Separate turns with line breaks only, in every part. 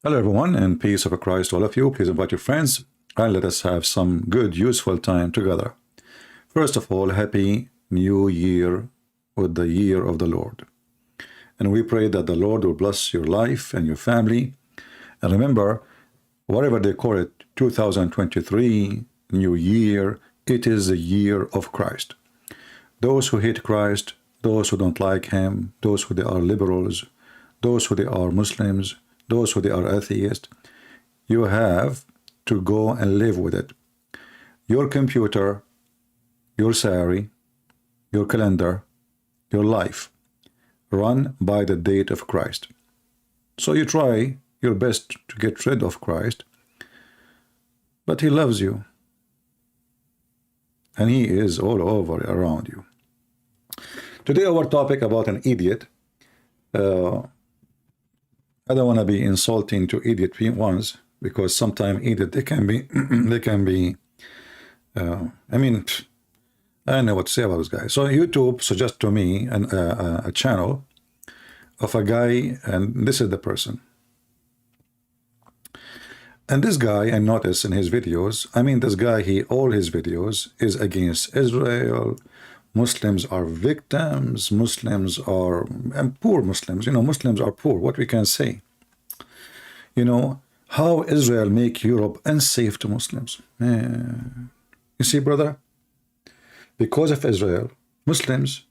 Hello, everyone, and peace of Christ, all of you. Please invite your friends and let us have some good, useful time together. First of all, Happy New Year with the year of the Lord. And we pray that the Lord will bless your life and your family. And remember, whatever they call it, 2023, New Year, it is the year of Christ. Those who hate Christ, those who don't like him, those who they are liberals, those who they are Muslims, those who they are atheists, you have to go and live with it. Your computer, your salary, your calendar, your life, run by the date of Christ. So you try your best to get rid of Christ, but he loves you, and he is all over around you. Today our topic about an idiot. I don't want to be insulting to idiot ones, because sometimes idiot they can be I mean, I don't know what to say about this guy. So YouTube suggests to me a channel of a guy, and this is the person. And this guy, I noticed in his videos, I mean, this guy, all his videos is against Israel. Muslims are victims. Muslims are, and poor Muslims, Muslims are poor. What we can say, how Israel make Europe unsafe to Muslims. You see, brother, because of Israel, Muslims,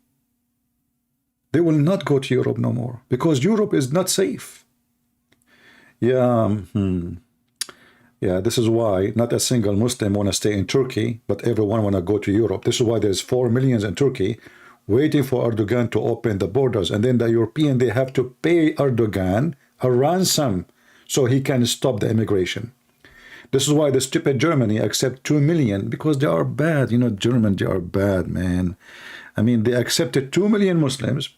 they will not go to Europe no more, because Europe is not safe. Yeah, this is why not a single Muslim want to stay in Turkey, but everyone want to go to Europe. This is why there's 4 million in Turkey waiting for Erdogan to open the borders. And then the European, they have to pay Erdogan a ransom so he can stop the immigration. This is why the stupid Germany accept 2 million, because they are bad. German, they are bad, man. I mean, they accepted 2 million Muslims,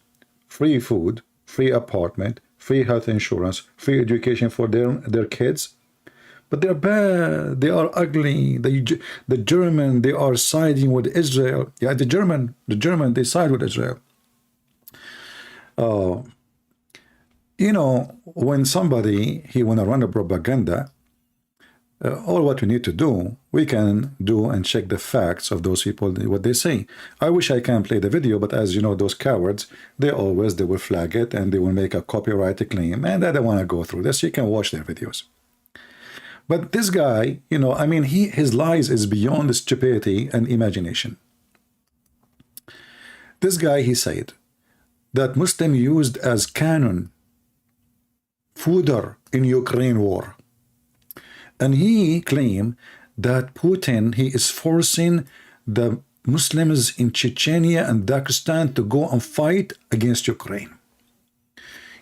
free food, free apartment, free health insurance, free education for their kids. But they're bad. They are ugly. The German, they are siding with Israel. Yeah, the German, they side with Israel. When somebody, he want to run a propaganda, all what we need to do, we can do and check the facts of those people, what they say. I wish I can play the video, but as you know, those cowards, they will flag it, and they will make a copyright claim, and I don't want to go through this. You can watch their videos. But this guy, I mean, his lies is beyond stupidity and imagination. This guy, he said that Muslim used as cannon fodder in Ukraine war. And he claimed that Putin, he is forcing the Muslims in Chechnya and Dagestan to go and fight against Ukraine.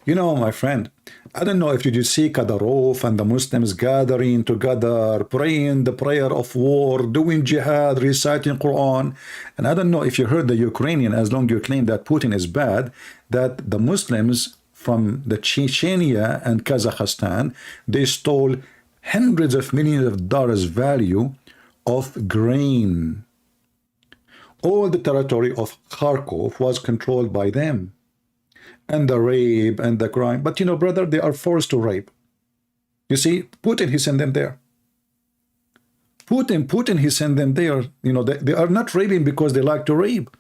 My friend, I don't know if you see Kadyrov and the Muslims gathering together, praying the prayer of war, doing jihad, reciting Quran. And I don't know if you heard the Ukrainian, as long as you claim that Putin is bad, that the Muslims from the Chechnya and Kazakhstan, they stole hundreds of millions of dollars value of grain. All the territory of Kharkov was controlled by them. And the rape and the crime. But brother, they are forced to rape. You see, Putin, he sent them there. Putin, he sent them there. They are not raping because they like to rape.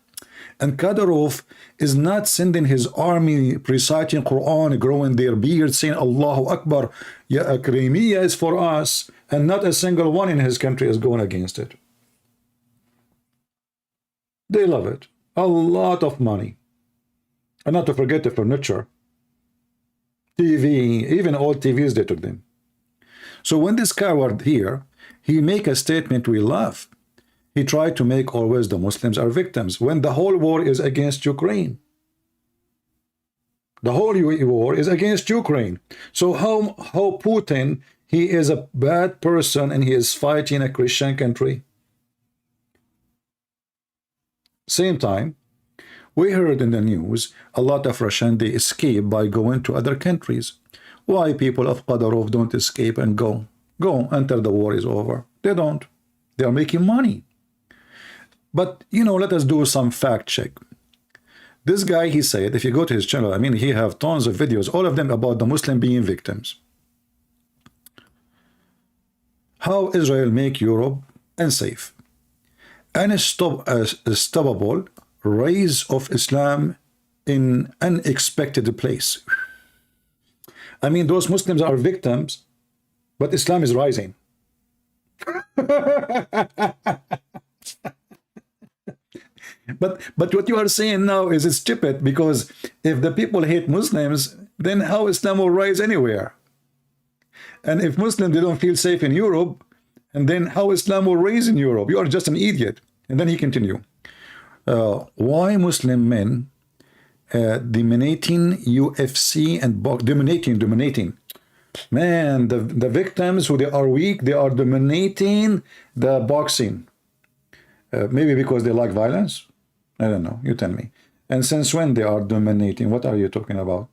And Kadyrov is not sending his army reciting Quran, growing their beard, saying Allahu Akbar, yeah, Crimea is for us, and not a single one in his country is going against it. They love it. A lot of money. And not to forget the furniture, TV, even old TVs, they took them. So when this coward here, he make a statement we laugh. He tried to make always the Muslims are victims when the whole war is against Ukraine. The whole war is against Ukraine. So how Putin, he is a bad person and he is fighting a Christian country? Same time, we heard in the news a lot of Russian, they escape by going to other countries. Why people of Kadyrov don't escape and go until the war is over? They don't. They are making money. But, let us do some fact check. This guy, he said, if you go to his channel, I mean, he have tons of videos, all of them about the Muslim being victims. how Israel make Europe unsafe. Unstoppable rise of Islam in unexpected place. I mean, those Muslims are victims, but Islam is rising. But what you are saying now is stupid, because if the people hate Muslims, then how Islam will rise anywhere? And if Muslims, they don't feel safe in Europe, and then how Islam will rise in Europe? You are just an idiot. And then he continued, why Muslim men dominating UFC and dominating. Man, the victims who they are weak, they are dominating the boxing. Maybe because they like violence? I don't know. You tell me. And since when they are dominating? What are you talking about?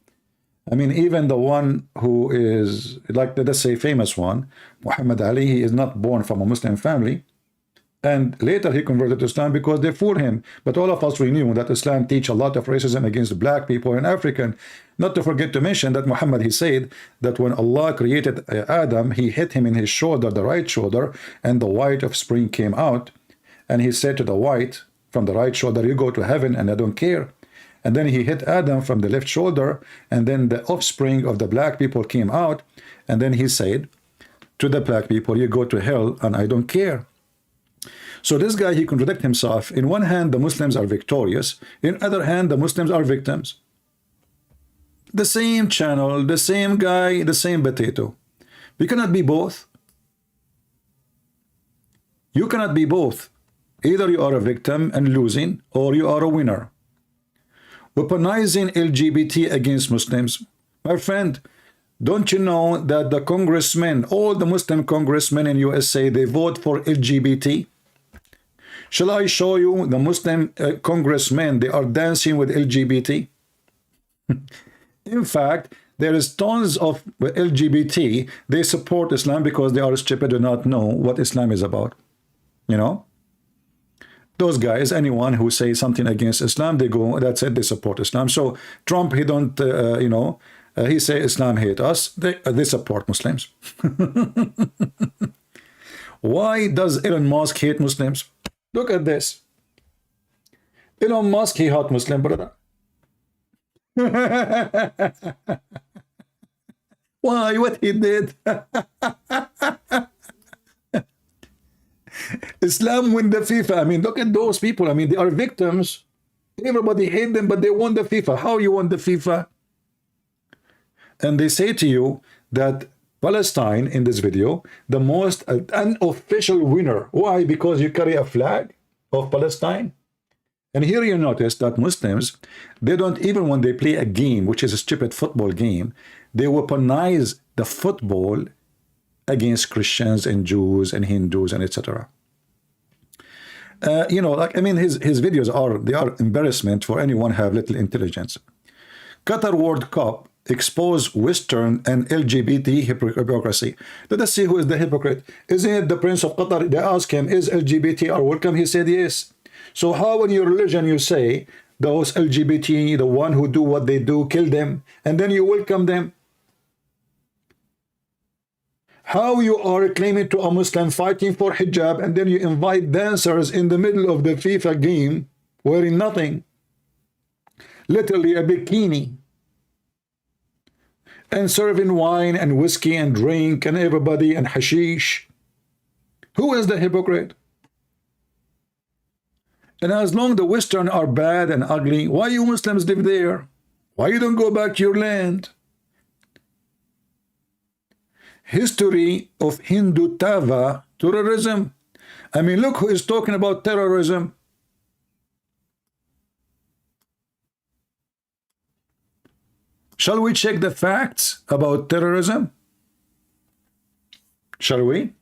I mean, even the one who is, like, let's say, famous one, Muhammad Ali, he is not born from a Muslim family. And later he converted to Islam because they fooled him. But all of us, we knew that Islam teach a lot of racism against black people and African. Not to forget to mention that Muhammad, he said that when Allah created Adam, he hit him in his shoulder, the right shoulder, and the white offspring came out. And he said to the white from the right shoulder, you go to heaven and I don't care. And then he hit Adam from the left shoulder, and then the offspring of the black people came out. And then he said to the black people, you go to hell and I don't care. So this guy, he contradicts himself. In one hand, the Muslims are victorious. In other hand, the Muslims are victims. The same channel, the same guy, the same potato. We cannot be both. You cannot be both. Either you are a victim and losing, or you are a winner. Weaponizing LGBT against Muslims. My friend, don't you know that the congressmen, all the Muslim congressmen in USA, they vote for LGBT? Shall I show you the Muslim congressmen, they are dancing with LGBT? In fact, there is tons of LGBT, they support Islam because they are stupid, do not know what Islam is about. You know? Those guys, anyone who says something against Islam, they go, that's it, they support Islam. So Trump, he don't, he say Islam hate us, they support Muslims. Why does Elon Musk hate Muslims? Look at this. Elon Musk, he hate Muslim, brother. Why? What he did? Islam win the FIFA. I mean, look at those people. I mean, they are victims. Everybody hate them, but they won the FIFA. How you won the FIFA? And they say to you that Palestine, in this video, the most unofficial winner. Why? Because you carry a flag of Palestine. And here you notice that Muslims, they don't, even when they play a game, which is a stupid football game, they weaponize the football against Christians and Jews and Hindus and etc. You know, like, I mean, his videos are, they are embarrassment for anyone who have little intelligence. Qatar World Cup expose Western and LGBT hypocrisy. Let us see who is the hypocrite. Isn't it the Prince of Qatar? They ask him, is LGBT are welcome? He said yes. So how in your religion you say those LGBT, the one who do what they do, kill them, and then you welcome them? How you are claiming to a Muslim fighting for hijab, and then you invite dancers in the middle of the FIFA game wearing nothing, literally a bikini, and serving wine and whiskey and drink and everybody and hashish? Who is the hypocrite? And as long the Western are bad and ugly, why you Muslims live there? Why you don't go back to your land? History of Hindu Tava terrorism. I mean, look who is talking about terrorism. Shall we check the facts about terrorism? Shall we?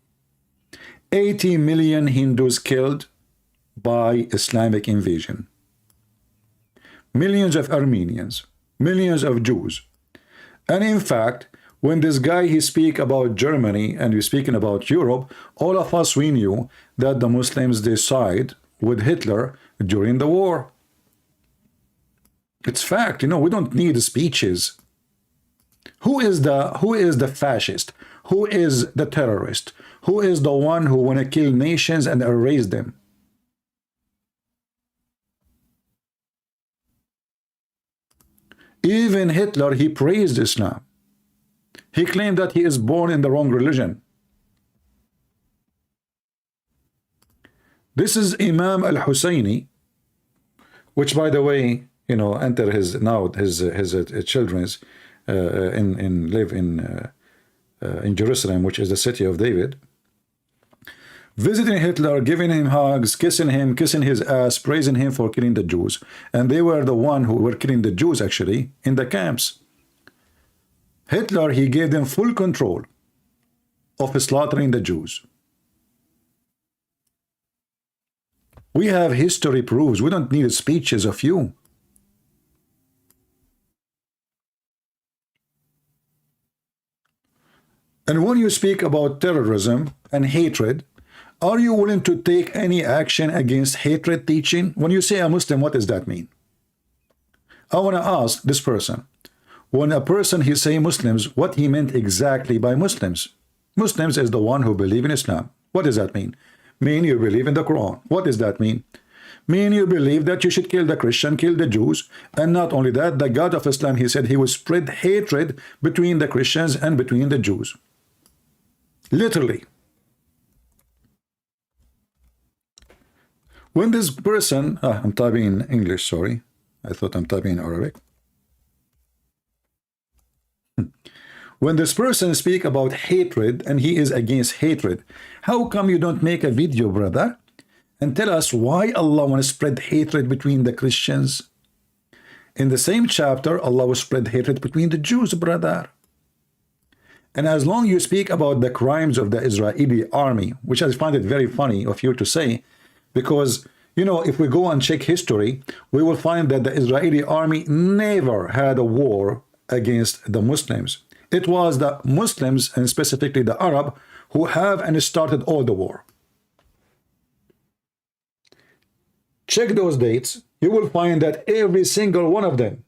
80 million Hindus killed by Islamic invasion. Millions of Armenians, millions of Jews. And in fact, when this guy, he speak about Germany and he's speaking about Europe, all of us, we knew that the Muslims, they side with Hitler during the war. It's fact, you know, we don't need speeches. Who is the fascist? Who is the terrorist? Who is the one who want to kill nations and erase them? Even Hitler, he praised Islam. He claimed that he is born in the wrong religion. This is Imam al-Husseini, which, by the way, you know, enter his now his children's live in Jerusalem, which is the city of David, visiting Hitler, giving him hugs, kissing his ass, praising him for killing the Jews. And they were the one who were killing the Jews actually in the camps. Hitler, he gave them full control of slaughtering the Jews. We have history proves. We don't need speeches of you. And when you speak about terrorism and hatred, are you willing to take any action against hatred teaching? When you say a Muslim, what does that mean? I want to ask this person. When a person he say Muslims, what he meant exactly by Muslims? Muslims is the one who believe in Islam. What does that mean? Mean you believe in the Quran. What does that mean? Mean you believe that you should kill the Christian, kill the Jews, and not only that, the God of Islam, he said he will spread hatred between the Christians and between the Jews. Literally. When this person, I'm typing in English, sorry. I thought I'm typing in Arabic. When this person speak about hatred and he is against hatred, how come you don't make a video, brother, and tell us why Allah want to spread hatred between the Christians? In the same chapter, Allah will spread hatred between the Jews, brother. And as long you speak about the crimes of the Israeli army, which I find it very funny of you to say, because, you know, if we go and check history, we will find that the Israeli army never had a war against the Muslims. It was the Muslims, and specifically the Arab, who have and started all the war. Check those dates. You will find that every single one of them,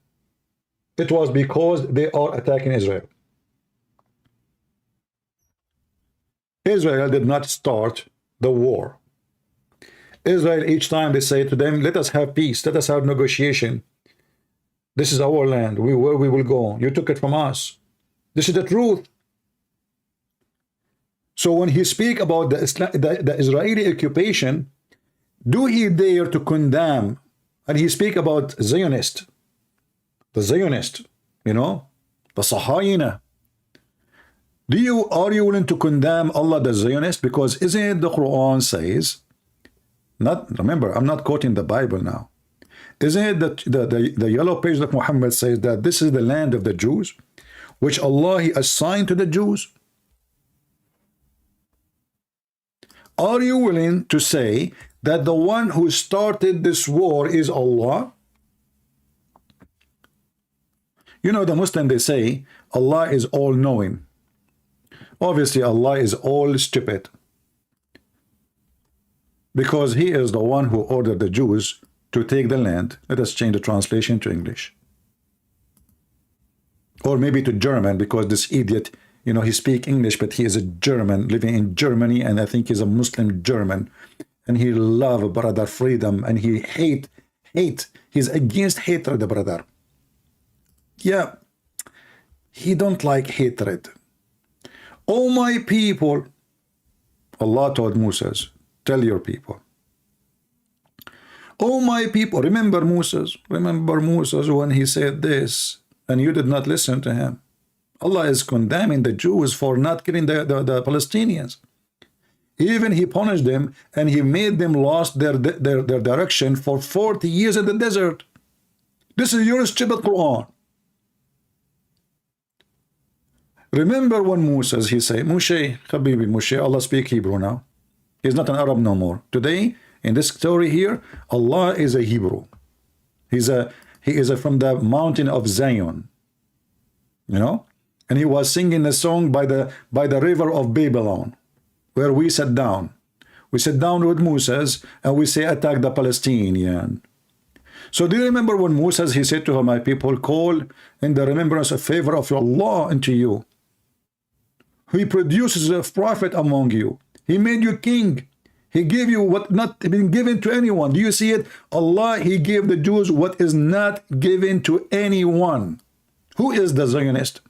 it was because they are attacking Israel. Israel did not start the war. Israel, each time they say to them, let us have peace, let us have negotiation. This is our land, where we will go. You took it from us. This is the truth. So when he speak about the Israeli occupation, do he dare to condemn, and he speak about Zionist, the Zionist, you know, the Sahayina. Are you willing to condemn Allah the Zionist? Because isn't it the Quran says, remember, I'm not quoting the Bible now. Isn't it that the yellow page of Muhammad says that this is the land of the Jews, which Allah he assigned to the Jews? Are you willing to say that the one who started this war is Allah? You know, the Muslim, they say Allah is all-knowing. Obviously, Allah is all stupid, because he is the one who ordered the Jews to take the land. Let us change the translation to English. Or maybe to German, because this idiot, you know, he speaks English, but he is a German living in Germany, and I think he's a Muslim German. And he love brother freedom, and he hate. He's against hatred, brother. Yeah, he don't like hatred. Oh my people, Allah told Moses, tell your people. Oh my people, remember Moses when he said this, and you did not listen to him. Allah is condemning the Jews for not killing the Palestinians. Even he punished them, and he made them lost their direction for 40 years in the desert. This is your stupid Quran. Remember when Moses, he said, Moshe, Habibi Moshe, Allah speak Hebrew now. He's not an Arab no more. Today, in this story here, Allah is a Hebrew. He is from the mountain of Zion. You know? And he was singing a song by the river of Babylon, where we sat down. We sat down with Moses, and we say, attack the Palestinian. So do you remember when Moses, he said to her, my people, call in the remembrance of favor of Allah unto you? He produces a prophet among you. He made you king. He gave you what not been given to anyone. Do you see it? Allah, He gave the Jews what is not given to anyone. Who is the Zionist?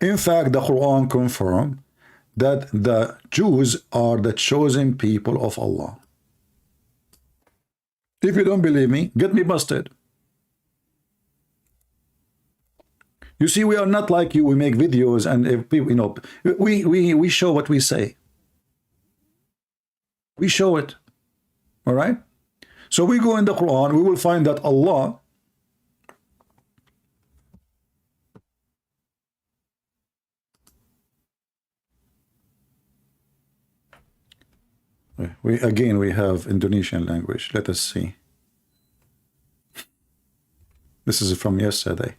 In fact, the Quran confirms that the Jews are the chosen people of Allah. If you don't believe me, get me busted. You see, we are not like you. We make videos and if people, you know, we show what we say. We show it. All right? So we go in the Quran, we will find that Allah we have Indonesian language. Let us see. This is from yesterday.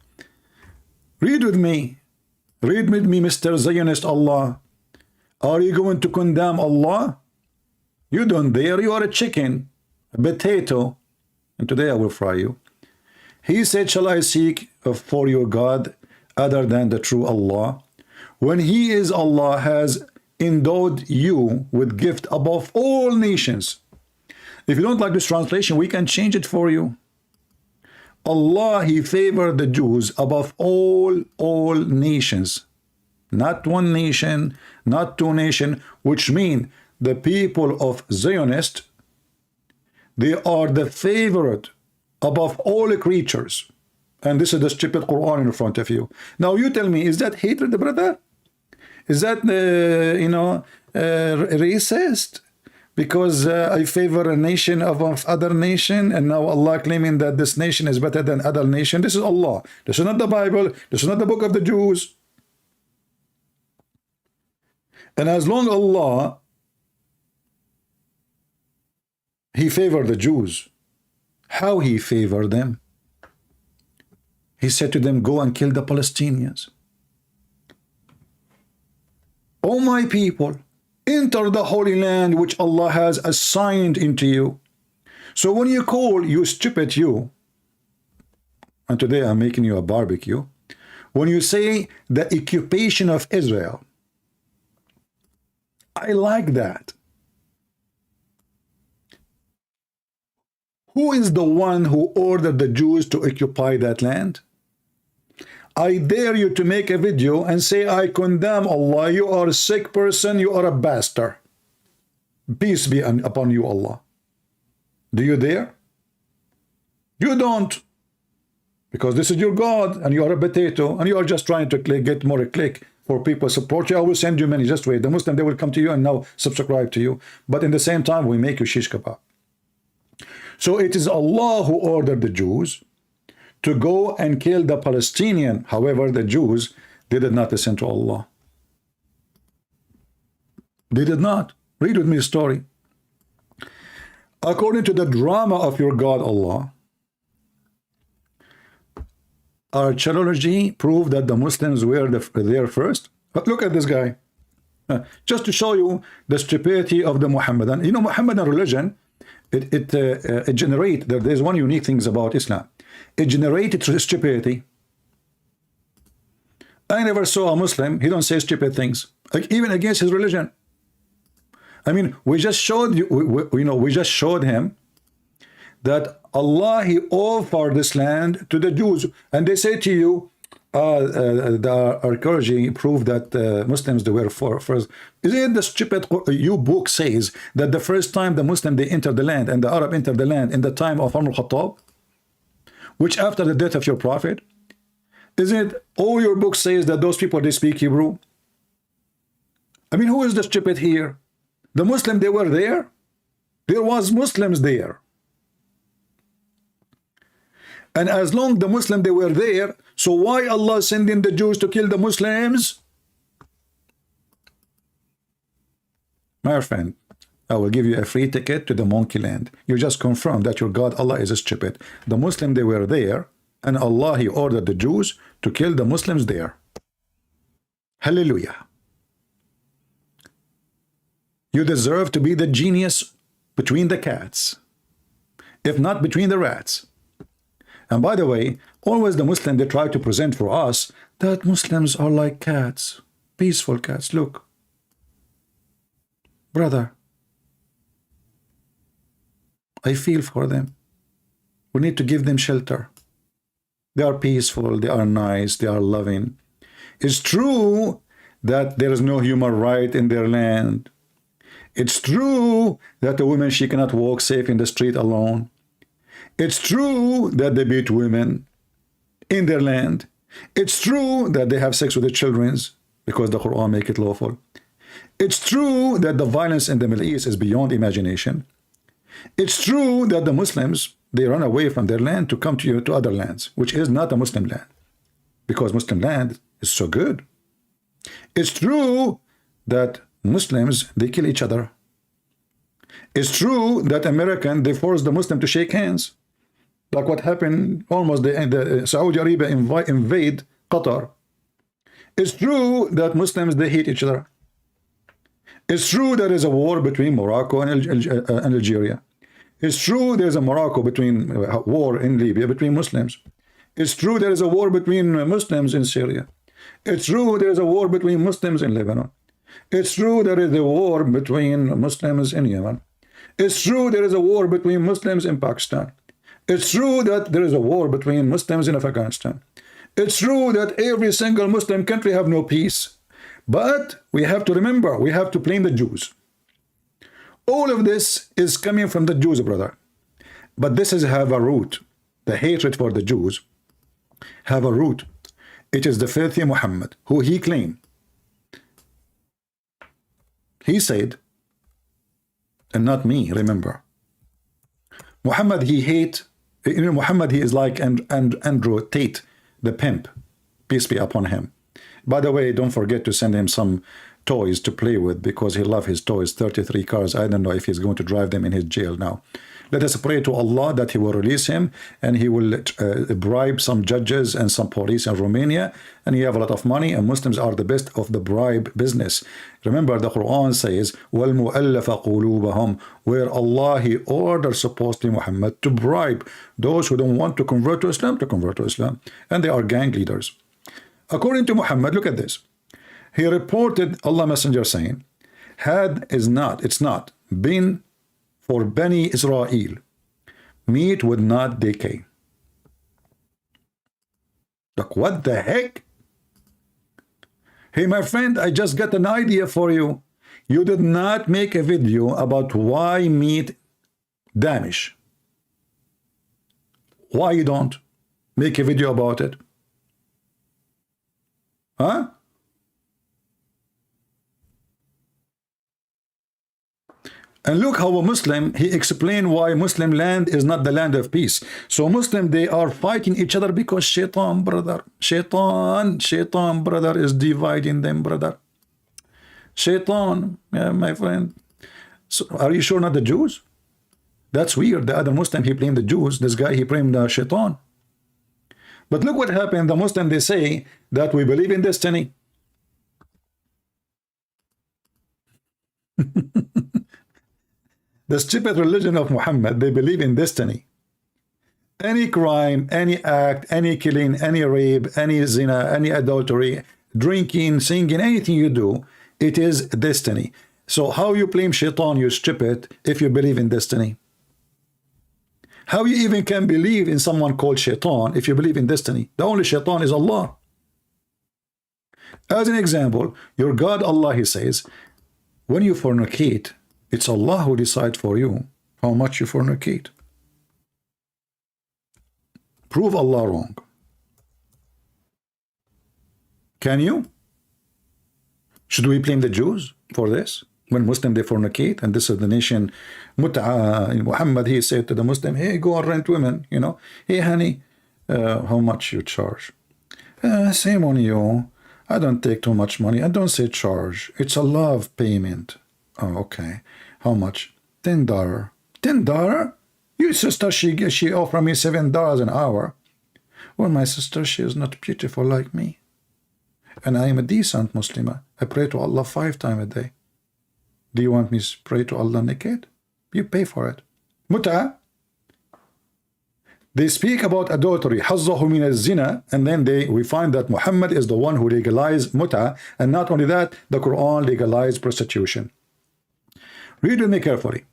Read with me. Read with me, Mr. Zionist Allah. Are you going to condemn Allah? You don't dare. You are a chicken, a potato. And today I will fry you. He said, shall I seek for your God other than the true Allah? When He is Allah has endowed you with gift above all nations. If you don't like this translation, we can change it for you. Allah, He favored the Jews above all nations. Not one nation, not two nations, which mean the people of Zionist, they are the favorite above all creatures. And this is the stupid Quran in front of you. Now you tell me, is that hatred, brother? Is that, racist? Because I favor a nation above other nation, and now Allah claiming that this nation is better than other nation. This is Allah. This is not the Bible. This is not the book of the Jews. And as long Allah, He favored the Jews. How He favored them? He said to them, go and kill the Palestinians. O my people, enter the Holy Land which Allah has assigned into you. So when you call, you stupid you, and today I'm making you a barbecue, when you say the occupation of Israel, I like that. Who is the one who ordered the Jews to occupy that land? I dare you to make a video and say, I condemn Allah, you are a sick person, you are a bastard. Peace be upon you, Allah. Do you dare? You don't. Because this is your God, and you are a potato, and you are just trying to get more click for people support you. I will send you many, just wait. The Muslim, they will come to you and now subscribe to you. But in the same time, we make you shish kebab. So it is Allah who ordered the Jews to go and kill the Palestinian. However, the Jews, they did not listen to Allah. They did not. Read with me a story. According to the drama of your God, Allah, archaeology proved that the Muslims were there first. But look at this guy. Just to show you the stupidity of the Muhammadan. You know, Muhammadan religion, it generates, there's one unique thing about Islam. It generated stupidity. I never saw a Muslim, he don't say stupid things, like even against his religion. I mean, we just showed you, we just showed him that Allah, He offered this land to the Jews, and they say to you, the archaeology proved that Muslims, they were first. Is it the stupid you book says that the first time the Muslim they entered the land and the Arab entered the land in the time of Umar al-Khattab, which after the death of your prophet? Isn't it all your book says that those people, they speak Hebrew? I mean, who is the stupid here? The Muslim, they were there. There was Muslims there. And as long the Muslim, they were there, so why Allah sending the Jews to kill the Muslims? My friend, I will give you a free ticket to the monkey land. You just confirm that your God, Allah, is stupid. The Muslim, they were there, and Allah, He ordered the Jews to kill the Muslims there. Hallelujah. You deserve to be the genius between the cats, if not between the rats. And by the way, always the Muslim, they try to present for us that Muslims are like cats, peaceful cats. Look, brother, I feel for them. We need to give them shelter. They are peaceful, they are nice, they are loving. It's true that there is no human right in their land. It's true that a woman, she cannot walk safe in the street alone. It's true that they beat women in their land. It's true that they have sex with their children because the Quran make it lawful. It's true that the violence in the Middle East is beyond imagination. It's true that the Muslims, they run away from their land to come to other lands, which is not a Muslim land, because Muslim land is so good. It's true that Muslims, they kill each other. It's true that American, they force the Muslim to shake hands, like what happened almost the Saudi Arabia invade Qatar. It's true that Muslims, they hate each other. It's true there is a war between Morocco and Algeria. It's true there's a Morocco war in Libya between Muslims. It's true there is a war between Muslims in Syria. It's true there is a war between Muslims in Lebanon. It's true there is a war between Muslims in Yemen. It's true there is a war between Muslims in Pakistan. It's true that there is a war between Muslims in Afghanistan. It's true that every single Muslim country have no peace. But we have to remember, we have to blame the Jews. All of this is coming from the Jews, brother. But this have a root. The hatred for the Jews have a root. It is the filthy Muhammad, who he claimed. He said, and not me, remember. Muhammad, he hate, Muhammad, he is like Andrew Tate, the pimp, peace be upon him. By the way, don't forget to send him some toys to play with, because he loves his toys, 33 cars. I don't know if he's going to drive them in his jail now. Let us pray to Allah that he will release him, and he will bribe some judges and some police in Romania, and he have a lot of money, and Muslims are the best of the bribe business. Remember, the Quran says, وَالْمُؤَلَّفَ قُلُوبَهُمْ, where Allah, he orders supposedly Muhammad to bribe those who don't want to convert to Islam, and they are gang leaders. According to Muhammad, look at this. He reported Allah Messenger saying, it's not been for Bani Israel, meat would not decay. Look, what the heck? Hey, my friend, I just got an idea for you. You did not make a video about why meat damage. Why you don't make a video about it? Huh? And look how a Muslim, he explained why Muslim land is not the land of peace. So Muslim, they are fighting each other because shaitan, brother. Shaitan, brother, is dividing them, brother. Shaitan, yeah, my friend. So are you sure not the Jews? That's weird. The other Muslim, he blamed the Jews. This guy, he blamed the shaitan. But look what happened. The Muslim, they say that we believe in destiny. The stupid religion of Muhammad, they believe in destiny. Any crime, any act, any killing, any rape, any zina, any adultery, drinking, singing, anything you do, it is destiny. So how you blame shaitan, you stupid, if you believe in destiny? How you even can believe in someone called shaitan if you believe in destiny? The only shaitan is Allah. As an example, your God Allah, he says, when you fornicate, it's Allah who decides for you how much you fornicate. Prove Allah wrong. Can you? Should we blame the Jews for this? When Muslim, they fornicate, and this is the nation, Muhammad, he said to the Muslim, hey, go and rent women, you know. Hey, honey, how much you charge? Same on you. I don't take too much money. I don't say charge. It's a love payment. Oh, okay. How much? $10. $10? Your sister, she offered me $7 an hour. Well, my sister, she is not beautiful like me. And I am a decent Muslim. I pray to Allah 5 times a day. Do you want me to pray to Allah naked? You pay for it. Muta. They speak about adultery, حظه من الزنا, and then we find that Muhammad is the one who legalized muta, and not only that, the Quran legalized prostitution. Read with me carefully.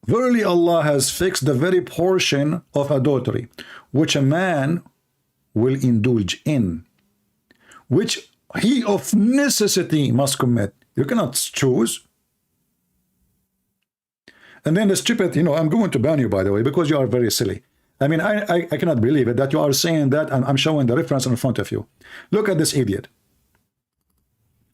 Verily Allah has fixed the very portion of adultery which a man will indulge in, which he of necessity must commit. You cannot choose. And then the stupid, I'm going to ban you, by the way, because you are very silly. I mean, I cannot believe it that you are saying that, and I'm showing the reference in front of you. Look at this idiot.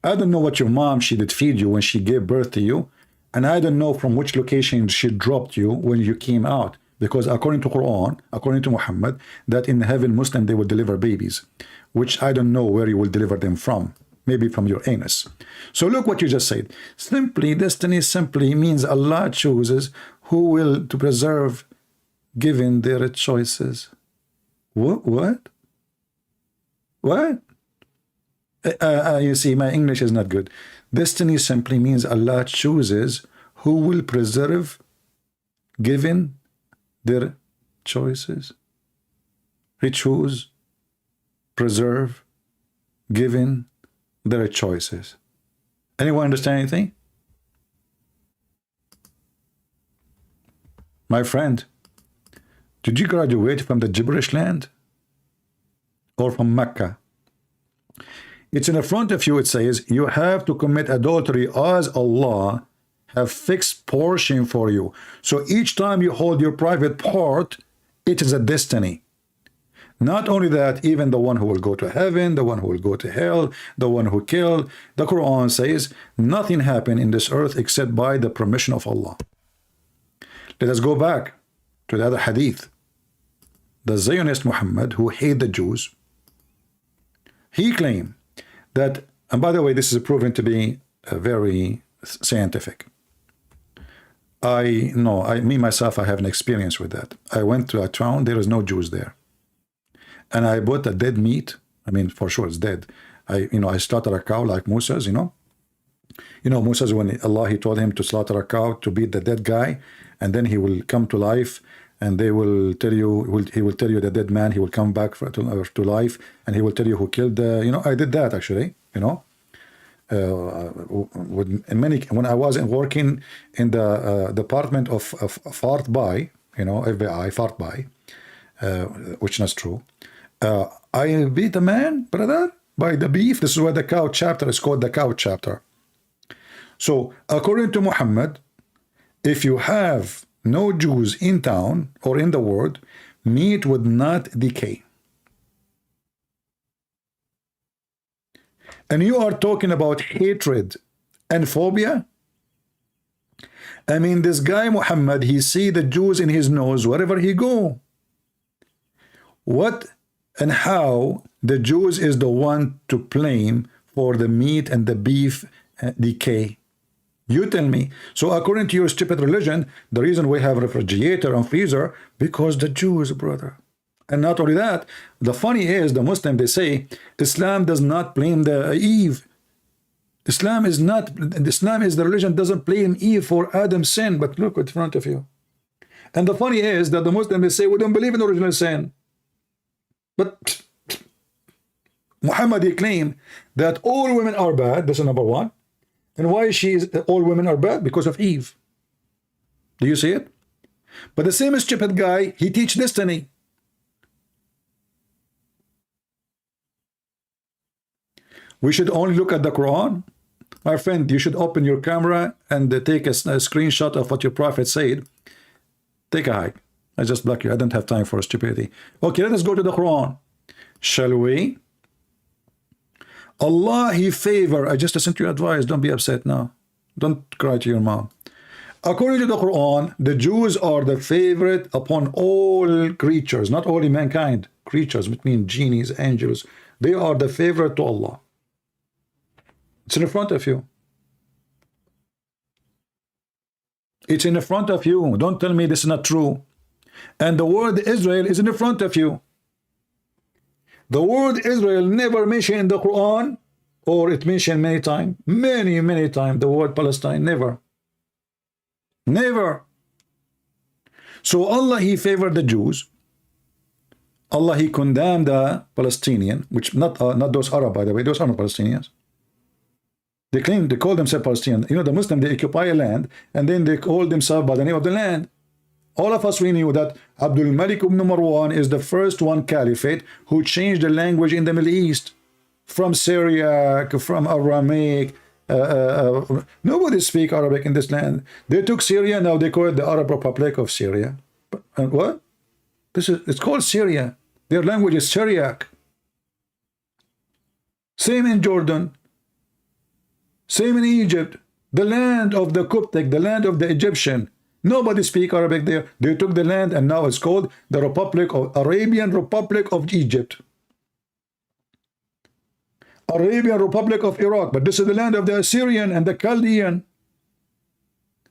I don't know what your mom, she did feed you when she gave birth to you, and I don't know from which location she dropped you when you came out. Because according to Quran, according to Muhammad, that in heaven Muslim they will deliver babies, which I don't know where you will deliver them from. Maybe from your anus. So look what you just said. Simply, destiny simply means Allah chooses who will to preserve given their choices. What? You see, my English is not good. Destiny simply means Allah chooses who will preserve given their choices. He choose, preserve, given their choices. Anyone understand anything? My friend, did you graduate from the gibberish land or from Mecca? It's in the front of you. It says you have to commit adultery as Allah have fixed portion for you. So each time you hold your private part, it is a destiny. Not only that, even the one who will go to heaven, the one who will go to hell, the one who killed, the Quran says nothing happened in this earth except by the permission of Allah. Let us go back to the other hadith. The Zionist Muhammad, who hated the Jews, he claimed that, and by the way, this is proven to be very scientific. Me myself, I have an experience with that. I went to a town, there is no Jews there. And I bought a dead meat. I mean, for sure it's dead. I slaughtered a cow like Moses, Moses, when Allah, he told him to slaughter a cow to beat the dead guy, and then he will come to life, and they will tell you, he will tell you the dead man, he will come back to life, and he will tell you who killed the, I did that actually, when I was working in the department of fart by, FBI, fart by, which is not true. I beat a man, brother, by the beef. This is why the cow chapter is called the cow chapter. So, according to Muhammad, if you have no Jews in town or in the world, meat would not decay. And you are talking about hatred and phobia? I mean, this guy Muhammad, he see the Jews in his nose wherever he go. What and how the Jews is the one to blame for the meat and the beef decay? You tell me. So according to your stupid religion, the reason we have refrigerator and freezer, because the Jews, brother. And not only that, the funny is the Muslim, they say Islam does not blame the Eve. Islam is the religion doesn't blame Eve for Adam's sin, but look in front of you. And the funny is that the Muslim, they say we don't believe in original sin. But Muhammad, he claimed that all women are bad. This is number one. And why all women are bad? Because of Eve. Do you see it? But the same stupid guy, he teach destiny. We should only look at the Quran. My friend, you should open your camera and take a screenshot of what your prophet said. Take a hike. I just block you. I don't have time for stupidity. Okay, let us go to the Quran. Shall we? Allah, he favor. I just sent you advice. Don't be upset now. Don't cry to your mom. According to the Quran, the Jews are the favorite upon all creatures, not only mankind, creatures, which mean genies, angels. They are the favorite to Allah. It's in front of you. It's in front of you. Don't tell me this is not true. And the word Israel is in front of you. The word Israel never mentioned in the Quran, or it mentioned many times, many times, the word Palestine, never. Never. So Allah, he favored the Jews. Allah, he condemned the Palestinian, which not those Arab, by the way, those are not Palestinians. They call themselves Palestinian. You know, the Muslim, they occupy a land, and then they call themselves by the name of the land. All of us, we knew that Abdul Malik ibn Marwan is the first one caliphate who changed the language in the Middle East from Syriac, from Aramaic. Nobody speak Arabic in this land. They took Syria, now they call it the Arab Republic of Syria. And what? It's called Syria. Their language is Syriac. Same in Jordan. Same in Egypt. The land of the Coptic, the land of the Egyptian. Nobody speak Arabic there. They took the land and now it's called the Arabian Republic of Egypt. Arabian Republic of Iraq. But this is the land of the Assyrian and the Chaldean.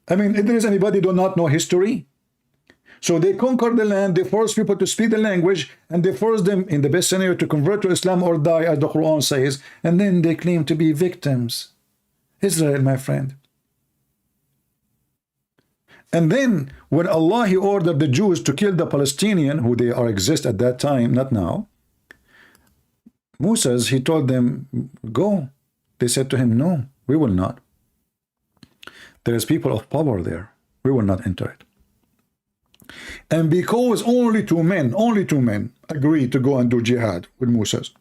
I mean, if there is anybody who do not know history. So they conquered the land, they forced people to speak the language, and they forced them, in the best scenario, to convert to Islam or die, as the Quran says, and then they claim to be victims. Israel, my friend. And then, when Allah, he ordered the Jews to kill the Palestinian, who they are exist at that time, not now, Moses, he told them, go. They said to him, no, we will not. There is people of power there. We will not enter it. And because only two men agreed to go and do jihad with Moses.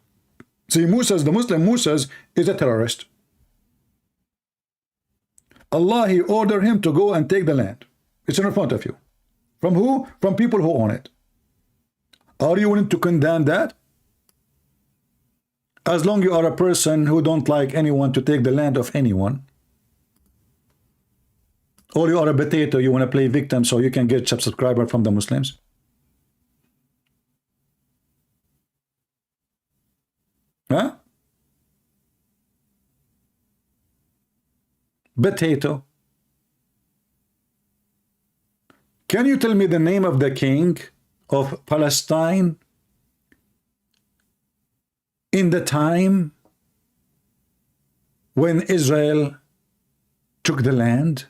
See, Moses, the Muslim Moses, is a terrorist. Allah, he ordered him to go and take the land. It's in front of you. From who? From people who own it. Are you willing to condemn that? As long as you are a person who don't like anyone to take the land of anyone, or you are a potato, you want to play victim so you can get subscriber from the Muslims. Huh? Potato. Can you tell me the name of the king of Palestine in the time when Israel took the land?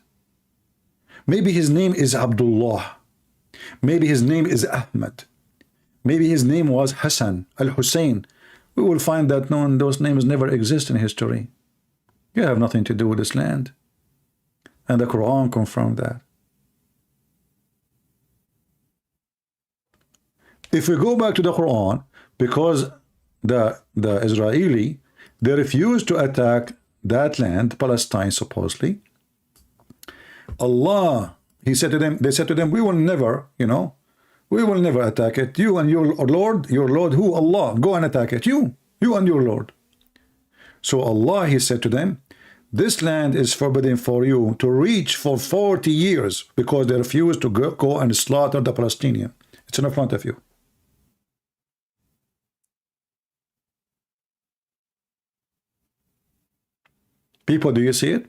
Maybe his name is Abdullah. Maybe his name is Ahmed. Maybe his name was Hassan, Al-Hussein. We will find that none those names never exist in history. You have nothing to do with this land. And the Quran confirmed that. If we go back to the Quran, because the Israeli, they refused to attack that land, Palestine supposedly, Allah, he said to them, they said to them, we will never, we will never attack it. You and your Lord who? Allah, go and attack it. You and your Lord. So Allah, he said to them, this land is forbidden for you to reach for 40 years because they refused to go and slaughter the Palestinian. It's in front of you. People, do you see it?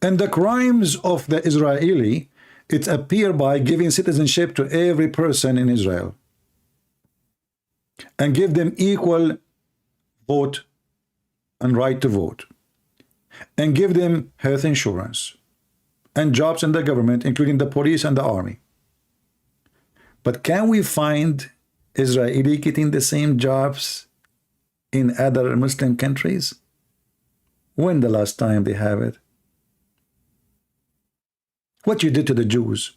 And the crimes of the Israeli, it appear by giving citizenship to every person in Israel and give them equal vote and right to vote and give them health insurance and jobs in the government, including the police and the army. But can we find Israeli getting the same jobs in other Muslim countries? When the last time they have it? What you did to the Jews.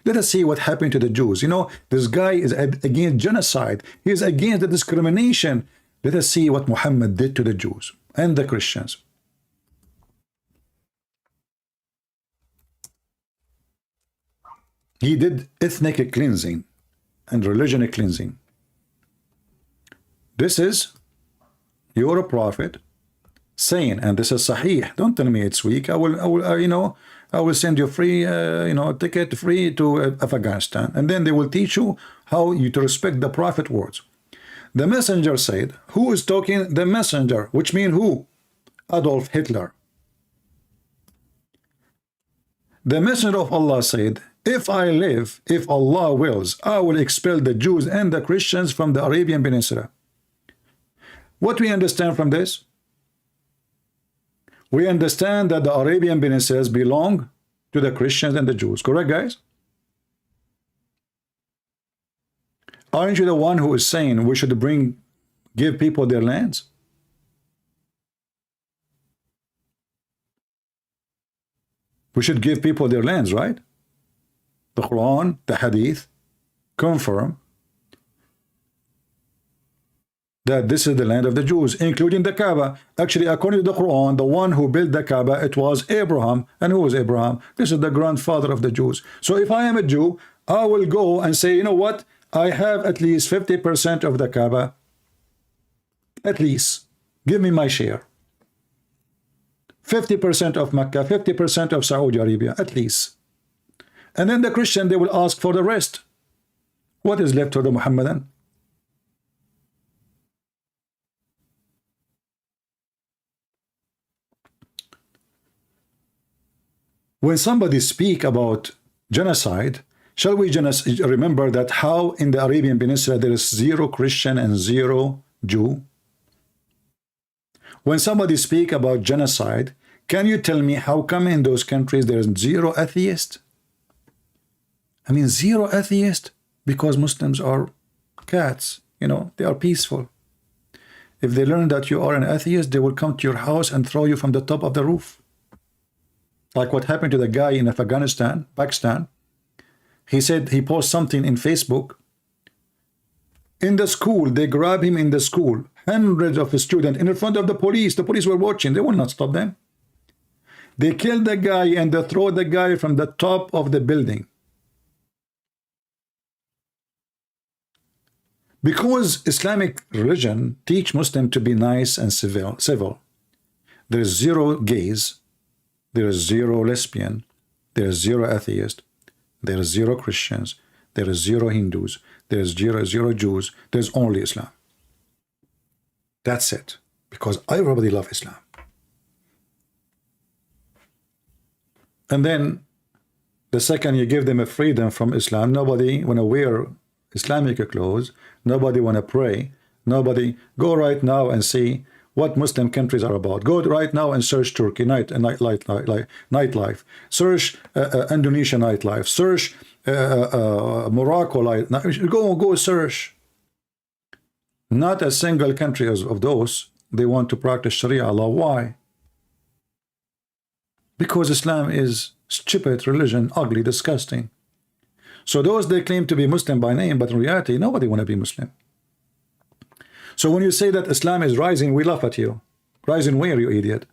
Let us see what happened to the Jews. This guy is against genocide. He is against the discrimination. Let us see what Muhammad did to the Jews and the Christians. He did ethnic cleansing and religion cleansing. This is your prophet saying, and this is Sahih. Don't tell me it's weak. I will send you free, ticket free to Afghanistan, and then they will teach you how you to respect the prophet words. The messenger said, who is talking? The messenger, which means who? Adolf Hitler. The messenger of Allah said, if I live, if Allah wills, I will expel the Jews and the Christians from the Arabian Peninsula. What we understand from this? We understand that the Arabian Peninsula belong to the Christians and the Jews. Correct, guys? Aren't you the one who is saying we should give people their lands? We should give people their lands, right? The Quran, the Hadith confirm that this is the land of the Jews, including the Kaaba. Actually, according to the Quran, the one who built the Kaaba, it was Abraham. And who was Abraham? This is the grandfather of the Jews. So if I am a Jew, I will go and say, you know what? I have at least 50% of the Kaaba. At least. Give me my share. 50% of Mecca, 50% of Saudi Arabia, at least. And then the Christian, they will ask for the rest. What is left for the Muhammadan? When somebody speak about genocide, shall we remember that how in the Arabian Peninsula there is 0 Christian and 0 Jew? When somebody speak about genocide, can you tell me how come in those countries there is 0 atheist? I mean 0 atheist? Because Muslims are cats, you know, they are peaceful. If they learn that you are an atheist, they will come to your house and throw you from the top of the roof. Like what happened to the guy in Afghanistan, Pakistan. He said he posted something in Facebook. In the school, they grab him in the school. Hundreds of students in front of the police. The police were watching. They will not stop them. They killed the guy and they throw the guy from the top of the building. Because Islamic religion teach Muslim to be nice and civil. There is 0 gays. There is 0 lesbian, there is 0 atheist, there is 0 Christians, there is 0 Hindus, there is 0 Jews, there's only Islam. That's it. Because everybody loves Islam. And then the second you give them a freedom from Islam, nobody want to wear Islamic clothes, nobody want to pray, nobody. Go right now and see what Muslim countries are about. Go right now and search Turkey nightlife. Search Indonesia nightlife. Search Morocco Go search. Not a single country of those they want to practice Sharia law. Why? Because Islam is stupid religion, ugly, disgusting. So those they claim to be Muslim by name, but in reality nobody want to be Muslim. So when you say that Islam is rising, we laugh at you. Rising where, you idiot?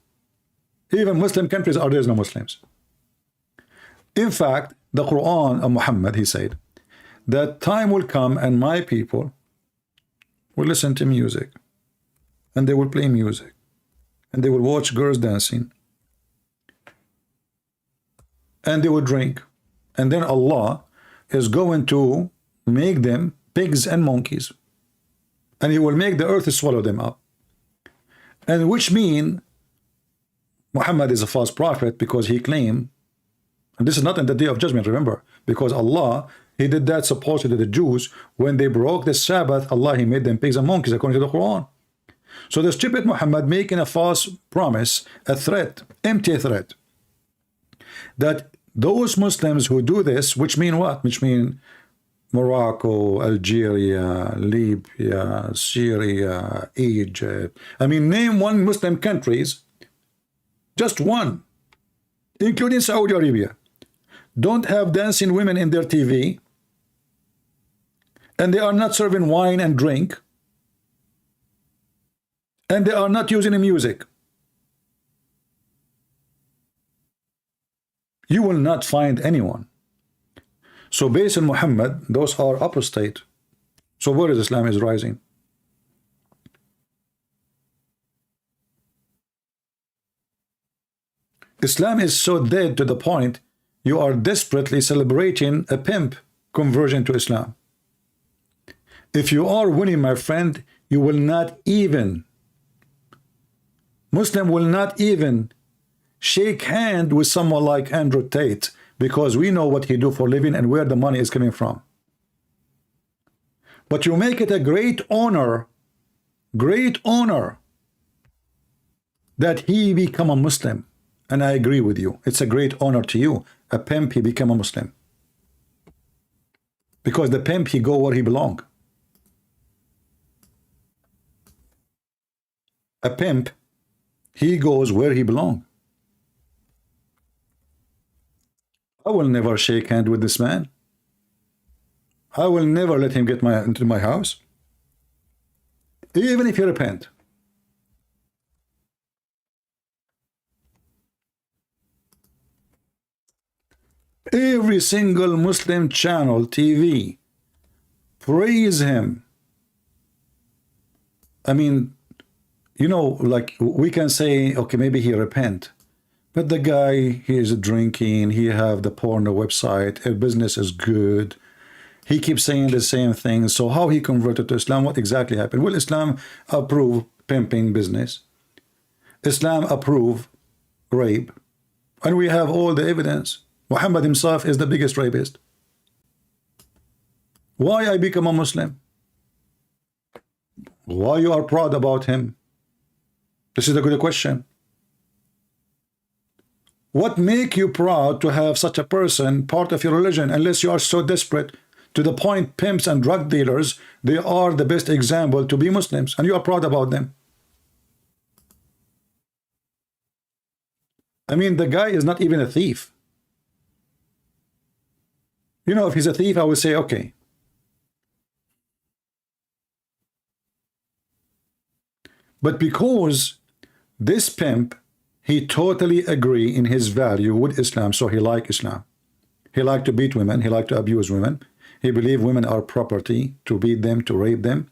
Even Muslim countries are there's no Muslims. In fact, the Quran of Muhammad, he said, that time will come and my people will listen to music. And they will play music. And they will watch girls dancing. And they will drink. And then Allah is going to make them pigs and monkeys. And he will make the earth swallow them up. And which mean Muhammad is a false prophet because he claimed, and this is not in the day of judgment, remember, because Allah, he did that supposedly to the Jews when they broke the Sabbath. Allah, he made them pigs and monkeys according to the Quran. So the stupid Muhammad making a false promise, a threat, empty threat, that those Muslims who do this, which mean what? Which mean Morocco, Algeria, Libya, Syria, Egypt. I mean, name one Muslim countries, just one, including Saudi Arabia, don't have dancing women in their TV, and they are not serving wine and drink, and they are not using music. You will not find anyone. So based on Muhammad, those are apostate. So where is Islam is rising? Islam is so dead to the point you are desperately celebrating a pimp conversion to Islam. If you are winning, my friend, you will not even, Muslim will not even shake hand with someone like Andrew Tate, because we know what he do for living and where the money is coming from. But you make it a great honor that he become a Muslim. And I agree with you. It's a great honor to you. A pimp, he become a Muslim. Because the pimp, he go where he belong. A pimp, he goes where he belongs. I will never shake hand with this man. I will never let him get into my house, even if he repent. Every single Muslim channel, TV, praise him. I mean, you know, like we can say, okay, maybe he repent. But the guy, he is drinking, he have the porno website, his business is good. He keeps saying the same thing. So how he converted to Islam? What exactly happened? Will Islam approve pimping business? Islam approve rape? And we have all the evidence. Muhammad himself is the biggest rapist. Why I become a Muslim? Why you are proud about him? This is a good question. What make you proud to have such a person part of your religion, unless you are so desperate to the point pimps and drug dealers, they are the best example to be Muslims, and you are proud about them? I mean, the guy is not even a thief. You know, if he's a thief, I would say, okay. But because this pimp, he totally agree in his value with Islam, so he like Islam. He like to beat women, he like to abuse women. He believe women are property, to beat them, to rape them.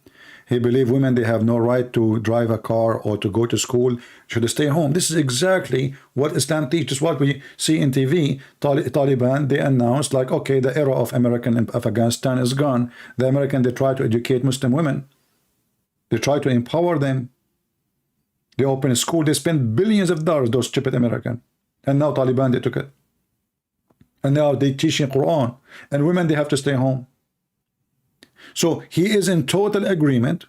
He believe women, they have no right to drive a car or to go to school, should stay home. This is exactly what Islam teaches, what we see in TV. Taliban, they announced like, okay, the era of American in Afghanistan is gone. The American, they try to educate Muslim women. They try to empower them. They open a school, they spend billions of dollars, those stupid American. And now Taliban, they took it. And now they teaching Quran. And women, they have to stay home. So he is in total agreement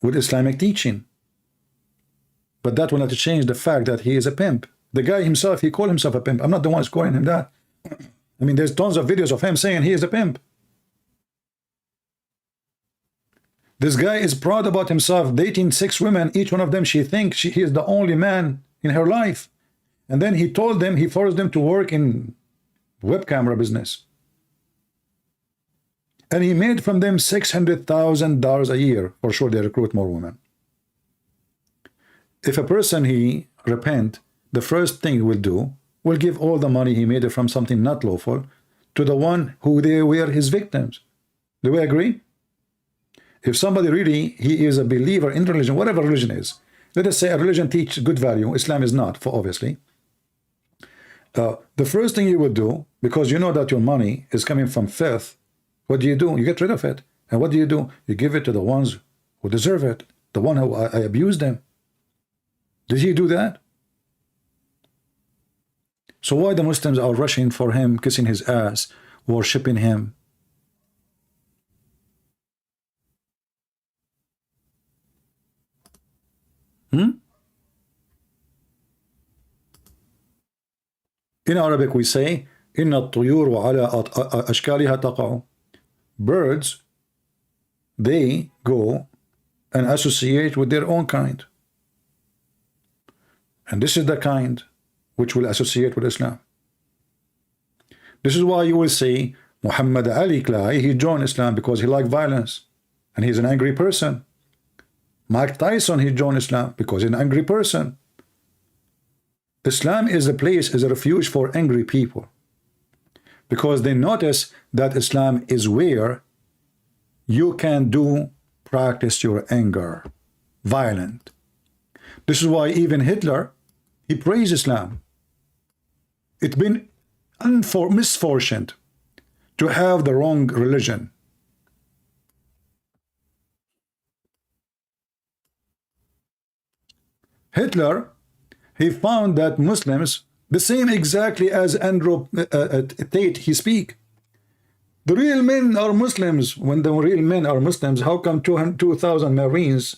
with Islamic teaching. But that will not change the fact that he is a pimp. The guy himself, he called himself a pimp. I'm not the one who's calling him that. I mean, there's tons of videos of him saying he is a pimp. This guy is proud about himself, dating 6 women. Each one of them, she thinks he is the only man in her life. And then he told them, he forced them to work in web camera business. And he made from them $600,000 a year. For sure, they recruit more women. If a person, he repent, the first thing he will do, will give all the money he made from something not lawful to the one who they were his victims. Do we agree? If somebody really, he is a believer in religion, whatever religion is, let us say a religion teaches good value, Islam is not, for obviously. The first thing you would do, because you know that your money is coming from filth, what do? You get rid of it. And what do? You give it to the ones who deserve it, the one who I abused them. Did he do that? So why the Muslims are rushing for him, kissing his ass, worshipping him? In Arabic we say, إن الطيور على أشكالها تقع. Birds, they go and associate with their own kind. And this is the kind which will associate with Islam. This is why you will see Muhammad Ali Clay, he joined Islam because he liked violence. And he's an angry person. Mike Tyson, he joined Islam because he's an angry person. Islam is a place, is a refuge for angry people. Because they notice that Islam is where you can practice your anger, violent. This is why even Hitler, he praised Islam. It's been misfortunate to have the wrong religion. Hitler, he found that Muslims, the same exactly as Andrew Tate, he speak. The real men are Muslims. When the real men are Muslims, how come 2,000 Marines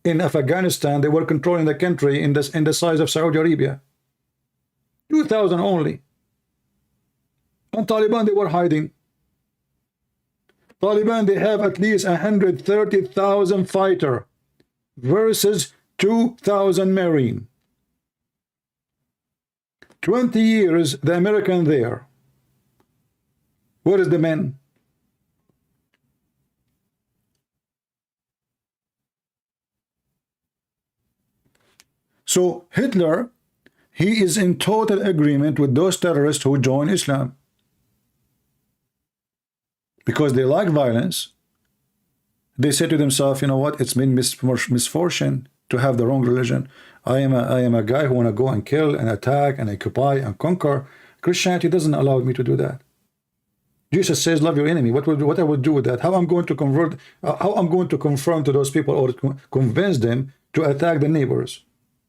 in Afghanistan, they were controlling the country in the size of Saudi Arabia? 2,000 only. And Taliban, they were hiding. Taliban, they have at least 130,000 fighter versus 2,000 Marine. 20 years, the American there. Where is the men? So Hitler, he is in total agreement with those terrorists who join Islam. Because they like violence, they say to themselves, you know what, it's been misfortune to have the wrong religion. I am a guy who want to go and kill and attack and occupy and conquer. Christianity doesn't allow me to do that. Jesus says, love your enemy. What I would do with that? How I'm going to convert? How I'm going to confront to those people or convince them to attack the neighbors?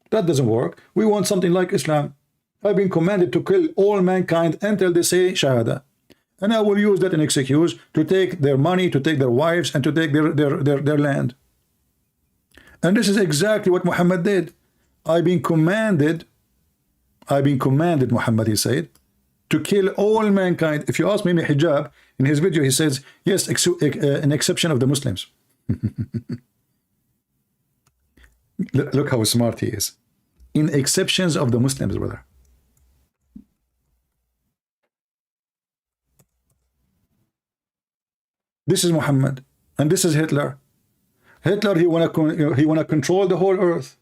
That doesn't work. We want something like Islam. I've been commanded to kill all mankind until they say Shahada. And I will use that in excuse to take their money, to take their wives, and to take their land. And this is exactly what Muhammad did. I've been commanded, Muhammad, he said, to kill all mankind. If you ask Mimi Hijab, in his video, he says, yes, an exception of the Muslims. Look how smart he is. In exceptions of the Muslims, brother. This is Muhammad, and this is Hitler. Hitler, he wanna control the whole earth.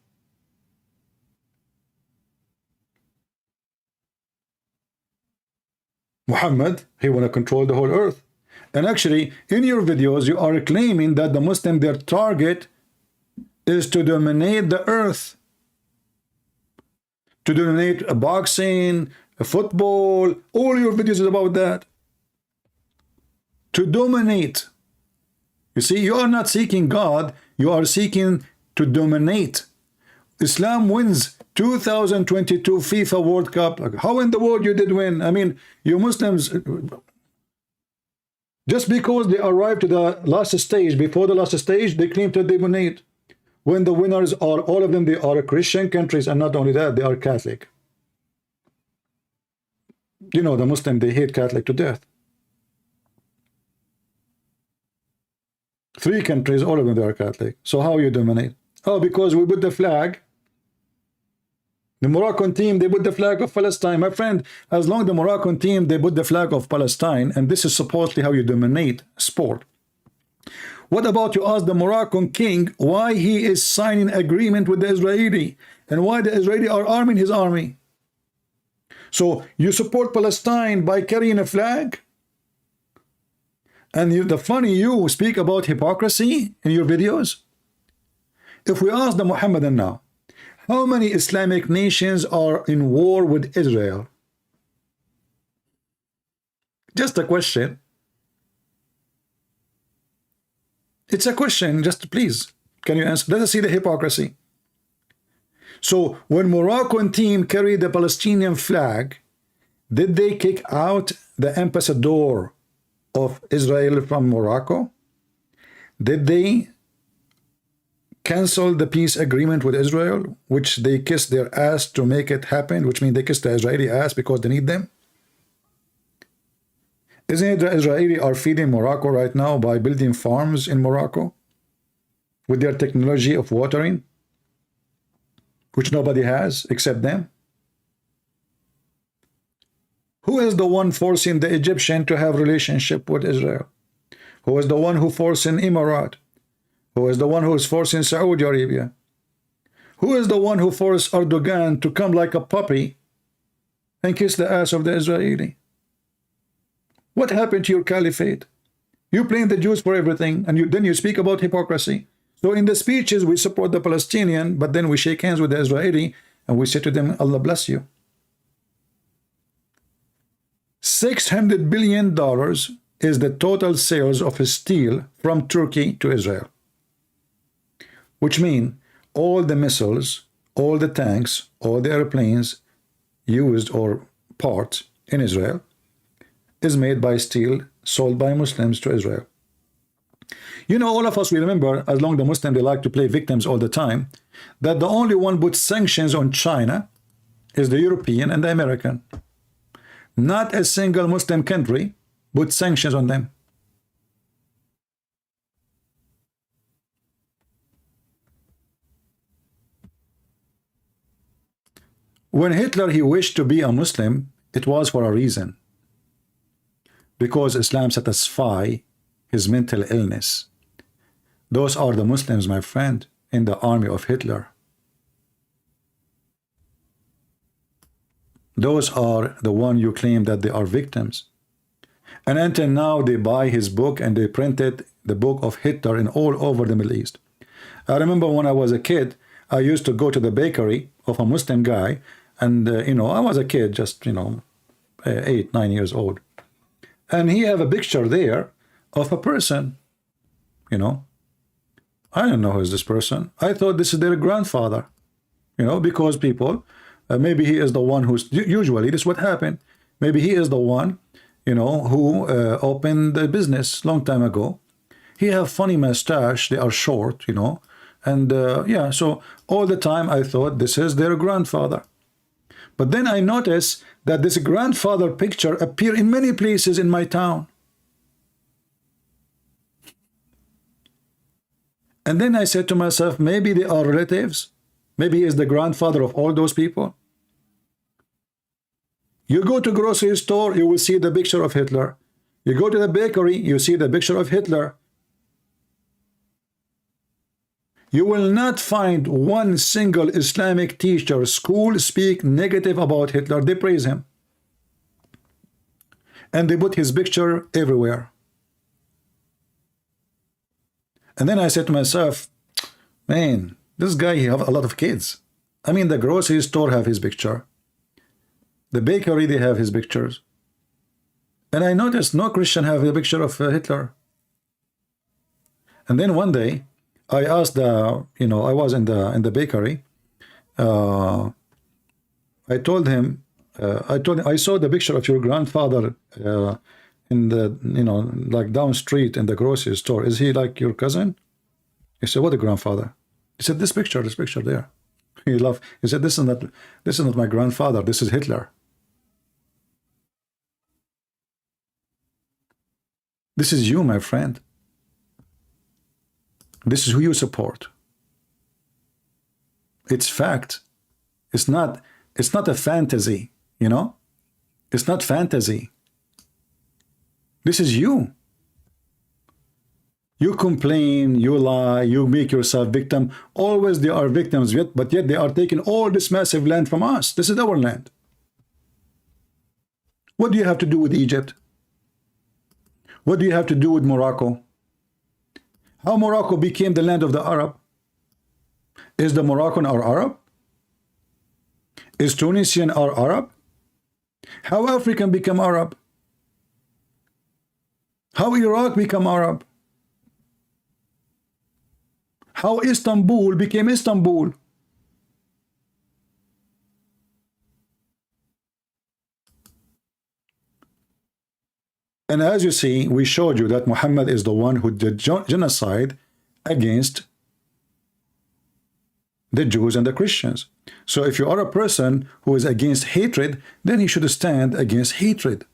Muhammad, he wanna control the whole earth. And actually, in your videos, you are claiming that the Muslim, their target is to dominate the earth, to dominate a boxing, a football. All your videos is about that. To dominate. You see, you are not seeking God, you are seeking to dominate. Islam wins 2022 FIFA World Cup. How in the world you did win? I mean, you Muslims, just because they arrived to the last stage, before the last stage, they claim to dominate. When the winners are, all of them, they are Christian countries, and not only that, they are Catholic. You know, the Muslim, they hate Catholic to death. 3 countries, all of them, they are Catholic. So how you dominate? Oh, because we put the flag. The Moroccan team, they put the flag of Palestine. My friend, as long as the Moroccan team, they put the flag of Palestine, and this is supposedly how you dominate sport. What about you ask the Moroccan king why he is signing agreement with the Israeli, and why the Israeli are arming his army? So you support Palestine by carrying a flag? And you speak about hypocrisy in your videos. If we ask the Muhammadan now, how many Islamic nations are in war with Israel? Just a question. It's a question, just please. Can you answer? Let us see the hypocrisy. So when Moroccan team carried the Palestinian flag, did they kick out the ambassador of Israel from Morocco? Did they cancel the peace agreement with Israel, which they kissed their ass to make it happen, which means they kissed the Israeli ass because they need them? Isn't it the Israeli are feeding Morocco right now by building farms in Morocco with their technology of watering, which nobody has except them? Who is the one forcing the Egyptian to have relationship with Israel? Who is the one who forcing Emirat? Who is the one who is forcing Saudi Arabia? Who is the one who forced Erdogan to come like a puppy and kiss the ass of the Israeli? What happened to your caliphate? You blame the Jews for everything, and then you speak about hypocrisy. So in the speeches, we support the Palestinian, but then we shake hands with the Israeli, and we say to them, Allah bless you. $600 billion is the total sales of steel from Turkey to Israel. Which means all the missiles, all the tanks, all the airplanes used or parts in Israel is made by steel sold by Muslims to Israel. You know, all of us, we remember, as long as the Muslims, they like to play victims all the time, that the only one put sanctions on China is the European and the American. Not a single Muslim country put sanctions on them. When Hitler he wished to be a Muslim, it was for a reason. Because Islam satisfy his mental illness. Those are the Muslims, my friend, in the army of Hitler. Those are the one you claim that they are victims. And until now, they buy his book and they printed the book of Hitler in all over the Middle East. I remember when I was a kid, I used to go to the bakery of a Muslim guy, and you know, I was a kid, just 8, 9 years old, and he have a picture there of a person. I don't know who is this person. I thought this is their grandfather, because people, maybe he is the one who's usually this is what happened. Maybe he is the one, who opened the business long time ago. He have funny mustache. They are short, and yeah. So all the time I thought this is their grandfather. But then I noticed that this grandfather picture appear in many places in my town. And then I said to myself, maybe they are relatives. Maybe he is the grandfather of all those people. You go to grocery store, you will see the picture of Hitler. You go to the bakery, you see the picture of Hitler. You will not find one single Islamic teacher, school speak negative about Hitler. They praise him. And they put his picture everywhere. And then I said to myself, man, this guy, he have a lot of kids. I mean, the grocery store have his picture. The bakery, they have his pictures. And I noticed no Christian have a picture of Hitler. And then one day, I asked I was in the bakery. I told him, I saw the picture of your grandfather in the, like down street in the grocery store. Is he like your cousin? He said, what a grandfather? He said, this picture there. He laughed. He said, this is not my grandfather. This is Hitler. This is you, my friend. This is who you support. It's fact. It's not a fantasy, It's not fantasy. This is you. You complain, you lie, you make yourself victim. Always they are victims, but yet they are taking all this massive land from us. This is our land. What do you have to do with Egypt? What do you have to do with Morocco? How Morocco became the land of the Arab? Is the Moroccan our Arab? Is Tunisian our Arab? How African become Arab? How Iraq become Arab? How Istanbul became Istanbul? And as you see, we showed you that Muhammad is the one who did genocide against the Jews and the Christians. So if you are a person who is against hatred, then he should stand against hatred.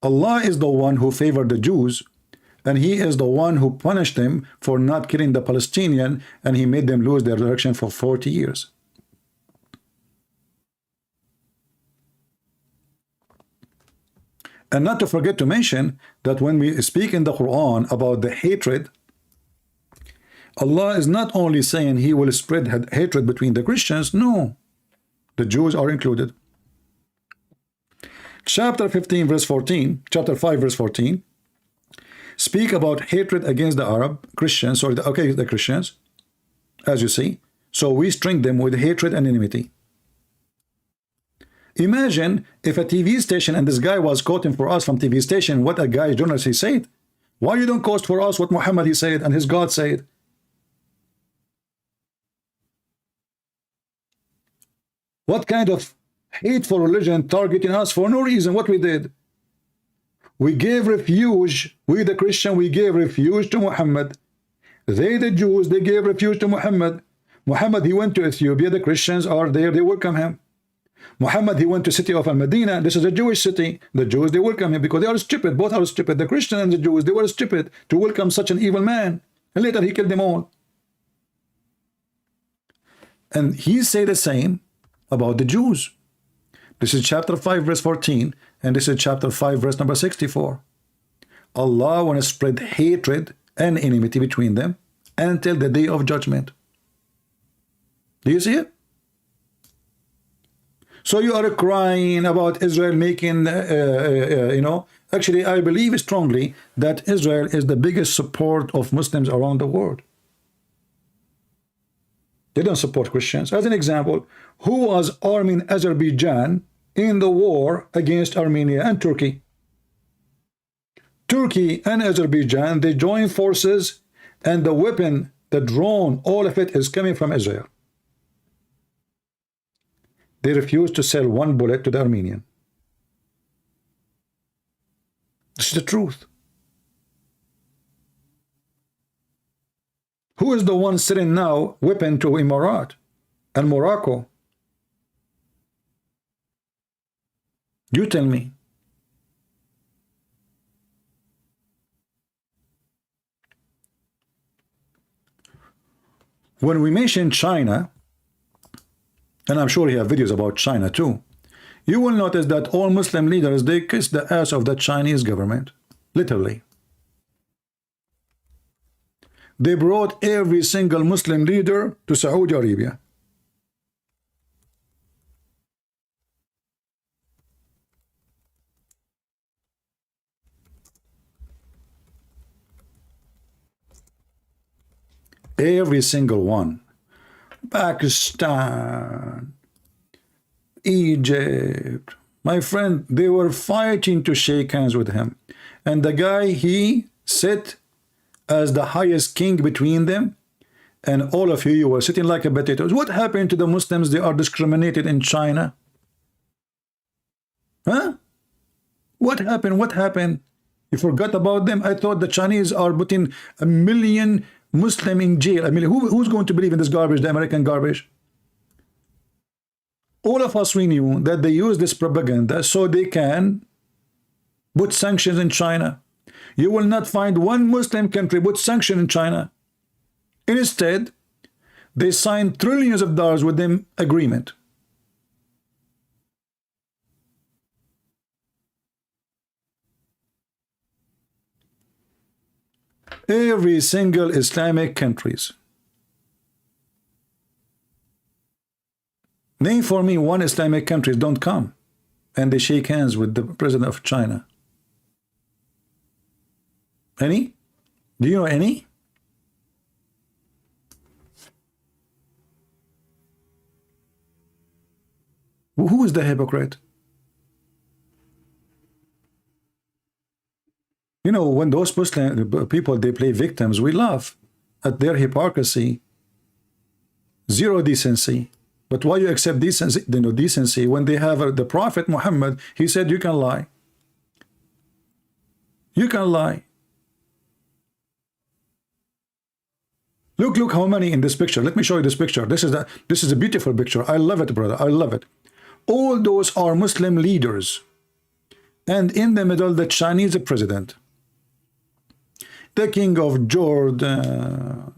Allah is the one who favored the Jews, and he is the one who punished them for not killing the Palestinian, and he made them lose their direction for 40 years. And not to forget to mention that when we speak in the Quran about the hatred, Allah is not only saying he will spread hatred between the Christians. No, the Jews are included. Chapter 15 verse 14, chapter 5 verse 14 speak about hatred against the Arab Christians, or the Christians, as you see. So we string them with hatred and enmity. Imagine if a TV station, and this guy was quoting for us from TV station what a guy journalist he said. Why you don't quote for us what Muhammad he said and his God said? What kind of hateful religion targeting us for no reason? What we did? We gave refuge. We the Christian, we gave refuge to Muhammad. They the Jews, they gave refuge to Muhammad. Muhammad, he went to Ethiopia. The Christians are there. They welcome him. Muhammad, he went to city of Al-Medina. This is a Jewish city. The Jews, they welcome him because they are stupid. Both are stupid. The Christian and the Jews, they were stupid to welcome such an evil man. And later he killed them all. And he said the same about the Jews. This is chapter 5, verse 14, and this is chapter 5, verse number 64. Allah want to spread hatred and enmity between them until the day of judgment. Do you see it? So you are crying about Israel making, actually I believe strongly that Israel is the biggest support of Muslims around the world. They don't support Christians. As an example, who was arming Azerbaijan in the war against Armenia and Turkey? Turkey and Azerbaijan, they join forces, and the weapon, the drone, all of it is coming from Israel. They refuse to sell one bullet to the Armenian. This is the truth. Who is the one selling now weapon to Emirat and Morocco? You tell me. When we mention China, and I'm sure you have videos about China too, you will notice that all Muslim leaders, they kiss the ass of the Chinese government, literally. They brought every single Muslim leader to Saudi Arabia. Every single one. Pakistan, Egypt, my friend, they were fighting to shake hands with him. And the guy, he sat as the highest king between them, and all of you were sitting like a potatoes. What happened to the Muslims? They are discriminated in China. Huh? What happened? What happened? You forgot about them? I thought the Chinese are putting 1 million Muslim in jail. I mean, who's going to believe in this garbage, the American garbage? All of us, we knew that they use this propaganda so they can put sanctions in China. You will not find one Muslim country put sanction in China. Instead, they signed trillions of dollars with them agreement. Every single Islamic countries. Name for me one Islamic country, don't come and they shake hands with the president of China. Any? Do you know any? Who is the hypocrite? You know, when those Muslim people, they play victims, we laugh at their hypocrisy. Zero decency. But why you accept decency, decency when they have the Prophet Muhammad? He said you can lie. You can lie. Look how many in this picture. Let me show you this picture. This is a beautiful picture. I love it, brother. I love it. All those are Muslim leaders. And in the middle, the Chinese president. The king of Jordan,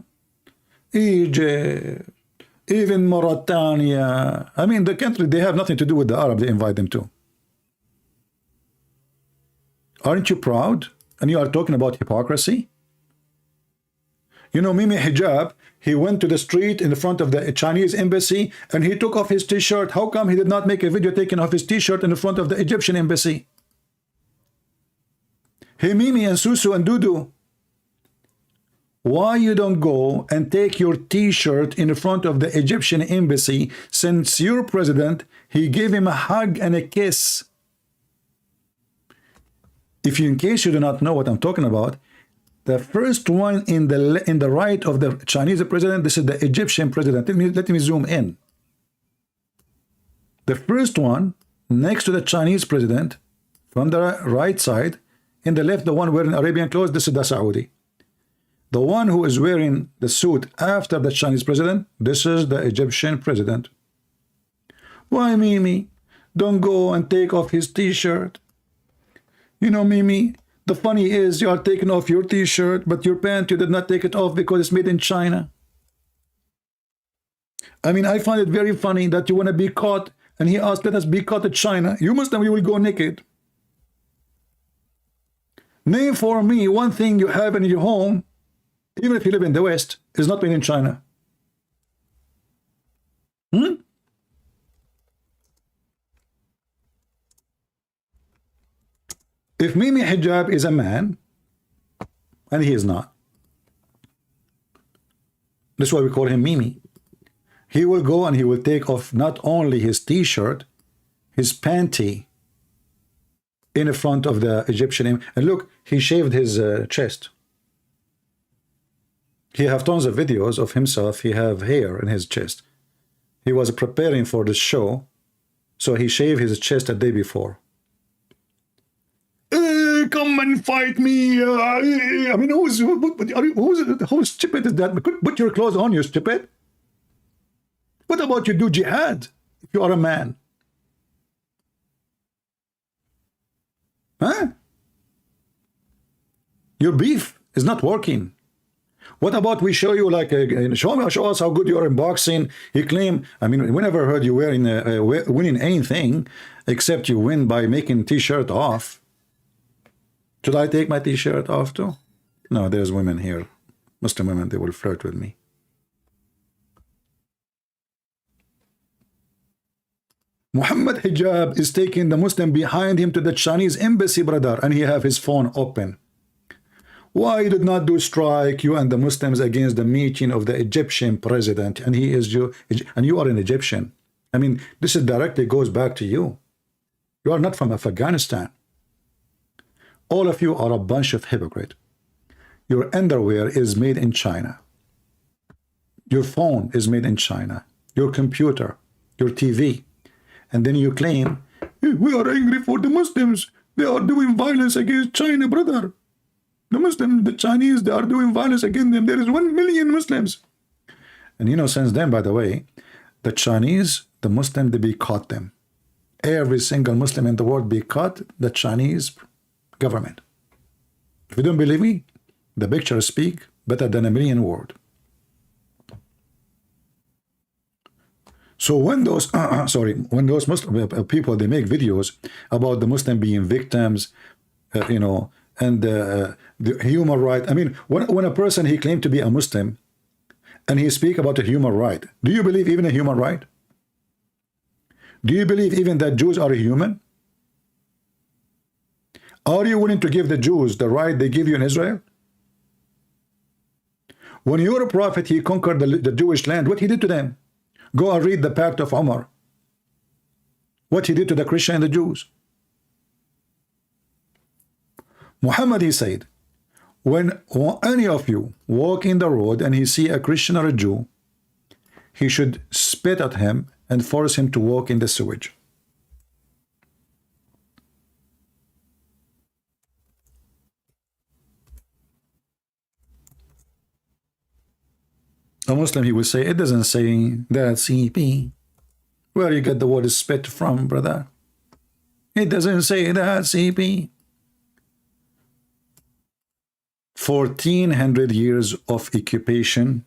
Egypt, even Mauritania. I mean, the country, they have nothing to do with the Arab they invite them to. Aren't you proud? And you are talking about hypocrisy? You know, Mimi Hijab, he went to the street in front of the Chinese embassy and he took off his t-shirt. How come he did not make a video taking off his t-shirt in front of the Egyptian embassy? Hey, Mimi and Susu and Dudu, why you don't go and take your t-shirt in front of the Egyptian embassy, since your president, he gave him a hug and a kiss? If you, in case you do not know what I'm talking about, the first one in the right of the Chinese president, this is the Egyptian president. Let me zoom in. The first one next to the Chinese president from the right side, in the left, the one wearing Arabian clothes, this is the Saudi. The one who is wearing the suit after the Chinese president, this is the Egyptian president. Why, Mimi? Don't go and take off his t-shirt. You know, Mimi, the funny is you are taking off your t-shirt, but your pant, you did not take it off because it's made in China. I mean, I find it very funny that you want to be caught, and he asked, let us be caught in China. You Muslim, you will go naked. Name for me one thing you have in your home, even if you live in the West, is not made in China. If Mimi Hijab is a man, and he is not, that's why we call him Mimi. He will go and he will take off not only his t-shirt, his panty in front of the Egyptian. And look, he shaved his chest. He have tons of videos of himself. He have hair in his chest. He was preparing for the show, so he shaved his chest a day before. Come and fight me. I mean, who's stupid is that? Put your clothes on, you stupid. What about you do jihad if you are a man? Huh? Your beef is not working. What about we show you, like, show us how good you are in boxing? He claimed, I mean, we never heard you winning anything except you win by making t-shirt off. Should I take my t-shirt off too? No, there's women here, Muslim women, they will flirt with me. Muhammad Hijab is taking the Muslim behind him to the Chinese embassy, brother, and he have his phone open. Why you did not do strike, you and the Muslims, against the meeting of the Egyptian president, and he is you, and you are an Egyptian? I mean, this is directly goes back to you. You are not from Afghanistan. All of you are a bunch of hypocrites. Your underwear is made in China. Your phone is made in China. Your computer, your TV. And then you claim, we are angry for the Muslims. They are doing violence against China, brother. The Muslims, the Chinese, they are doing violence against them. There is 1 million Muslims. And you know, since then, by the way, the Chinese, the Muslim, they caught them. Every single Muslim in the world be caught the Chinese government. If you don't believe me, the pictures speak better than a million words. So when those when those Muslim people, they make videos about the Muslim being victims, you know, and the human right. I mean, when a person, he claimed to be a Muslim and he speak about a human right, do you believe even a human right? Do you believe even that Jews are human? Are you willing to give the Jews the right they give you in Israel? When your prophet, he conquered the Jewish land, what he did to them? Go and read the Pact of Umar. What he did to the Christian and the Jews. Muhammad, he said, when any of you walk in the road and he see a Christian or a Jew, he should spit at him and force him to walk in the sewage. A Muslim, he will say, it doesn't say that CP. Where you get the word spit from, brother? It doesn't say that CP. 1400 years of occupation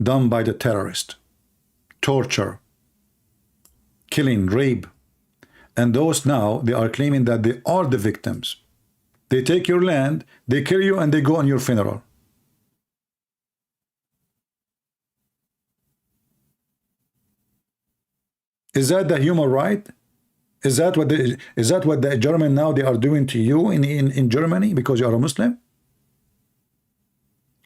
done by the terrorist, torture, killing, rape, and those now, they are claiming that they are the victims. They take your land, they kill you, and they go on your funeral. Is that the human right? Is that what the German now they are doing to you in Germany because you are a Muslim?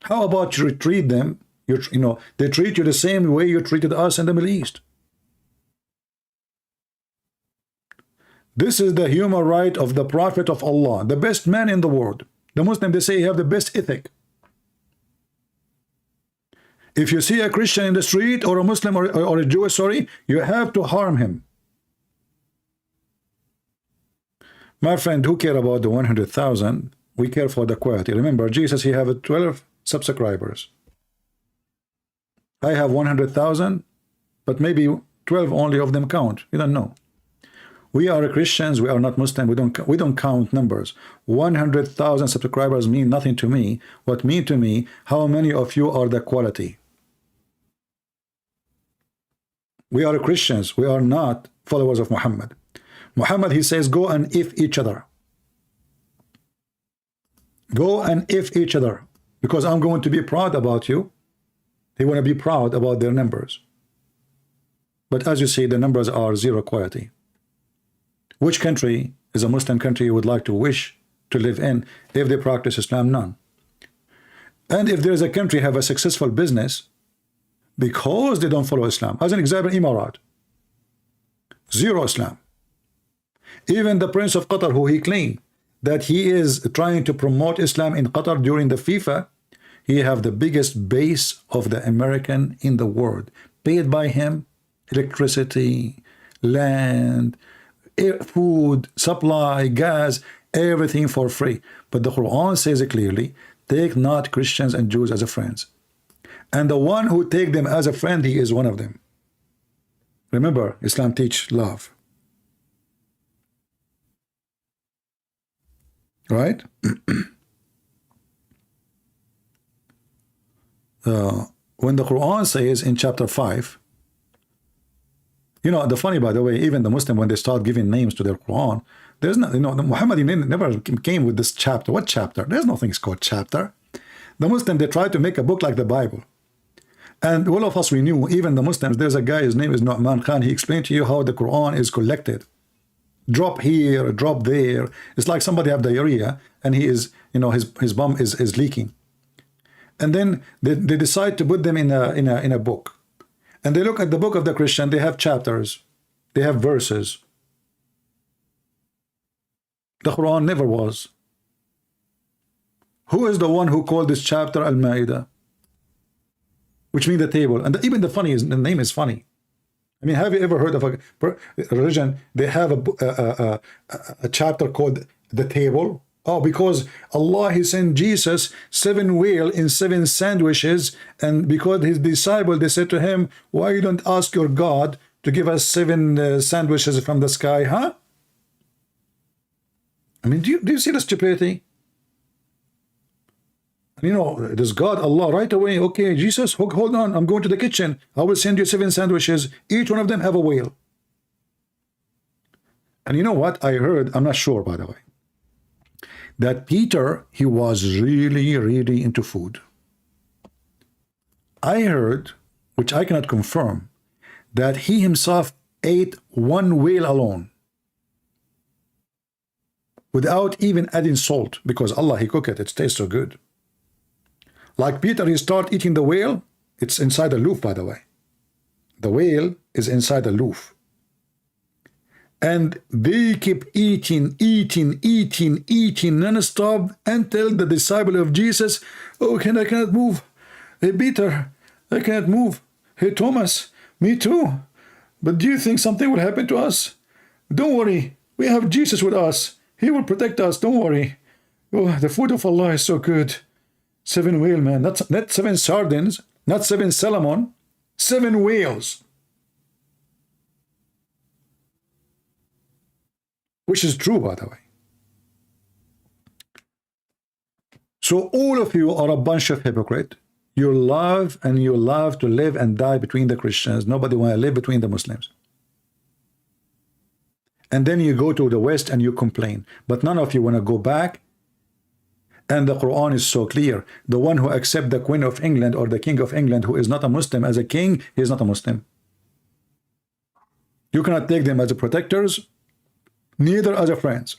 How about you treat them? You know, they treat you the same way you treated us in the Middle East. This is the human right of the Prophet of Allah, the best man in the world. The Muslim, they say, he have the best ethic. If you see a Christian in the street, or a Muslim, or a Jew, sorry, you have to harm him. My friend, who care about the 100,000? We care for the quality. Remember, Jesus, he have 12 subscribers. I have 100,000, but maybe 12 only of them count. You don't know. We are Christians. We are not Muslim. We don't count numbers. 100,000 subscribers mean nothing to me. What mean to me? How many of you are the quality? We are Christians. We are not followers of Muhammad. Muhammad, he says, go and if each other. Go and if each other, because I'm going to be proud about you. They want to be proud about their numbers. But as you see, the numbers are zero quality. Which country is a Muslim country you would like to wish to live in if they practice Islam? None. And if there's a country have a successful business because they don't follow Islam, as an example, Emirat, zero Islam. Even the Prince of Qatar, who he claimed that he is trying to promote Islam in Qatar during the FIFA, he have the biggest base of the American in the world, paid by him, electricity, land, air, food, supply, gas, everything for free. But the Quran says it clearly, take not Christians and Jews as a friends. And the one who take them as a friend, he is one of them. Remember, Islam teach love. Right? When the Quran says in chapter 5, you know, the funny, by the way, even the Muslim, when they start giving names to their Quran, there's not, you know, the Muhammad never came with this chapter. What chapter? There's nothing called chapter. The Muslim, they try to make a book like the Bible. And all of us, we knew, even the Muslims, there's a guy, his name is Nu'man Khan. He explained to you how the Quran is collected. Drop here, drop there. It's like somebody have diarrhea and he is, you know, his bum is leaking. And then they decide to put them in a book. And they look at the book of the Christian, they have chapters, they have verses. The Quran never was. Who is the one who called this chapter Al-Ma'idah? Which means the table. And even the funny is, the name is funny. I mean, have you ever heard of a religion? They have a chapter called the table. Oh, because Allah, he sent Jesus 7 whale in 7 sandwiches, and because his disciple, they said to him, why you don't ask your God to give us 7 sandwiches from the sky, huh? I mean, do you see the stupidity? You know, does God, Allah, right away, okay, Jesus, hold on, I'm going to the kitchen. I will send you 7 sandwiches. Each one of them have a whale. And you know what? I heard, I'm not sure, by the way, that Peter, he was really, really into food. I heard, which I cannot confirm, that he himself ate 1 whale alone, without even adding salt, because Allah, he cooked it, it tastes so good. Like Peter, he start eating the whale, it's inside a loaf, by the way. The whale is inside a loaf. And they keep eating non-stop until the disciple of Jesus, oh, I cannot move. Hey, Peter, I cannot move. Hey, Thomas, me too. But do you think something will happen to us? Don't worry, we have Jesus with us. He will protect us, don't worry. Oh, the food of Allah is so good. 7 whale, man, not 7 sardines, not 7 salmon, 7 whales. Which is true, by the way. So all of you are a bunch of hypocrites. You love to live and die between the Christians. Nobody want to live between the Muslims. And then you go to the West and you complain. But none of you want to go back. And the Quran is so clear. The one who accepts the Queen of England or the King of England who is not a Muslim as a king, he is not a Muslim. You cannot take them as a protectors, neither as a friends.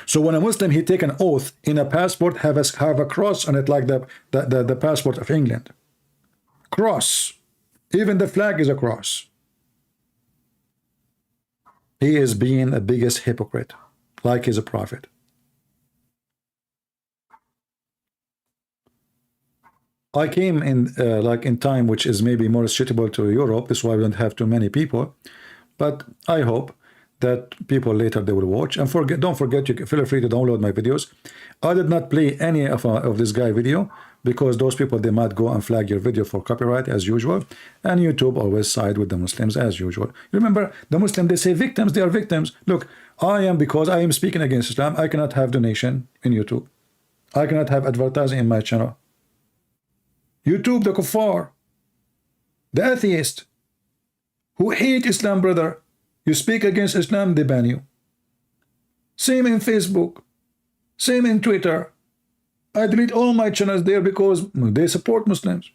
So when a Muslim, he take an oath in a passport, have a cross on it like the passport of England. Cross. Even the flag is a cross. He is being the biggest hypocrite, like he's a prophet. I came in like in time which is maybe more suitable to Europe. That's why we don't have too many people. But I hope that people later they will watch. And don't forget, you feel free to download my videos. I did not play any of this guy video because those people, they might go and flag your video for copyright as usual. And YouTube always side with the Muslims as usual. Remember, the Muslims, they say victims, they are victims. Look, because I am speaking against Islam, I cannot have donation in YouTube. I cannot have advertising in my channel. YouTube, the kuffar, the atheist, who hate Islam, brother. You speak against Islam, they ban you. Same in Facebook, same in Twitter. I delete all my channels there because they support Muslims.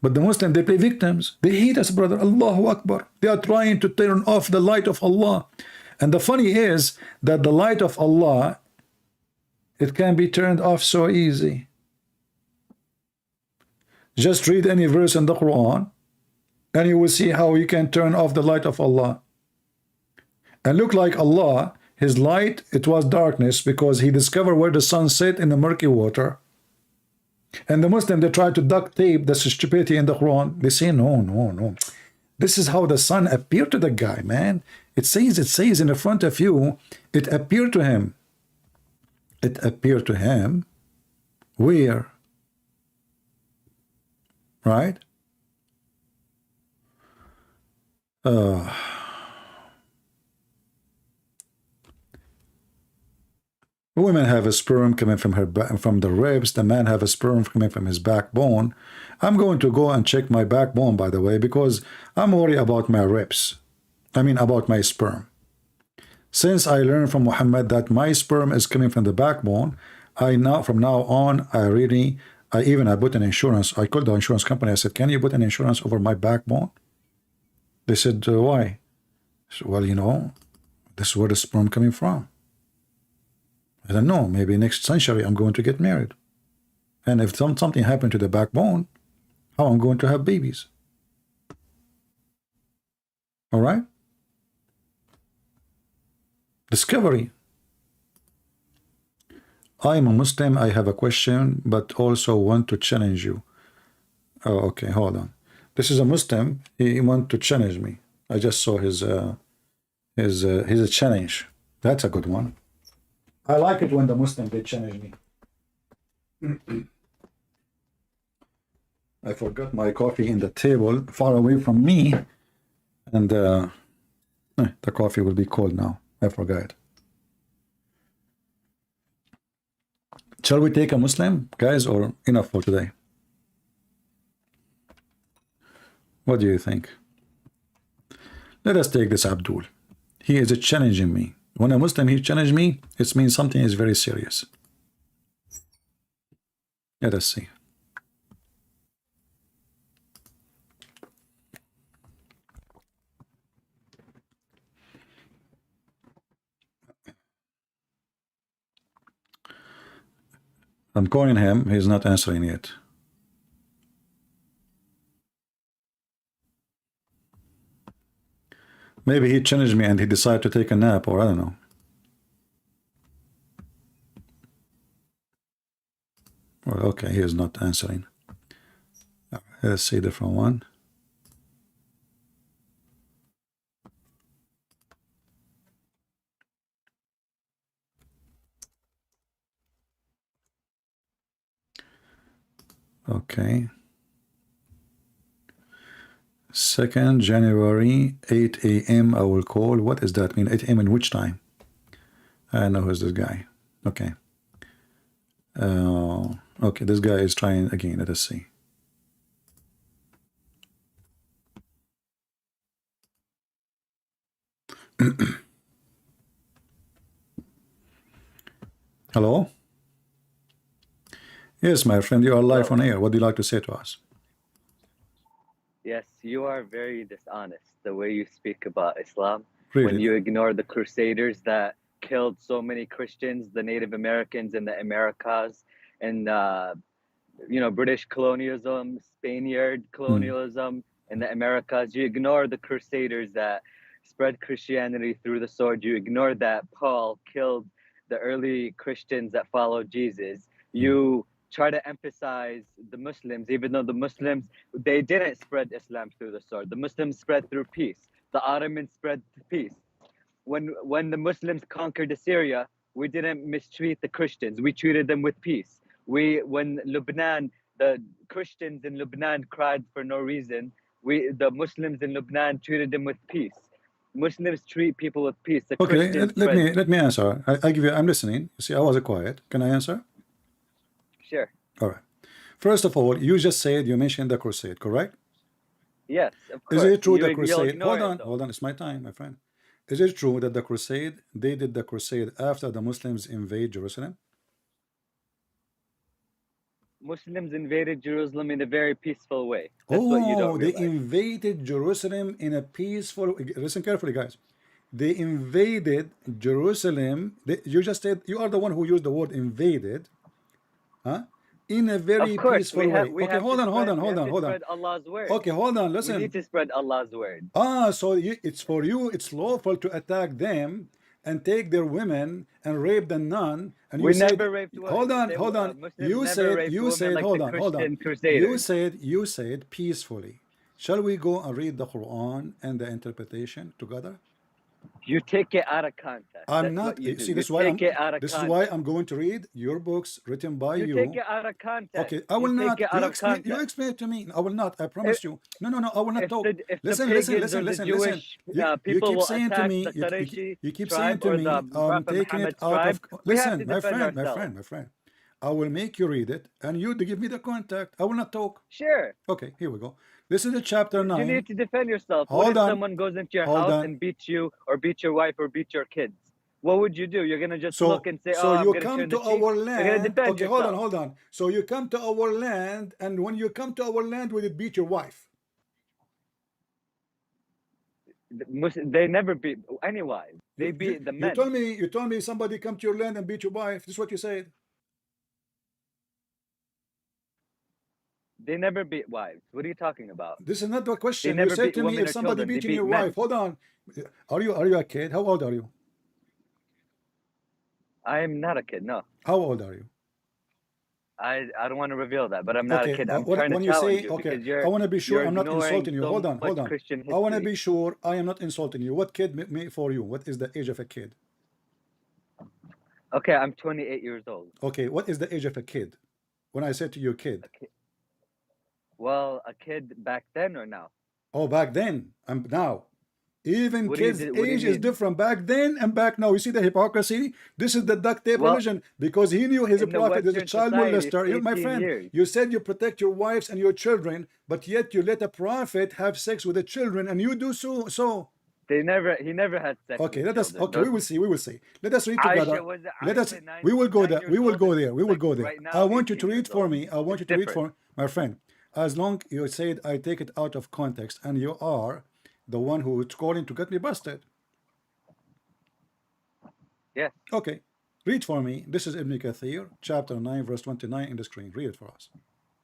But the Muslims, they play victims. They hate us, brother. Allahu Akbar. They are trying to turn off the light of Allah. And the funny is that the light of Allah, it can be turned off so easy. Just read any verse in the Quran, and you will see how you can turn off the light of Allah. And look like Allah, his light, it was darkness because he discovered where the sun set in the murky water. And the Muslim, they try to duct tape the stupidity in the Quran. They say, no, no, no. This is how the sun appeared to the guy, man. It says in the front of you, it appeared to him. It appeared to him. Where? Right? Women have a sperm coming from from the ribs. The man have a sperm coming from his backbone. I'm going to go and check my backbone, by the way, because I'm worried about my ribs. I mean, about my sperm. Since I learned from Muhammad that my sperm is coming from the backbone, from now on, I put an insurance. I called the insurance company. I said, can you put an insurance over my backbone? They said, why? So, well, you know, this is where the sperm coming from. I don't know, maybe next century I'm going to get married. And if something happened to the backbone, how I'm going to have babies? All right? Discovery. I am a Muslim, I have a question, but also want to challenge you. Oh, okay, hold on. This is a Muslim, he want to challenge me. I just saw his challenge. That's a good one. I like it when the Muslim, they challenge me. I forgot my coffee in the table, far away from me, and the coffee will be cold now. I forgot. Shall we take a Muslim, guys, or enough for today? What do you think? Let us take this Abdul. He is challenging me. When a Muslim, he challenged me, it means something is very serious. Let us see. I'm calling him, he's not answering yet. Maybe he challenged me and he decided to take a nap, or I don't know. Well, okay, he is not answering. Let's see a different one. Okay. 2nd January, 8 a.m. I will call. What does that mean? 8 a.m. in which time? I know who's this guy. Okay. Okay, this guy is trying again. Let us see. Hello? Yes, my friend, you are live on air. What do you like to say to us?
Yes, you are very dishonest the way you speak about Islam.
Really?
When you ignore the Crusaders that killed so many Christians, the Native Americans in the Americas, and British colonialism, Spaniard colonialism in the Americas. You ignore the Crusaders that spread Christianity through the sword. You ignore that Paul killed the early Christians that followed Jesus. You try to emphasize the Muslims, even though the Muslims, they didn't spread Islam through the sword. The Muslims spread through peace. The Ottomans spread peace. When the Muslims conquered Assyria, we didn't mistreat the Christians. We treated them with peace. When Lebanon, the Christians in Lebanon cried for no reason, the Muslims in Lebanon treated them with peace. Muslims treat people with peace. The
Okay,
Christians
let me answer. I'm listening. You see, I was quiet. Can I answer?
Sure.
All right. First of all, you just said, you mentioned the crusade, correct?
Yes, of
Is
course.
it true the
You'll
crusade?
ignore it though.
Hold on, it's my time, my friend. Is it true that the crusade, they did the crusade after the Muslims invade Jerusalem?
Muslims invaded Jerusalem in a very peaceful way. That's what you don't
Oh, they
realize.
invaded Jerusalem in a peaceful. Listen carefully, guys. They invaded Jerusalem. You just said you are the one who used the word invaded, huh? In a
Of
very
course,
peaceful way.
we
Okay,
have to
hold on, hold
spread
on,
we
hold
have
on,
to
hold on.
spread Allah's word.
Okay, hold on.
We need
Listen.
to spread Allah's word.
So it's for you. It's lawful to attack them and take their women and rape the nun. And you
We
said,
never raped women.
hold on, hold on.
Muslims never raped women like the
Hold on.
Christian crusaders.
You said peacefully. Shall we go and read the Quran and the interpretation together?
You take it out of context.
I'm
That's
not.
what you do.
See,
You take it out of
this is why
context.
I'm going to read your books written by
You take
you.
it out of context.
Okay, I
You
will
take
not.
it out of
You
context.
explain it to me. I will not. I
If,
promise you. No, I will not talk.
if the pagans or the
Listen.
Jewish
You
people
keep
will
saying to
attack
me.
the Qurayshi
You keep saying
tribe
to
or
me.
the
I'm
Prophet
taking it
Muhammad's
out of.
tribe, we have to
Listen, my
defend
friend,
ourselves.
my friend. I will make you read it, and you to give me the contact. I will not talk.
Sure.
Okay, here we go. This is the chapter
You
9.
need to defend yourself. What
Hold
if
on.
someone goes into your
Hold
house
on.
and beats you or beats your wife or beats your kids? What would you do? You're going to just look and say, oh,
So
I'm
you
going to
come
turn the
to
cheek?
our
You're going to
land.
defend
Okay,
yourself.
hold on. So you come to our land, and when you come to our land, will it beat your wife?
They never beat any wives. They beat the men.
You told me somebody come to your land and beat your wife. This is what you said.
They never beat wives. What are you talking about?
This is not the
They
question. You
never
said
beat
to me
women
if
or
somebody
children. They
beating
beat
your
men.
wife. Hold on. Are you a kid? How old are you?
I am not a kid. No.
How old are you?
I don't want to reveal that, but I'm not a kid. I'm trying to
When you
challenge
say
you
okay,
because
I want to be sure
you're
I'm not
ignoring
insulting you.
so much
Hold on.
Christian
I want to
history.
be sure I am not insulting you. What kid for you? What is the age of a kid?
Okay, I'm 28 years old.
Okay, what is the age of a kid? When I said to you kid.
Well, a kid back then or now?
Oh, back then and now. Even
What do you
kids'
what do you
age is
mean?
different back then and back now. You see the hypocrisy? This is the duct tape
Well,
religion because he knew he's a
in the
prophet, he's a
Western
child
society, it's
molester. My
18
friend,
years.
you said you protect your wives and your children, but yet you let a prophet have sex with the children and you do so.
He never had sex
Okay,
with children.
we will see. Let us read together. We will go there. We will go there.
Right now,
I want you
18
to
years
read for
old.
me. I want you
It's
to read
different.
for my friend. As long you said I take it out of context and you are the one who is calling to get me busted.
Yes.
Okay, read for me. This is Ibn Kathir, chapter 9, verse 29 in the screen. Read it for us.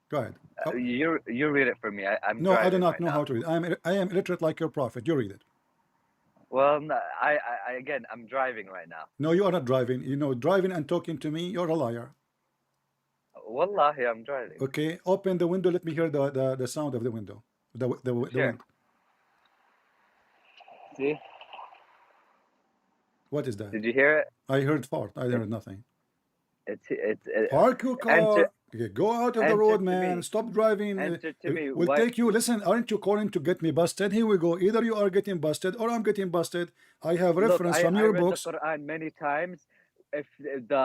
Go ahead.
You read it for me. I'm
No, I do
driving
not
right
know
now.
how to read. I am illiterate like your prophet. You read it.
Well, no, I again, I'm driving right now.
No, you are not driving. You know, driving and talking to me, you're a liar.
Wallahi, I'm driving.
Okay, open the window. Let me hear the sound of the window. The
Sure.
wind.
See?
What is that?
Did you hear it?
I heard fart. I heard nothing.
It's
Park your car. Okay, go out of the road, man.
Me.
Stop driving.
Answer to me.
We'll take you. Listen, aren't you calling to get me busted? Here we go. Either you are getting busted or I'm getting busted. I have reference from your books.
I read the Quran many times. If the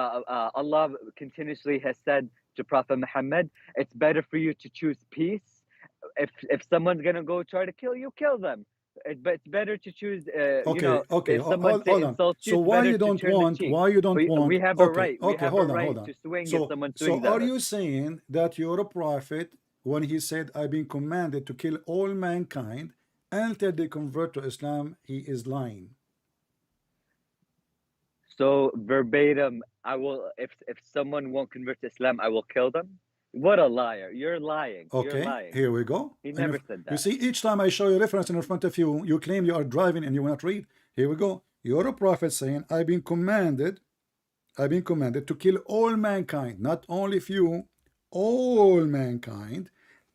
Allah continuously has said to Prophet Muhammad, it's better for you to choose peace. If someone's gonna go try to kill you, kill them. But it's better to choose.
Okay.
If someone
Hold on.
insults you,
So
it's
why
better
you
to
don't
turn
want?
the cheek.
Why you don't want?
We have a right.
Okay.
We have
Hold
a
on.
right to swing if someone
So
swings at
are
us.
you saying that you're a prophet when he said, "I've been commanded to kill all mankind until they convert to Islam"? He is lying.
So verbatim, I will. If someone won't convert to Islam, I will kill them. What a liar! You're lying.
Okay,
You're lying.
here we go.
He never said that.
You see, each time I show you a reference in front of you, you claim you are driving and you will not read. Here we go. You're a prophet saying, I've been commanded to kill all mankind, not only few, all mankind,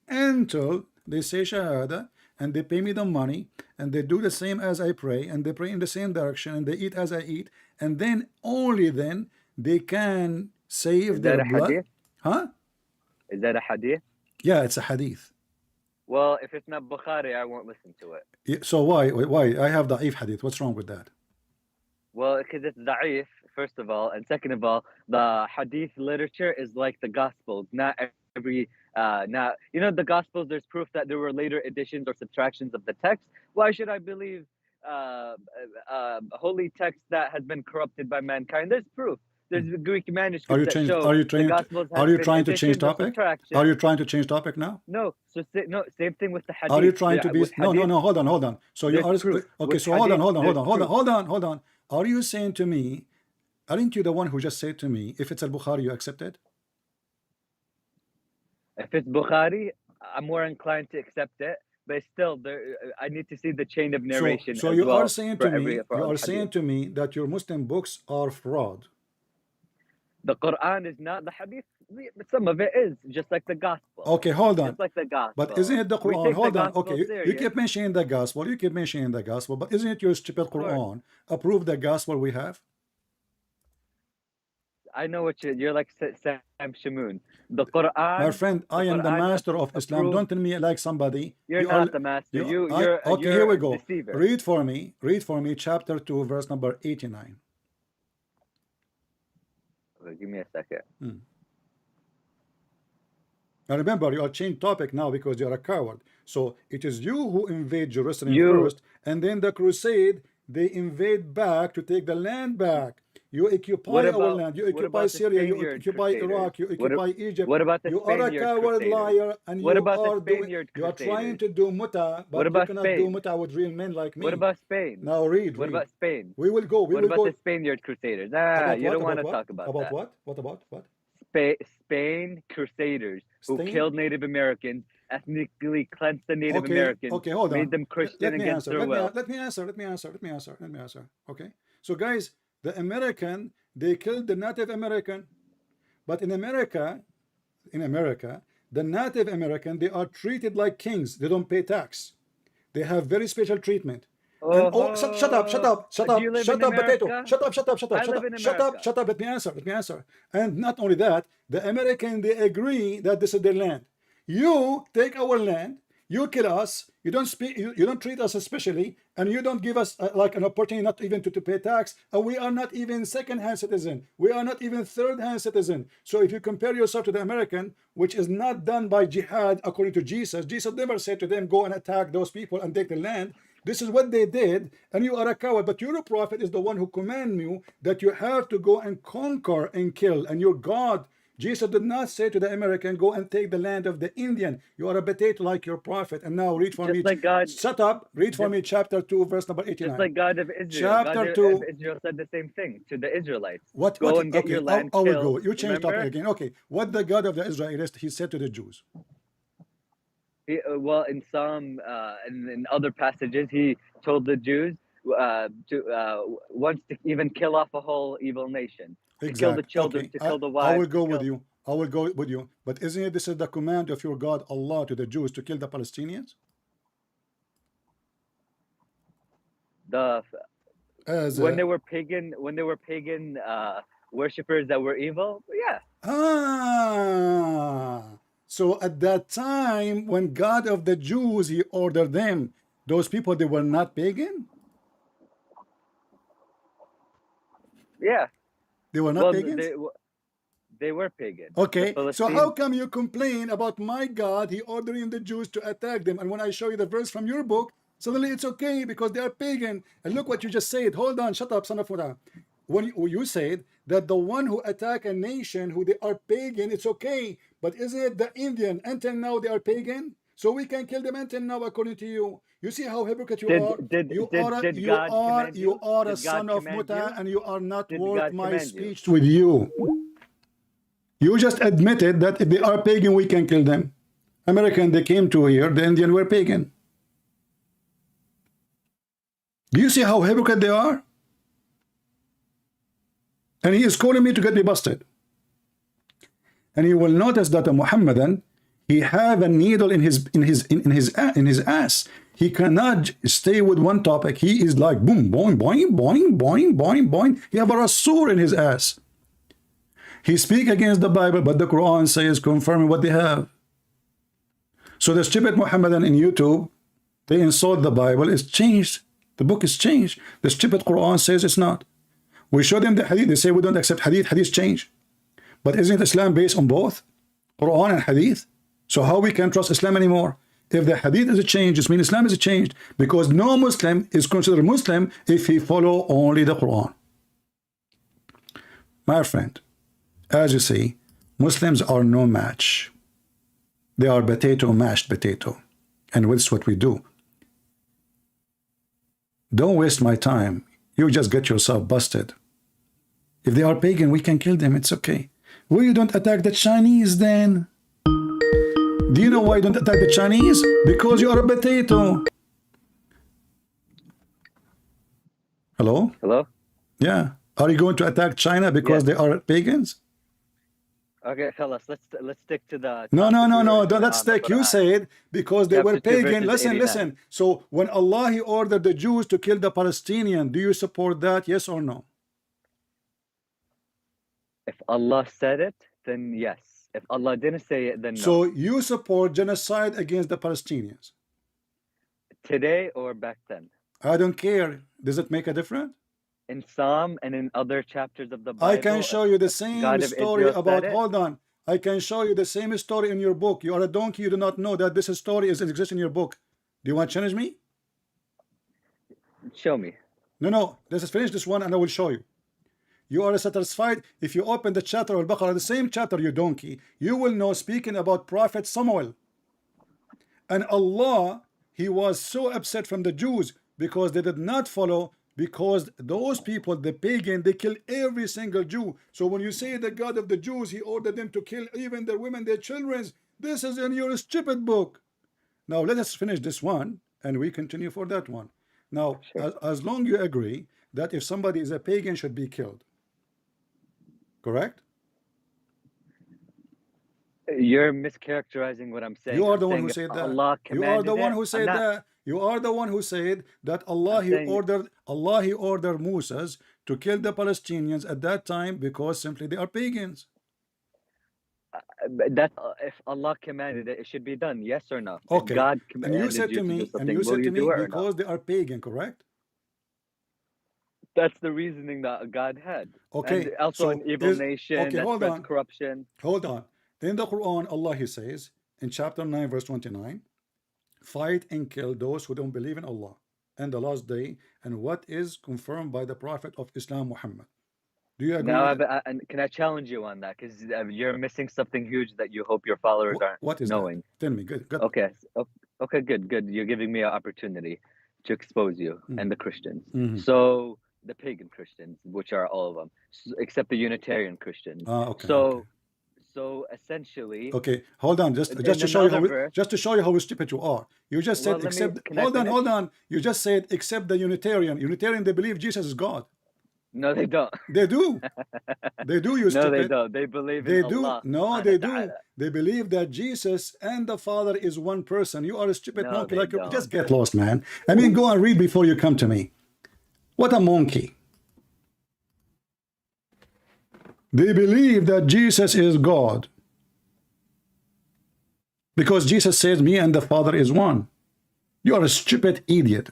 until they say Shahada and they pay me the money and they do the same as I pray and they pray in the same direction and they eat as I eat, and then only then they can save their blood.
Hadith?
Huh?
Is that a hadith?
Yeah, it's a hadith.
Well, if it's not Bukhari, I won't listen to it.
Yeah, so why I have da'if hadith? What's wrong with that?
Well, because it's da'if, first of all, and second of all, the hadith literature is like the Gospels. Not every Now, you know, the Gospels, there's proof that there were later additions or subtractions of the text. Why should I believe holy text that has been corrupted by mankind? There's proof. There's Greek manuscripts that show the Gospels has been
trying to change
additions or
topic?
subtractions.
Are you trying to change topic now?
No, so no, same thing with the hadith.
Are you trying to be
with
no,
hadith,
hold on. So you
there's
are
proof.
okay,
With
so
hadith,
hold on. Are you saying to me, aren't you the one who just said to me, if it's al-Bukhari, you accept it?
If it's Bukhari, I'm more inclined to accept it, but still, there I need to see the chain of narration.
So
as
you
well
are saying to me,
for
you
all
are
the
saying
hadith.
to me that your Muslim books are fraud.
The Quran is not the hadith. Some of it is, just like the gospel.
Okay, hold on.
Just like the gospel.
But isn't it the
We
Quran?
take
Hold
the
on.
gospel
Okay, you
serious.
keep mentioning the gospel. But isn't it your stupid Quran approve the gospel we have?
I know what you're like Sam Shamoon. The Quran.
My friend, I am the master of Islam. Don't tell me like somebody.
You're not the master. You're
okay, here we go.
Deceiver.
Read for me, chapter 2, verse number 89.
Give me a second.
Now remember, you are changed topic now because you are a coward. So it is you who invade Jerusalem first, and then the crusade, they invade back to take the land back. You occupy our land. You occupy Syria. You occupy Iraq. You occupy Egypt.
What about the
you are a coward liar, and you are trying to do muta, but you cannot do muta with real men like me.
What about Spain?
Now read.
What about Spain?
We will go.
What about the Spaniard Crusaders? You don't want to talk about that.
What about what?
Spain Crusaders who killed Native Americans, ethnically cleansed the Native Americans,
hold on.
made them Christian against their will.
Let me answer. Okay. So guys, the American, they killed the Native American, but in America, the Native American, they are treated like kings. They don't pay tax. They have very special treatment. And, shut up, potato. Shut up, let me answer. And not only that, the American, they agree that this is their land. You take our land, you kill us, you don't treat us especially, and you don't give us like an opportunity not even to pay tax, and we are not even second-hand citizen. We are not even third-hand citizen. So if you compare yourself to the American, which is not done by jihad according to Jesus, Jesus never said to them, go and attack those people and take the land. This is what they did, and you are a coward. But your prophet is the one who commanded you that you have to go and conquer and kill. And your God, Jesus did not say to the American, go and take the land of the Indian. You are a potato like your prophet. And now read for me.
Like God,
shut up. Read for me chapter 2, verse number 89.
Just like God of Israel.
Chapter
God
2.
of Israel said the same thing to the Israelites.
Go
and get your land
I will
killed.
go. You change topic again. Okay. What the God of the Israelites, he said to the Jews?
Well, in some and in other passages, he told the Jews once to even kill off a whole evil nation, to kill the children, to kill the wives.
I will go with you. But isn't it this is the command of your God Allah to the Jews to kill the Palestinians?
When they were pagan worshippers that were evil, yeah.
So at that time, when God of the Jews, he ordered them, those people, they were not pagan?
Yeah.
They were not pagans?
They were pagan.
Okay, so how come you complain about my God, he ordering the Jews to attack them, and when I show you the verse from your book, suddenly it's okay because they are pagan? And look what you just said. Hold on, shut up, son of Muda. When you said that the one who attack a nation who they are pagan, it's okay. But is it the Indian? Until now they are pagan, so we can kill them until now according to you. You see how hypocrite you are. You are a son of Muta, and you are not worth my speech with you. You just admitted that if they are pagan, we can kill them. American, they came to here, the Indian were pagan. Do you see how hypocrite they are? And he is calling me to get me busted. And you will notice that a Muhammadan, he have a needle in his ass. He cannot stay with one topic. He is like boom, boing, boing, boing, boing, boing, boing. He have a rasoor in his ass. He speak against the Bible, but the Quran says confirming what they have. So the stupid Muhammadan in YouTube, they insult the Bible. It's changed. The book is changed. The stupid Quran says it's not. We show them the hadith. They say we don't accept hadith. Hadith change. But isn't Islam based on both Quran and hadith? So how we can trust Islam anymore? If the hadith is changed, it means Islam is changed, because no Muslim is considered Muslim if he follow only the Quran. My friend, as you see, Muslims are no match. They are potato, mashed potato. And that's what we do. Don't waste my time. You just get yourself busted. If they are pagan, we can kill them. It's okay. Well, you don't attack the Chinese then? Do you know why you don't attack the Chinese? Because you are a potato. Hello?
Hello?
Yeah. Are you going to attack China because they are pagans?
Okay, Khalas, let's stick to the...
No. Let's stick. You said because they were pagan. Listen.
89.
So when Allah, he ordered the Jews to kill the Palestinian, do you support that? Yes or no?
If Allah said it, then yes. If Allah didn't say it, then no.
So you support genocide against the Palestinians?
Today or back then?
I don't care. Does it make a difference?
In Psalm and in other chapters of the Bible,
I can show you the same story about, hold on. I can show you the same story in your book. You are a donkey, you do not know that this story exists in your book. Do you want to challenge me?
Show me.
No, let's finish this one and I will show you. You are satisfied if you open the chapter of Al-Baqarah, the same chapter, you donkey, you will know, speaking about Prophet Samuel. And Allah, he was so upset from the Jews because they did not follow, because those people, the pagan, they kill every single Jew. So when you say the God of the Jews, he ordered them to kill even their women, their children, this is in your stupid book. Now let us finish this one and we continue for that one. Now,
sure.
as long you agree that if somebody is a pagan should be killed, correct?
You're mischaracterizing what I'm saying.
You are the one who said that.
Allah
You are the one
it,
who said that. You are the one who said that Allah he ordered Moses to kill the Palestinians at that time because simply they are pagans.
That if Allah commanded it, it should be done. Yes or no?
Okay.
If God
And you said to me, because they are pagan, correct?
That's the reasoning that God had.
Okay.
And also
so
an evil nation
okay,
that spreads corruption.
Hold on. In the Quran, Allah, he says in chapter 9 verse 29, fight and kill those who don't believe in Allah and the last day, and what is confirmed by the Prophet of Islam, Muhammad. Do you agree?
Now, can I challenge you on that? Because you're missing something huge that you hope your followers aren't
what is
knowing.
That? Tell me. Good.
Okay. Okay. Good. You're giving me an opportunity to expose you and the Christians. So the pagan Christians, which are all of them, except the Unitarian Christians. So essentially,
okay, hold on, just to show you how stupid you are. You just said hold on. You just said except the Unitarian. Unitarian, they believe Jesus is God.
No, they don't.
They do. They do. You stupid.
No, they don't. They believe in Allah.
No, they do. They believe that Jesus and the Father is one person. You are a stupid monkey. Like you just get lost, man. I mean, go and read before you come to me. What a monkey. They believe that Jesus is God because Jesus says me and the Father is one. You are a stupid idiot.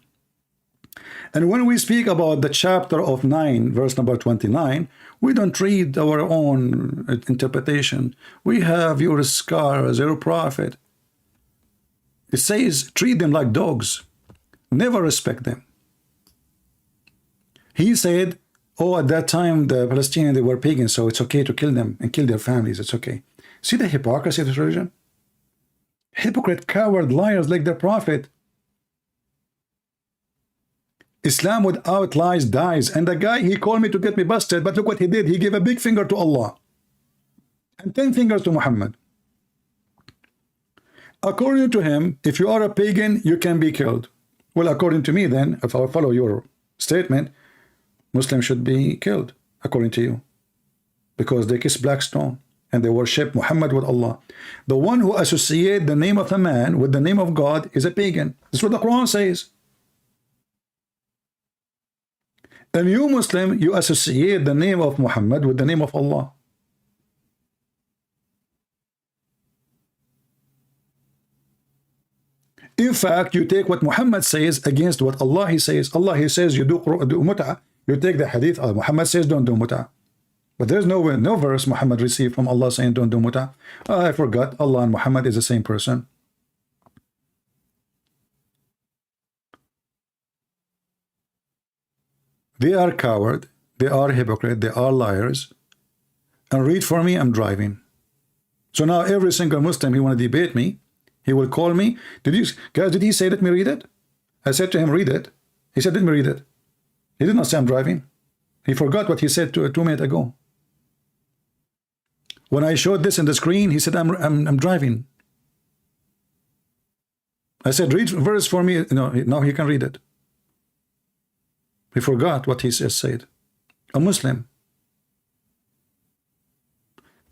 And when we speak about the chapter of 9 verse number 29, we don't read our own interpretation. We have your scholars, your prophet. It says treat them like dogs, never respect them. He said, oh, at that time, the Palestinians, they were pagans, so it's okay to kill them and kill their families. It's okay. See the hypocrisy of this religion? Hypocrite, coward, liars like their prophet. Islam without lies dies. And the guy, he called me to get me busted, but look what he did. He gave a big finger to Allah and 10 fingers to Muhammad. According to him, if you are a pagan, you can be killed. Well, according to me then, if I follow your statement, Muslims should be killed, according to you, because they kiss black stone and they worship Muhammad with Allah. The one who associates the name of a man with the name of God is a pagan. That's what the Quran says. And you Muslim, you associate the name of Muhammad with the name of Allah. In fact, you take what Muhammad says against what Allah he says. Allah he says you do mut'ah. You take the hadith, Muhammad says don't do mut'ah. But there's no verse Muhammad received from Allah saying don't do muta. Oh, I forgot. Allah and Muhammad is the same person. They are coward. They are hypocrite. They are liars. And read for me, I'm driving. So now every single Muslim, he want to debate me. He will call me. Did he say let me read it? I said to him, read it. He said, let me read it. He did not say I'm driving. He forgot what he said 2 minutes ago. When I showed this in the screen, he said, I'm driving. I said, read verse for me. No, now he can read it. He forgot what he just said. A Muslim.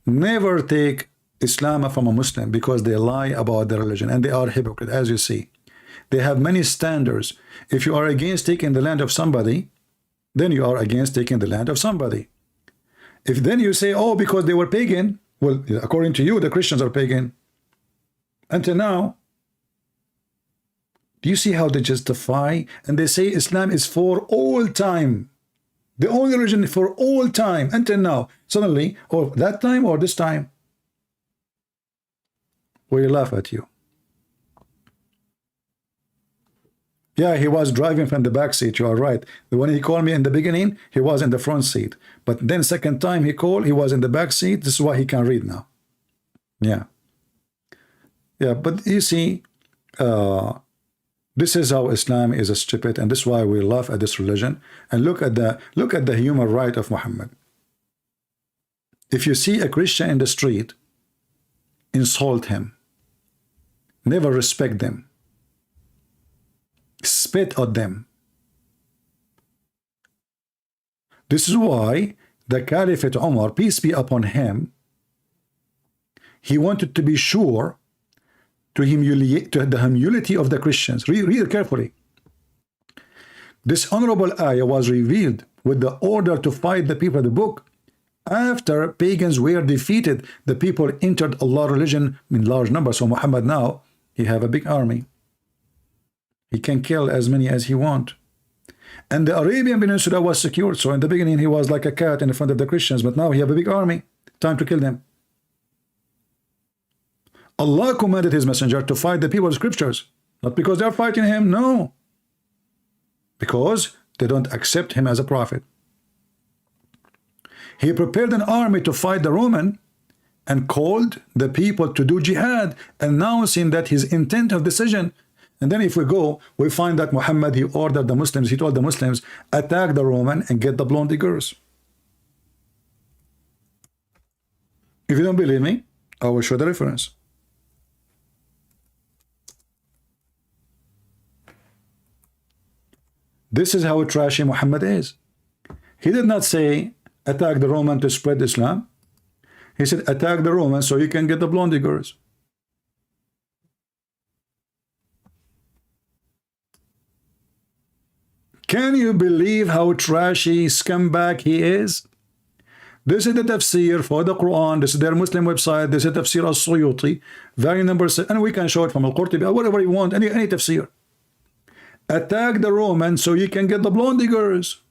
Never take Islam from a Muslim because they lie about their religion and they are hypocrite, as you see. They have many standards. If you are against taking the land of somebody, then you are against taking the land of somebody. If then you say, oh, because they were pagan, well, according to you, the Christians are pagan. Until now, do you see how they justify? And they say Islam is for all time. The only religion for all time until now. Suddenly, or that time or this time, we laugh at you. Yeah, he was driving from the back seat. You are right. When he called me in the beginning, he was in the front seat. But then second time he called, he was in the back seat. This is why he can read now. Yeah. Yeah, but you see, this is how Islam is a stupid, and this is why we laugh at this religion. And look at the human right of Muhammad. If you see a Christian in the street, insult him. Never respect them. Spit at them. This is why the Caliphate Umar, peace be upon him, he wanted to be sure to humiliate the humility of the Christians. Read it carefully. This honorable ayah was revealed with the order to fight the people of the book. After pagans were defeated, the people entered Allah's religion in large numbers. So Muhammad now, he have a big army. He can kill as many as he want. And the Arabian Peninsula was secured. So in the beginning, he was like a cat in front of the Christians. But now he have a big army. Time to kill them. Allah commanded his messenger to fight the people of scriptures. Not because they are fighting him, no. Because they don't accept him as a prophet. He prepared an army to fight the Roman and called the people to do jihad, announcing that his intent of decision. And then if we go, we find that Muhammad, he ordered the Muslims, he told the Muslims, attack the Roman and get the blonde girls. If you don't believe me, I will show the reference. This is how trashy Muhammad is. He did not say attack the Roman to spread Islam. He said attack the Roman so you can get the blonde girls. Can you believe how trashy scumbag he is? This is the tafsir for the Quran. This is their Muslim website. This is tafsir al-Suyuti, very number 6, and we can show it from al-Qurtubi, whatever you want, any tafsir. Attack the Roman so you can get the blonde girls.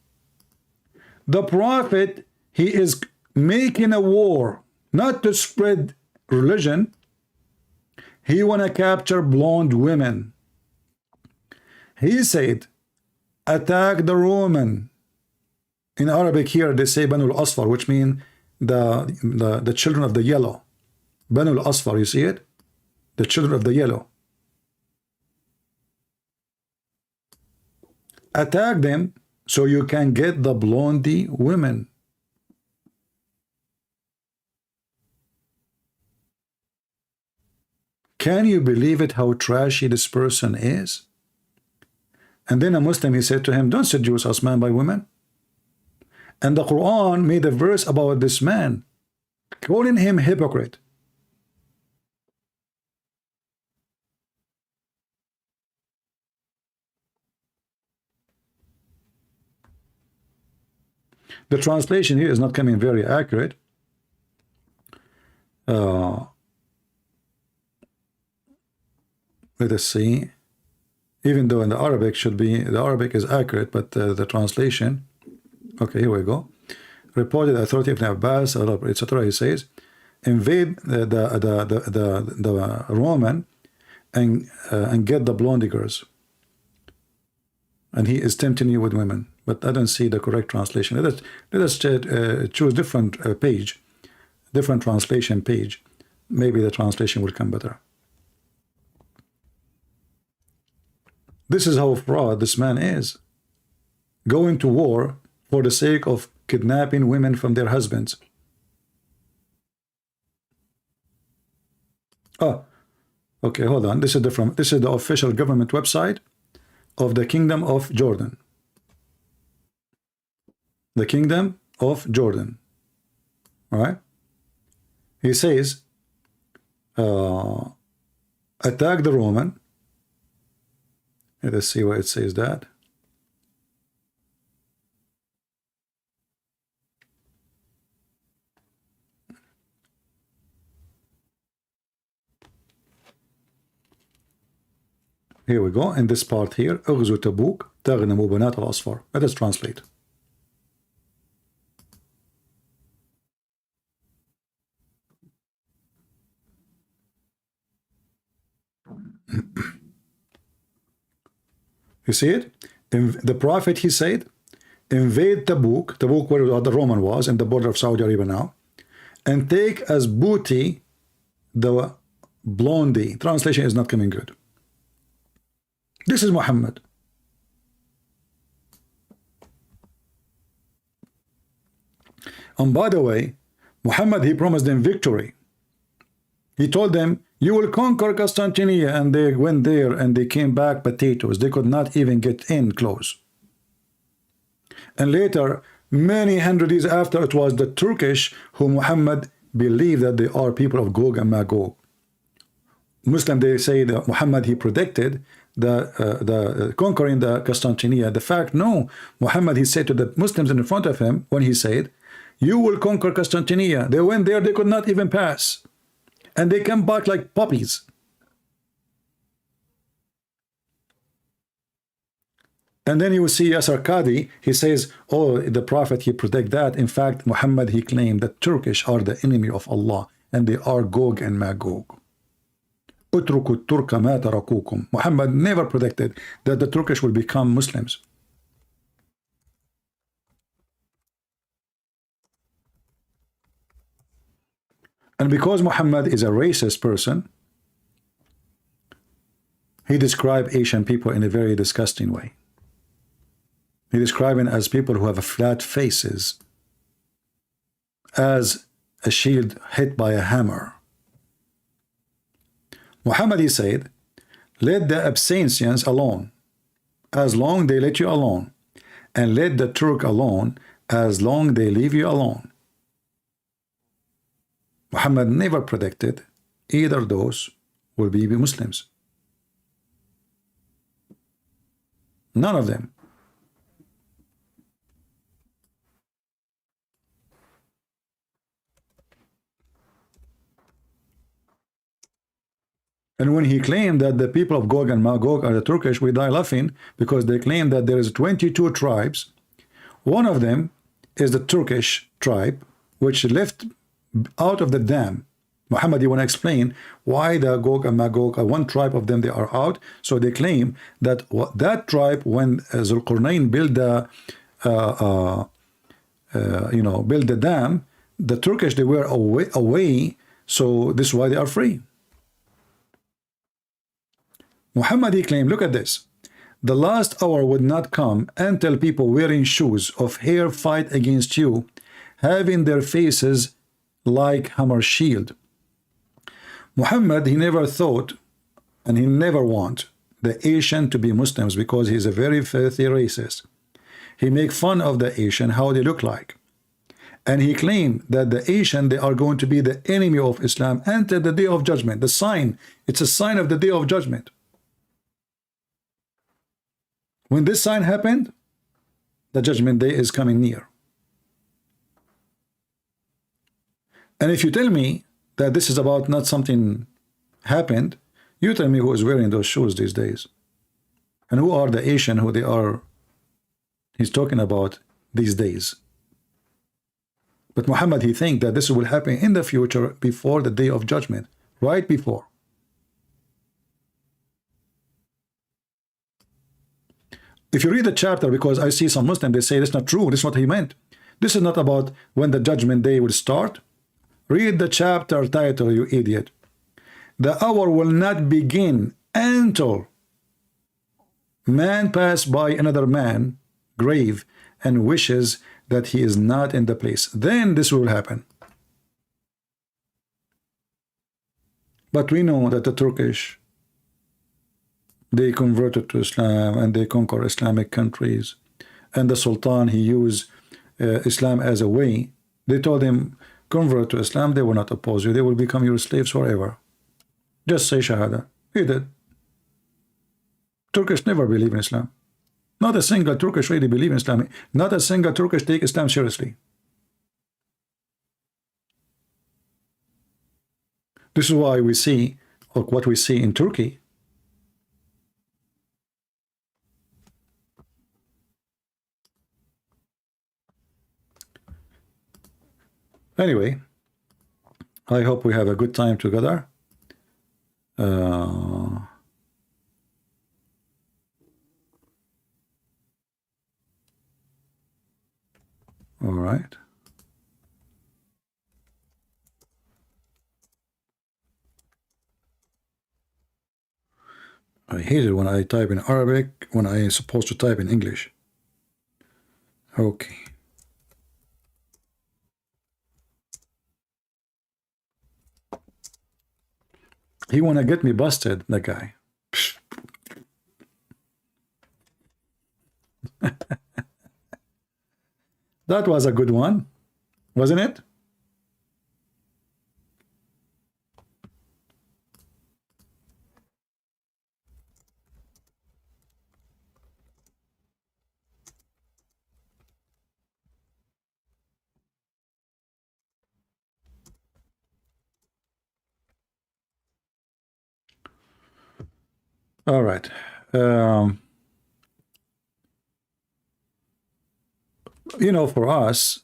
The prophet, he is making a war, not to spread religion. He want to capture blonde women. He said, attack the Roman. In Arabic here they say Banu al-Asfar, which mean the children of the yellow. Banu al-Asfar, you see it? The children of the yellow. Attack them so you can get the blondie women. Can you believe it how trashy this person is? And then a Muslim, he said to him, don't seduce us man by women. And the Quran made a verse about this man, calling him hypocrite. The translation here is not coming very accurate. Let us see. Even though in the Arabic should be, the Arabic is accurate, but the translation. Okay, here we go. reported authority of Ibn Abbas, etc. He says, invade the Roman and get the blonde girls. And he is tempting you with women. But I don't see the correct translation. Let us choose different page, different translation page. Maybe the translation will come better. This is how fraud this man is. Going to war for the sake of kidnapping women from their husbands. Oh, okay, hold on. This is different. This is the official government website of the Kingdom of Jordan. The Kingdom of Jordan. All right. He says, attack the Roman. Let us see where it says that. Here we go. In this part here, اغزو تبوك تغنموا بنات الأصفار. Let us translate. You see it? The prophet, he said, invade Tabuk, Tabuk where the Roman was, in the border of Saudi Arabia now, and take as booty the blondie. Translation is not coming good. This is Muhammad. And by the way, Muhammad, he promised them victory. He told them, you will conquer Constantinople, and they went there and they came back potatoes. They could not even get in close. And later, many hundred years after, it was the Turkish who Muhammad believed that they are people of Gog and Magog. Muslim, they say that Muhammad, he predicted the conquering the Constantinople. The fact, no, Muhammad, he said to the Muslims in front of him, when he said, you will conquer Constantinople. They went there, they could not even pass. And they come back like puppies. And then you will see Yasser Qadi, he says, oh, the Prophet, he predict that. In fact, Muhammad, he claimed that Turkish are the enemy of Allah, and they are Gog and Magog. Utruku Turka ma tarakukum. Muhammad never predicted that the Turkish will become Muslims. And because Muhammad is a racist person, he described Asian people in a very disgusting way. He described them as people who have flat faces, as a shield hit by a hammer. Muhammad, he said, let the Abyssinians alone, as long they let you alone, and let the Turk alone, as long they leave you alone. Muhammad never predicted either those will be Muslims. None of them. And when he claimed that the people of Gog and Magog are the Turkish, we die laughing, because they claim that there is 22 tribes. One of them is the Turkish tribe, which left out of the dam. Muhammad, you want to explain why the Gog and Magog are one tribe of them, they are out. So they claim that that tribe, when Zulqarnain built the built the dam, the Turkish, they were away, so this is why they are free. Muhammad, he claimed, look at this, the last hour would not come until people wearing shoes of hair fight against you, having their faces like hammer shield. Muhammad, he never thought, and he never want the Asian to be Muslims, because he's a very filthy racist. He make fun of the Asian, how they look like. And he claimed that the Asian, they are going to be the enemy of Islam until the day of judgment. The sign, it's a sign of the day of judgment. When this sign happened, the judgment day is coming near. And if you tell me that this is about not something happened, you tell me who is wearing those shoes these days. And who are the Asian who they are, he's talking about these days. But Muhammad, he think that this will happen in the future before the day of judgment, right before. If you read the chapter, because I see some Muslims, they say that's not true, this is what he meant. This is not about when the judgment day will start. Read the chapter title, you idiot. The hour will not begin until man pass by another man grave and wishes that he is not in the place. Then this will happen. But we know that the Turkish, they converted to Islam and they conquer Islamic countries. And the Sultan, he used Islam as a way. They told him, convert to Islam, they will not oppose you. They will become your slaves forever. Just say Shahada. He did. Turkish never believe in Islam. Not a single Turkish really believe in Islam. Not a single Turkish take Islam seriously. This is why we see, or what we see in Turkey. Anyway, I hope we have a good time together. All right. I hate it when I type in Arabic when I am supposed to type in English. Okay. He wanna get me busted, that guy. That was a good one, wasn't it? All right. You know, for us,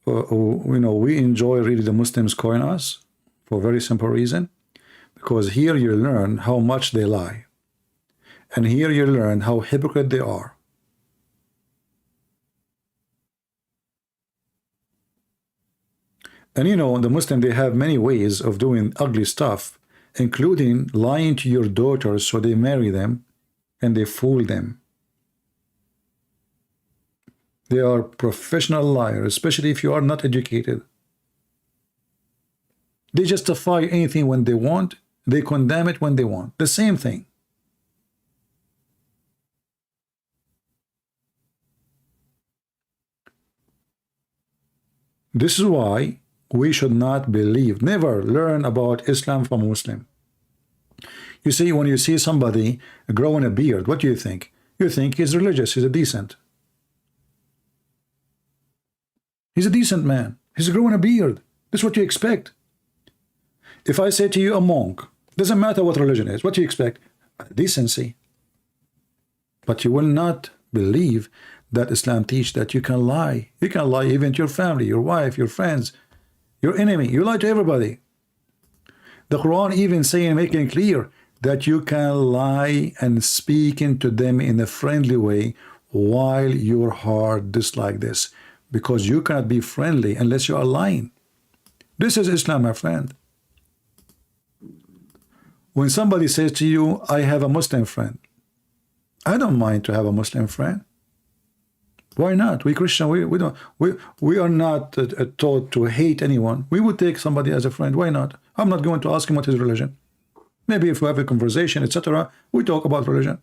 you know, we enjoy really the Muslims calling us for a very simple reason, because here you learn how much they lie, and here you learn how hypocrite they are. And you know, the Muslim, they have many ways of doing ugly stuff, including lying to your daughters so they marry them and they fool them. They are professional liars, especially if you are not educated. They justify anything when they want, they condemn it when they want. The same thing. This is why we should not believe, never learn about Islam from a Muslim. You see, when you see somebody growing a beard, what do you think? You think he's religious, he's a decent. He's a decent man. He's growing a beard. This is what you expect. If I say to you a monk, doesn't matter what religion is, what do you expect? Decency. But you will not believe that Islam teaches that you can lie. You can lie even to your family, your wife, your friends, your enemy. You lie to everybody. The Quran even saying, making clear that you can lie and speaking to them in a friendly way while your heart dislike this, because you cannot be friendly unless you are lying. This is Islam, my friend. When somebody says to you, I have a Muslim friend, I don't mind to have a Muslim friend. Why not? We Christian, we are not taught to hate anyone. We would take somebody as a friend. Why not? I'm not going to ask him what his religion. Maybe if we have a conversation, etc., we talk about religion.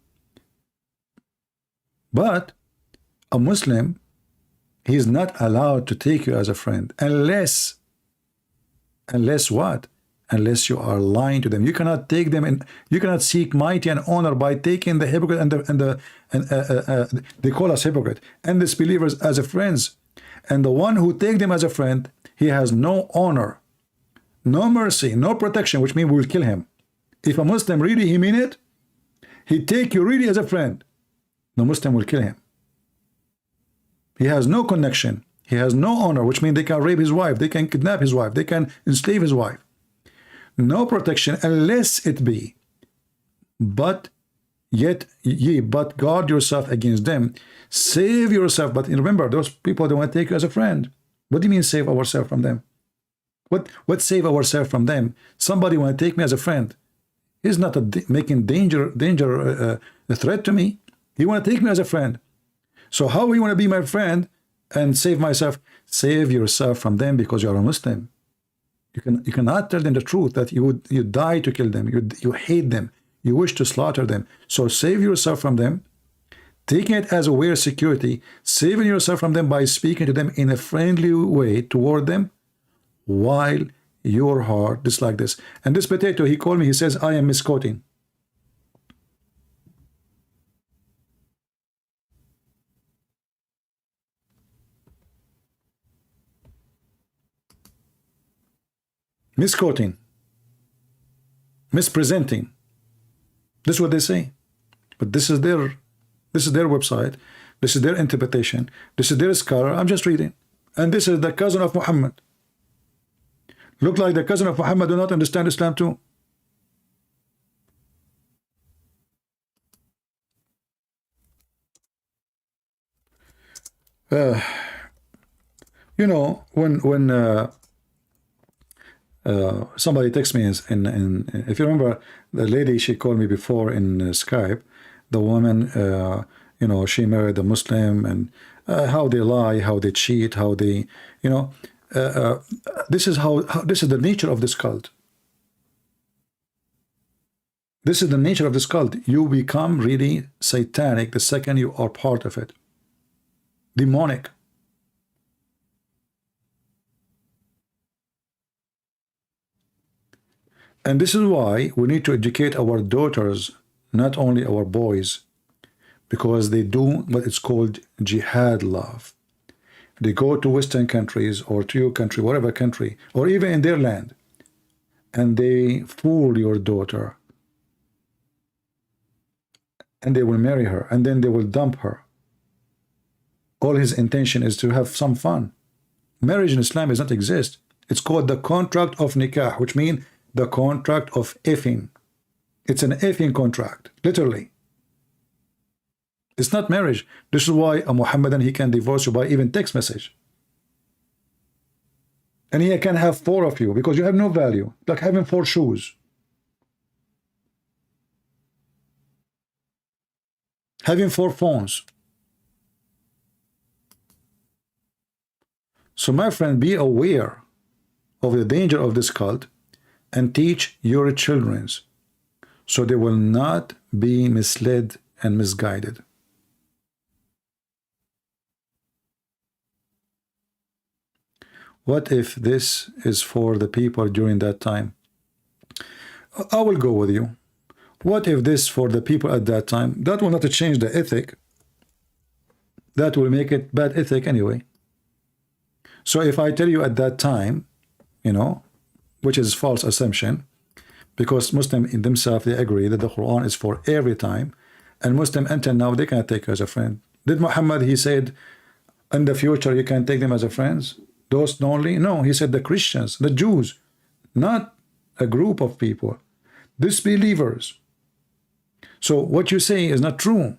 But a Muslim, he is not allowed to take you as a friend unless what? Unless you are lying to them. You cannot take them and you cannot seek mighty and honor by taking the hypocrite and they call us hypocrite and disbelievers as a friends. And the one who take them as a friend, he has no honor, no mercy, no protection, which means we will kill him. If a Muslim really he mean it, he take you really as a friend, the Muslim will kill him. He has no connection. He has no honor, which means they can rape his wife, they can kidnap his wife, they can enslave his wife. No protection unless it be, but yet ye but guard yourself against them, save yourself. But remember, those people don't want to take you as a friend. What do you mean save ourselves from them? What save ourselves from them? Somebody want to take me as a friend. He's not making a threat to me. He want to take me as a friend. So how you want to be my friend and save myself? Save yourself from them because you are a Muslim. You cannot tell them the truth that you die to kill them. You hate them. You wish to slaughter them. So save yourself from them, taking it as a way of security, saving yourself from them by speaking to them in a friendly way toward them, while your heart is like this. And this potato, he called me, he says, I am misquoting. Misquoting. Mispresenting. This is what they say. But this is their website. This is their interpretation. This is their scholar. I'm just reading. And this is the cousin of Muhammad. Look like the cousin of Muhammad do not understand Islam too. You know, when somebody texts me in if you remember the lady, she called me before in Skype, the woman, you know, she married a Muslim, and how they lie, how they cheat, how they, you know, this is how this is the nature of this cult. This is the nature of this cult. You become really satanic the second you are part of it. Demonic. And this is why we need to educate our daughters, not only our boys, because they do what is called jihad love. They go to Western countries or to your country, whatever country, or even in their land, and they fool your daughter. And they will marry her, and then they will dump her. All his intention is to have some fun. Marriage in Islam does not exist. It's called the contract of nikah, which means the contract of effing. It's an effing contract, literally. It's not marriage. This is why a Muhammadan, he can divorce you by even text message. And he can have 4 of you because you have no value, like having 4 shoes. Having 4 phones. So my friend, be aware of the danger of this cult and teach your children so they will not be misled and misguided. What if this is for the people during that time? I will go with you. What if this for the people at that time? That will not change the ethic. That will make it bad ethic anyway. So if I tell you at that time, you know, which is false assumption, because Muslims in themselves, they agree that the Quran is for every time, and Muslim until now, they cannot take you as a friend. Did Muhammad, he said, in the future, you can take them as a friends? Those only? No, he said the Christians, the Jews, not a group of people, disbelievers. So what you say is not true,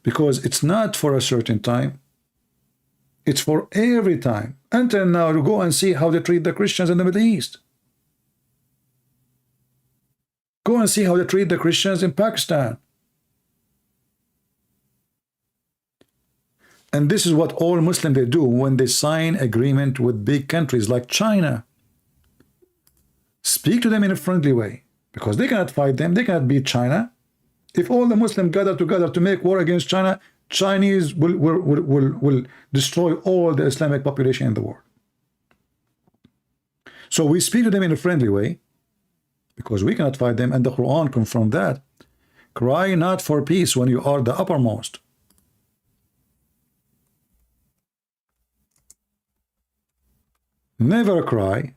because it's not for a certain time. It's for every time. Until now, you go and see how they treat the Christians in the Middle East. Go and see how they treat the Christians in Pakistan. And this is what all Muslims they do when they sign agreement with big countries like China. Speak to them in a friendly way, because they cannot fight them. They cannot beat China. If all the Muslims gather together to make war against China, Chinese will destroy all the Islamic population in the world. So we speak to them in a friendly way, because we cannot fight them, and the Quran confirmed that. Cry not for peace when you are the uppermost. Never cry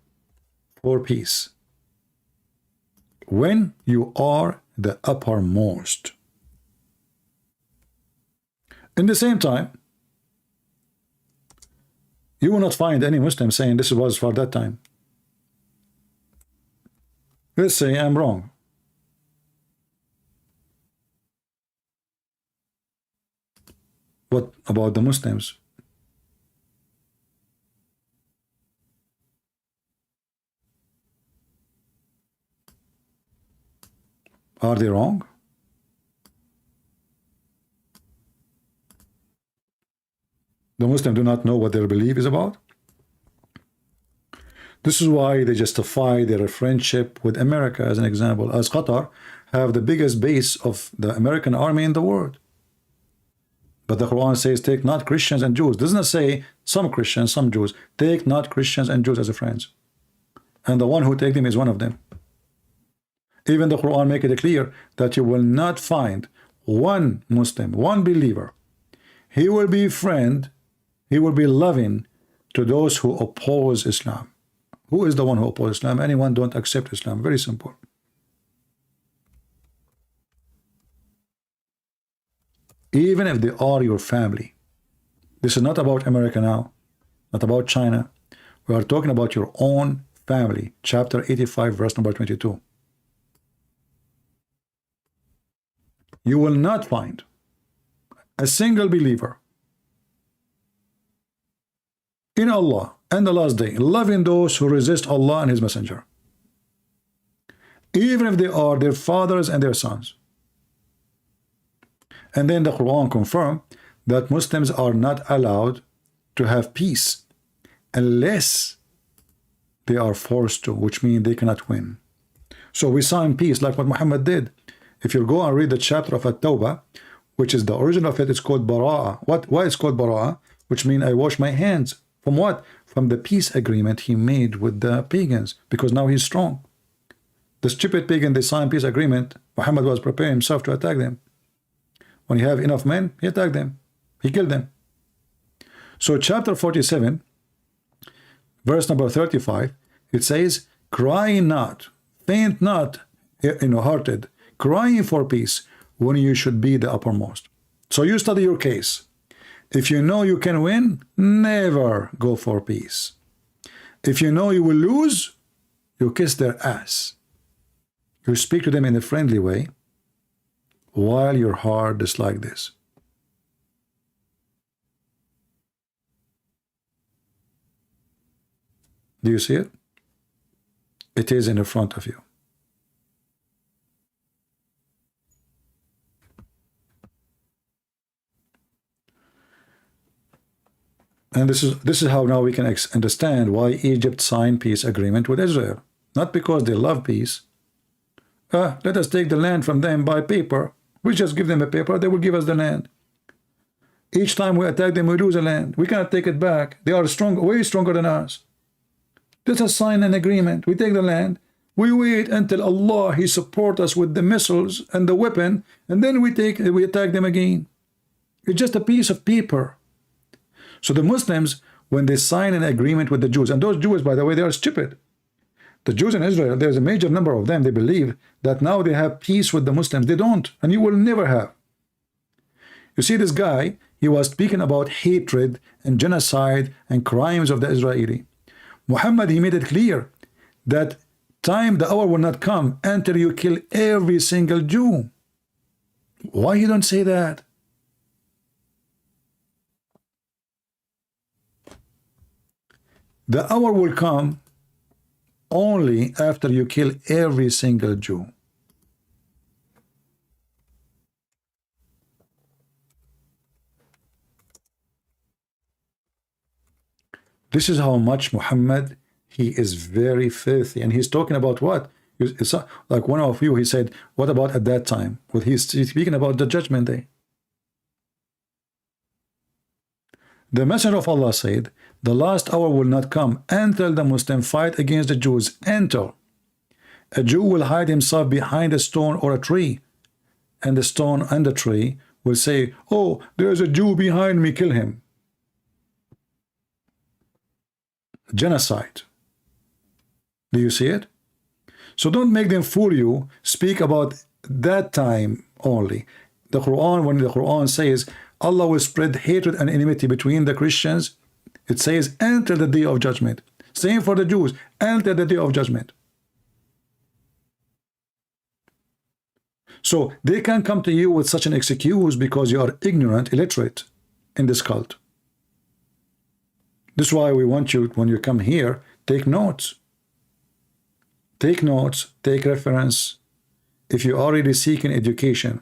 for peace when you are the uppermost. In the same time, You will not find any Muslim saying this was for that time. Let's say I'm wrong. What about the Muslims? Are they wrong? The Muslims do not know what their belief is about. This is why they justify their friendship with America, as an example, as Qatar have the biggest base of the American army in the world. But the Quran says, take not Christians and Jews. It does not say some Christians, some Jews. Take not Christians and Jews as friends. And the one who take them is one of them. Even the Quran make it clear that you will not find one Muslim, one believer. He will be friend, he will be loving to those who oppose Islam. Who is the one who opposes Islam? Anyone don't accept Islam. Very simple. Even if they are your family. This is not about America now, not about China. We are talking about your own family. Chapter 85, verse number 22. You will not find a single believer in Allah and the last day loving those who resist Allah and His Messenger, even if they are their fathers and their sons. And then the Quran confirmed that Muslims are not allowed to have peace unless they are forced to, which means they cannot win. So we sign peace like what Muhammad did. If you go and read the chapter of At-Tawbah, which is the origin of it, it's called Bara'ah. Why it's called Bara'ah? Which means I wash my hands. From what? From the peace agreement he made with the pagans, because now he's strong. The stupid pagan, they signed peace agreement. Muhammad was preparing himself to attack them. When he have enough men, he attacked them. He killed them. So chapter 47, verse number 35, it says, cry not, faint not, hearted, crying for peace when you should be the uppermost. So you study your case. If you know you can win, never go for peace. If you know you will lose, you kiss their ass. You speak to them in a friendly way while your heart is like this. Do you see it? It is in the front of you. And this is how now we can understand why Egypt signed peace agreement with Israel. Not because they love peace. Let us take the land from them by paper. We just give them a paper, they will give us the land. Each time we attack them, we lose the land. We cannot take it back. They are strong, way stronger than us. Let us sign an agreement. We take the land. We wait until Allah, He support us with the missiles and the weapon, and then we attack them again. It's just a piece of paper. So the Muslims, when they sign an agreement with the Jews, and those Jews, by the way, they are stupid. The Jews in Israel, there's a major number of them, they believe that now they have peace with the Muslims. They don't, and you will never have. You see, this guy, he was speaking about hatred and genocide and crimes of the Israeli. Muhammad, he made it clear that the hour will not come until you kill every single Jew. Why you don't say that? The hour will come only after you kill every single Jew. This is how much Muhammad, he is very filthy. And he's talking about what? It's like one of you, he said, what about at that time? Well, he's speaking about the judgment day. The Messenger of Allah said, the last hour will not come until the Muslim fight against the Jews. Until a Jew will hide himself behind a stone or a tree, and the stone and the tree will say, oh, there's a Jew behind me, kill him. Genocide. Do you see it? So don't make them fool you. Speak about that time only. The Quran, when the Quran says Allah will spread hatred and enmity between the Christians, It says, enter the day of judgment. Same for the Jews, enter the day of judgment. So they can come to you with such an excuse because you are ignorant, illiterate in this cult. This is why we want you, when you come here, take notes. Take notes, take reference. If you are already seeking education,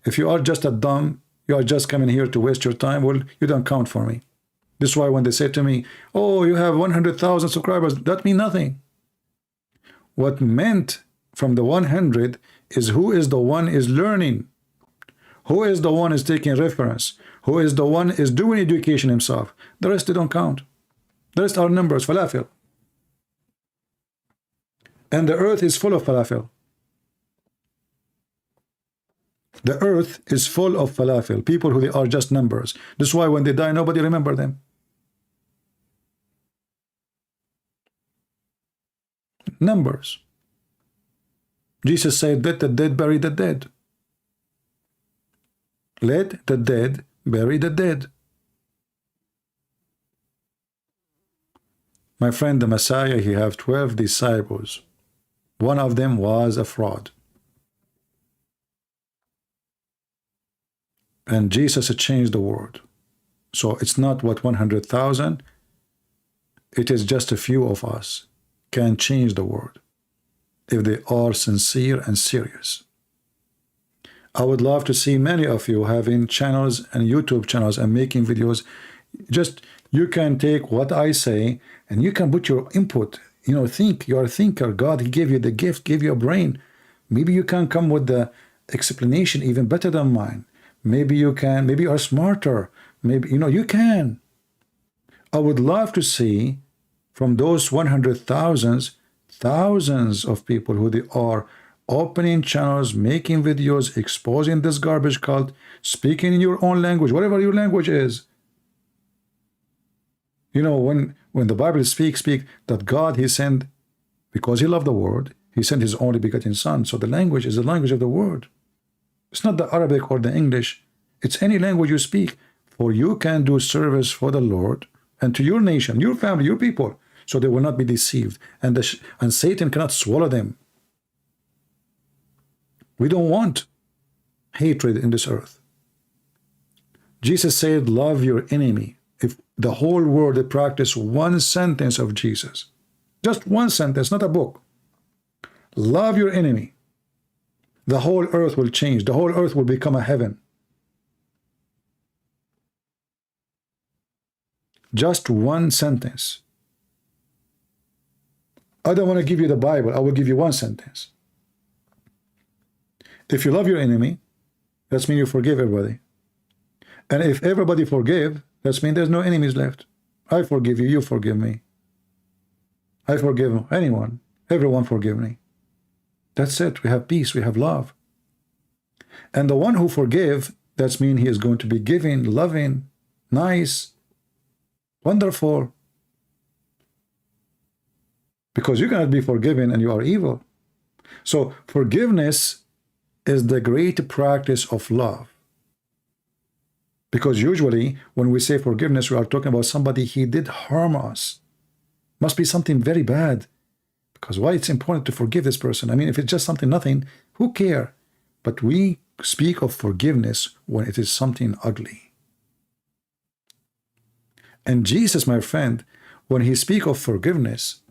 if you are just a dumb, you are just coming here to waste your time, well, you don't count for me. This is why when they say to me, oh, you have 100,000 subscribers, that means nothing. What meant from the 100 is who is the one is learning, who is the one is taking reference, who is the one is doing education himself. The rest they don't count. The rest are numbers, falafel. And the earth is full of falafel. The earth is full of falafel, people who they are just numbers. This is why when they die, nobody remember them. Numbers. Jesus said, let the dead bury the dead. Let the dead bury the dead. My friend, the Messiah, he have 12 disciples. One of them was a fraud. And Jesus changed the world. So it's not what 100,000, it is just a few of us can change the world if they are sincere and serious. I would love to see many of you having channels and YouTube channels and making videos. Just you can take what I say and you can put your input. You know, think. You're a thinker. God, he gave you the gift, gave you a brain. Maybe you can come with the explanation even better than mine. Maybe you can, maybe you are smarter. Maybe, you know, you can. I would love to see from those 100,000s, thousands of people who they are opening channels, making videos, exposing this garbage cult, speaking in your own language, whatever your language is. You know, when the Bible speak that God, he sent, because he loved the world, he sent his only begotten son. So the language is the language of the word. It's not the Arabic or the English. It's any language you speak. For you can do service for the Lord and to your nation, your family, your people, so they will not be deceived. And Satan cannot swallow them. We don't want hatred in this earth. Jesus said, love your enemy. If the whole world they practice one sentence of Jesus, just one sentence, not a book, love your enemy, the whole earth will change. The whole earth will become a heaven. Just one sentence. I don't want to give you the Bible. I will give you one sentence. If you love your enemy, that means you forgive everybody. And if everybody forgive, that means there's no enemies left. I forgive you, you forgive me. I forgive anyone. Everyone forgive me. That's it. We have peace. We have love. And the one who forgive, that means he is going to be giving, loving, nice, wonderful. Because you cannot be forgiven and you are evil. So forgiveness is the great practice of love. Because usually when we say forgiveness, we are talking about somebody he did harm us. Must be something very bad. Because why it's important to forgive this person? I mean, if it's just something nothing, who care? But we speak of forgiveness when it is something ugly. And Jesus, my friend, when he speaks of forgiveness,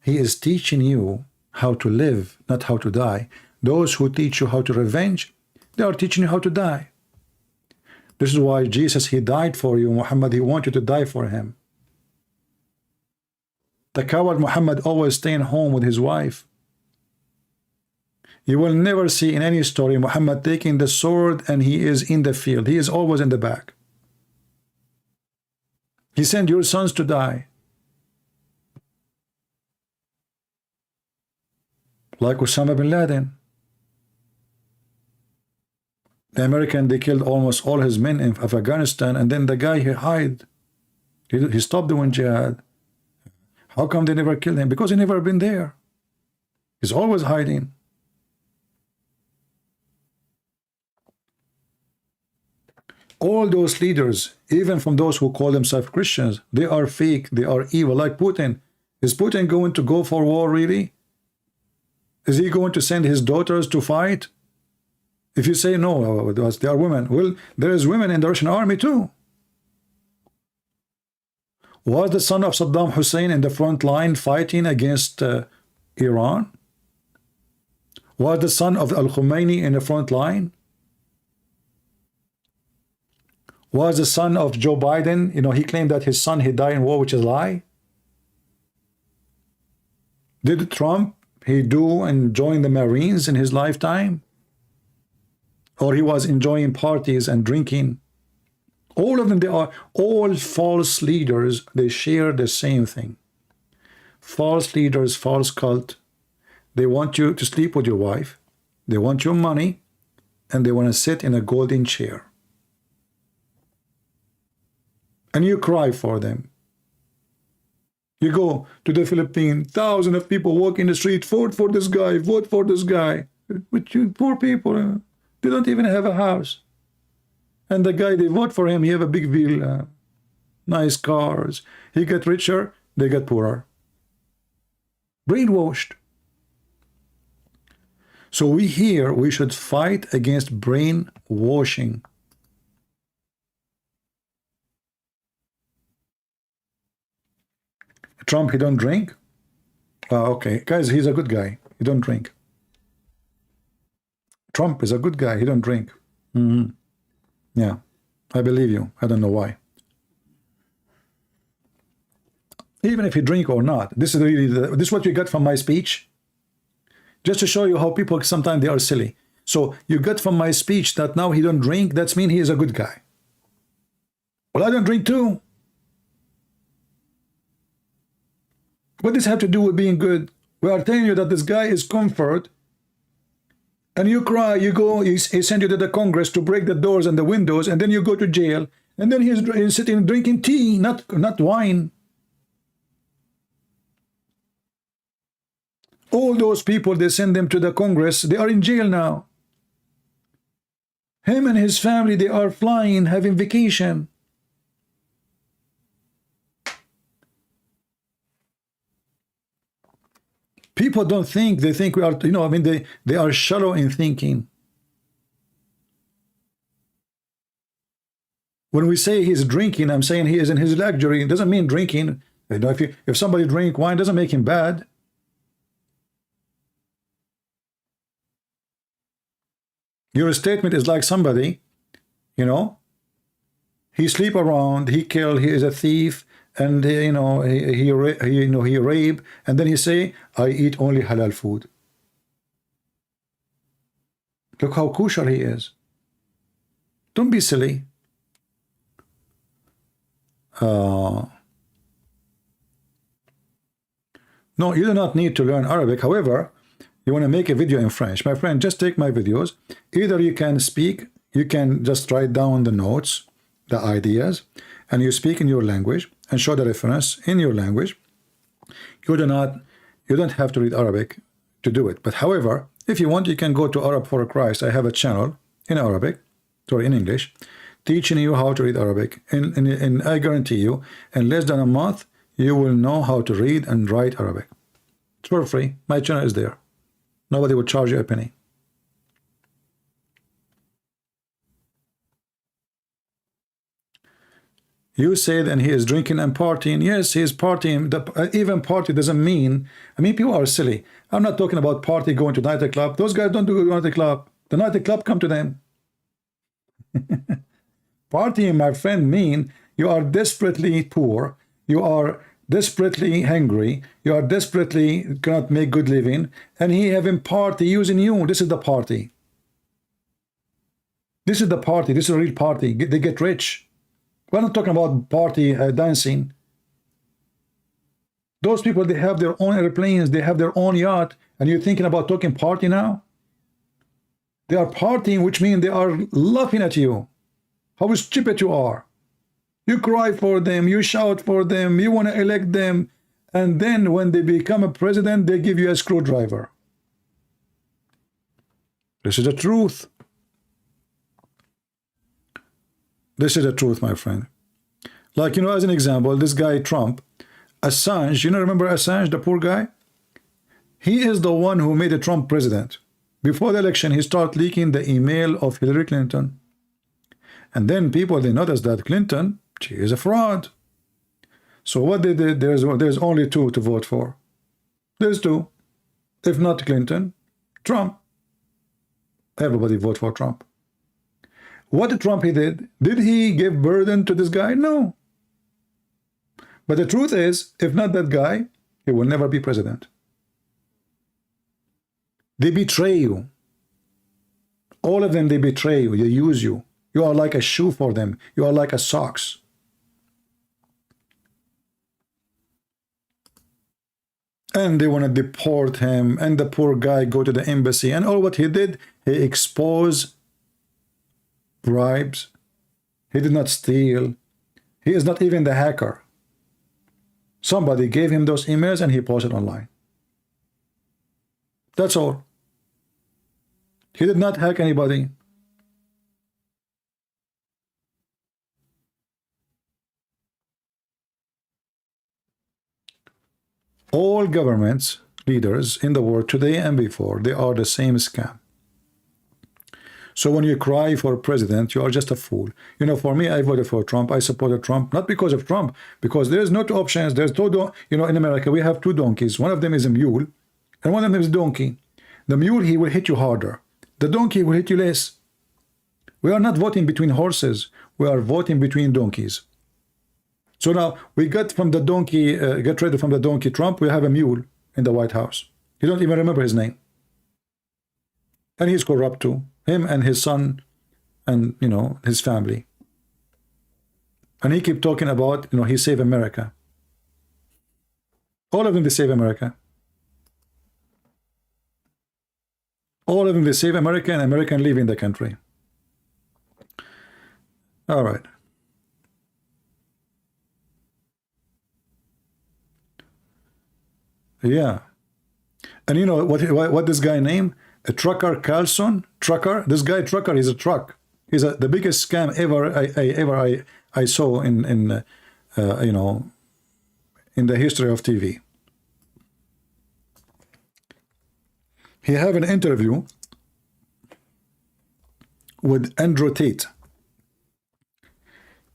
he is teaching you how to live, not how to die. Those who teach you how to revenge, they are teaching you how to die. This is why Jesus, he died for you. Muhammad, he wanted you to die for him. The coward Muhammad always staying home with his wife. You will never see in any story Muhammad taking the sword and he is in the field. He is always in the back. He sent your sons to die. Like Osama bin Laden. The American, they killed almost all his men in Afghanistan, and then the guy, he hid. He stopped doing jihad. How come they never killed him? Because he never been there. He's always hiding. All those leaders, even from those who call themselves Christians, they are fake, they are evil, like Putin. Is Putin going to go for war, really? Is he going to send his daughters to fight? If you say no, they are women. Well, there is women in the Russian army too. Was the son of Saddam Hussein in the front line fighting against Iran? Was the son of Al-Khomeini in the front line? Was the son of Joe Biden, he claimed that his son, he died in war, which is a lie. Did Trump, he do and join the Marines in his lifetime? Or he was enjoying parties and drinking? All of them, they are all false leaders. They share the same thing. False leaders, false cult. They want you to sleep with your wife. They want your money. And they want to sit in a golden chair. And you cry for them. You go to the Philippines, thousands of people walk in the street, vote for this guy, vote for this guy. But you poor people, they don't even have a house. And the guy, they vote for him, he have a big villa, nice cars. He get richer, they get poorer. Brainwashed. So we should fight against brainwashing. Trump, he don't drink? Okay, guys, he's a good guy. He don't drink. Trump is a good guy. He don't drink. Yeah, I believe you. I don't know why. Even if he drink or not, this is really this is what you got from my speech. Just to show you how people sometimes they are silly. So you got from my speech that now he don't drink. That means he is a good guy. Well, I don't drink too. What does this have to do with being good? We are telling you that this guy is comfort, and you cry, you go, he send you to the Congress to break the doors and the windows, and then you go to jail, and then he's sitting drinking tea, not wine. All those people, they send them to the Congress, they are in jail now. Him and his family, they are flying, having vacation. People don't think, they think we are, they are shallow in thinking. When we say he's drinking, I'm saying he is in his luxury. It doesn't mean drinking. If somebody drink wine, doesn't make him bad. Your statement is like somebody, he sleep around, he kill, he is a thief, and he rape, and then he say, I eat only halal food. Look how kosher he is. Don't be silly. No, you do not need to learn Arabic. However, you want to make a video in French. My friend, just take my videos. Either you can speak, you can just write down the notes, the ideas, and you speak in your language and show the reference in your language. You don't have to read Arabic to do it. But however, if you want, you can go to Arab for Christ. I have a channel in Arabic, sorry, in English, teaching you how to read Arabic. And I guarantee you, in less than a month, you will know how to read and write Arabic. It's for free. My channel is there. Nobody will charge you a penny. You said, and he is drinking and partying. Yes, he is partying. Even party doesn't mean, people are silly. I'm not talking about party going to nightclub. Those guys don't do nightclub. The nightclub come to them. Partying, my friend, mean you are desperately poor. You are desperately hungry. You are desperately cannot make good living. And he having party using you. This is the party. This is the party. This is a real party. They get rich. We're not talking about party dancing. Those people, they have their own airplanes, they have their own yacht, and you're thinking about talking party now? They are partying, which means they are laughing at you. How stupid you are. You cry for them, you shout for them, you want to elect them, and then when they become a president, they give you a screwdriver. This is the truth. This is the truth, my friend. Like, you know, as an example, this guy Trump, Assange, you know, remember Assange, the poor guy? He is the one who made a Trump president. Before the election, he started leaking the email of Hillary Clinton. And then people, they noticed that Clinton, she is a fraud. So what they did, there's only two to vote for. There's two. If not Clinton, Trump. Everybody vote for Trump. What did Trump he did? Did he give burden to this guy? No. But the truth is, if not that guy, he will never be president. They betray you. All of them, they betray you. They use you. You are like a shoe for them. You are like a socks. And they want to deport him, and the poor guy go to the embassy, and all what he did, he exposed bribes. He did not steal. He is not even the hacker. Somebody gave him those emails and he posted online. That's all. He did not hack anybody. All governments, leaders in the world today and before, they are the same scam. So when you cry for president, you are just a fool. You know, for me, I voted for Trump. I supported Trump, not because of Trump, because there's no two options. There's two, you know, in America, we have two donkeys. One of them is a mule, and one of them is a donkey. The mule, he will hit you harder. The donkey will hit you less. We are not voting between horses. We are voting between donkeys. So now we got from the donkey, get rid from the donkey Trump, we have a mule in the White House. You don't even remember his name. And he's corrupt too. Him and his son and, you know, his family. And he keep talking about, you know, he saved America. All of them, they save America. All of them, they save America, and American leaving the country. All right. Yeah. And you know what this guy named? A trucker Carlson? Trucker? This guy trucker, he's a truck. He's the biggest scam ever I saw in you know, in the history of TV. He have an interview with Andrew Tate.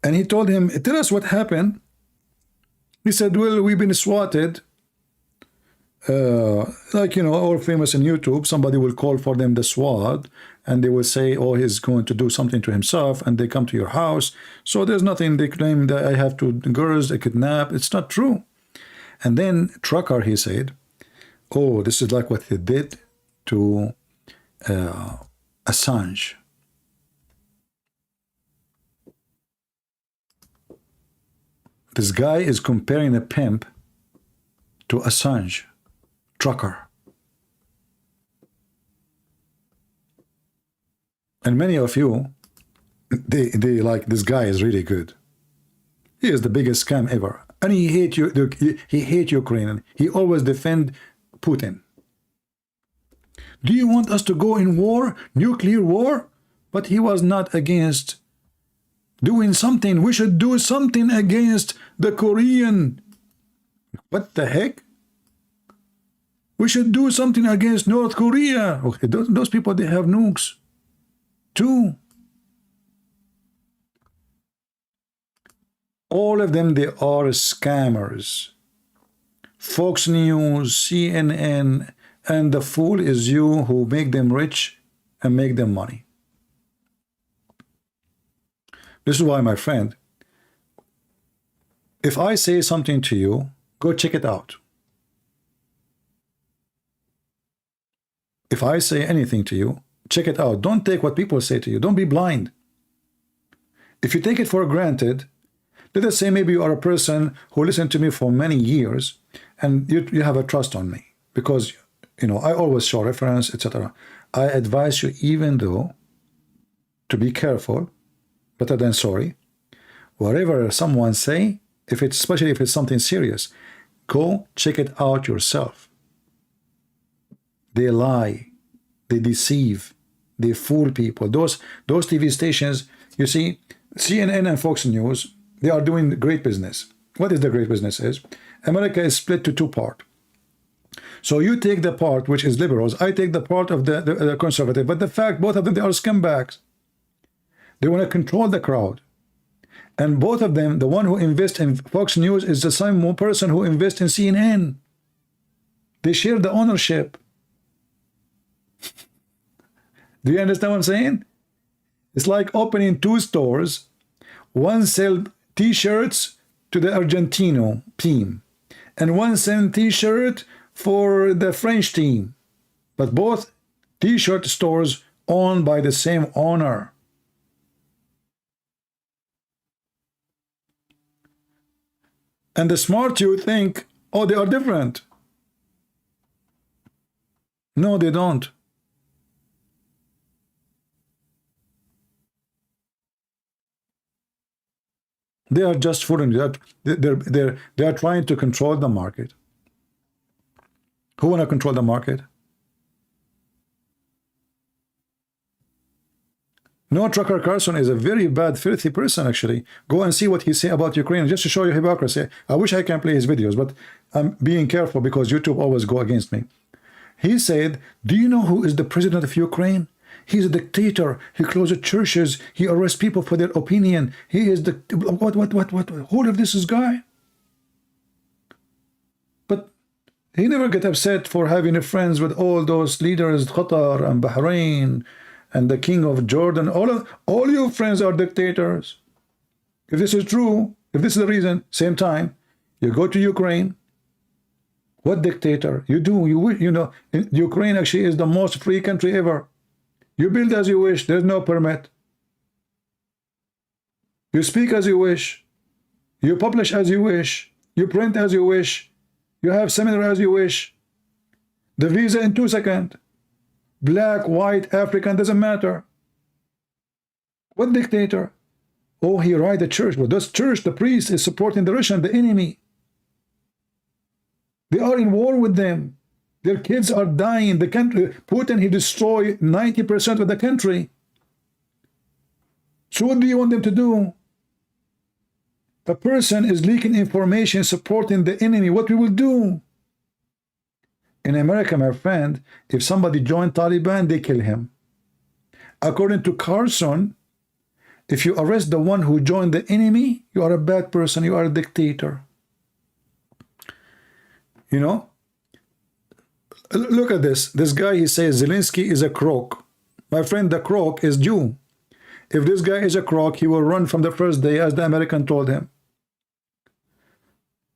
And he told him, tell us what happened. He said, well, we've been swatted. Like, you know, all famous in YouTube, somebody will call for them the SWAT, and they will say, oh, he's going to do something to himself, and they come to your house. So there's nothing. They claim that I have 2 girls, I kidnap. It's not true. And then Trucker, he said, oh, this is like what he did to Assange. This guy is comparing a pimp to Assange. Trucker. And many of you, they like, this guy is really good. He is the biggest scam ever. And he hate you. He hate Ukraine. He always defend Putin. Do you want us to go in war, nuclear war? But he was not against doing something. We should do something against the Korean. What the heck? We should do something against North Korea. Okay, those people, they have nukes too. All of them, they are scammers. Fox News, CNN, and the fool is you who make them rich and make them money. This is why, my friend, if I say something to you, go check it out. If I say anything to you, check it out. Don't take what people say to you. Don't be blind. If you take it for granted, let us say maybe you are a person who listened to me for many years, and you have a trust on me because, you know, I always show reference, etc. I advise you, even though, to be careful, better than sorry. Whatever someone say, especially if it's something serious, go check it out yourself. They lie, they deceive, they fool people. Those TV stations, you see, CNN and Fox News, they are doing great business. What is the great business is? America is split to two parts. So you take the part which is liberals, I take the part of the conservative, but the fact both of them, they are scumbags. They want to control the crowd. And both of them, the one who invests in Fox News is the same person who invests in CNN. They share the ownership. Do you understand what I'm saying? It's like opening two stores. One sell t-shirts to the Argentino team, and one sell t-shirt for the French team. But both t-shirt stores owned by the same owner. And the smart you think, oh, they are different. No, they don't. They are just fooling. They are trying to control the market. Who want to control the market? No, Tucker Carlson is a very bad, filthy person, actually. Go and see what he say about Ukraine, just to show you hypocrisy. I wish I can play his videos, but I'm being careful because YouTube always go against me. He said, do you know who is the president of Ukraine? He's a dictator. He closes churches. He arrests people for their opinion. He is the... What? Who of this is guy? But he never get upset for having friends with all those leaders, Qatar and Bahrain, and the king of Jordan. All your friends are dictators. If this is true, if this is the reason, same time, you go to Ukraine. What dictator? You do, you know, Ukraine actually is the most free country ever. You build as you wish, there's no permit. You speak as you wish. You publish as you wish. You print as you wish. You have seminar as you wish. The visa in 2 seconds. Black, white, African, doesn't matter. What dictator? Oh, he ride the church. Well, this church, the priest is supporting the Russian, the enemy. They are in war with them. Their kids are dying. The country, Putin, he destroyed 90% of the country. So what do you want them to do? A person is leaking information supporting the enemy. What we will do? In America, my friend, if somebody joined Taliban, they kill him. According to Carson, if you arrest the one who joined the enemy, you are a bad person. You are a dictator. You know? Look at this. This guy, he says Zelensky is a crook. My friend, the crook is Jew. If this guy is a crook, he will run from the first day, as the American told him.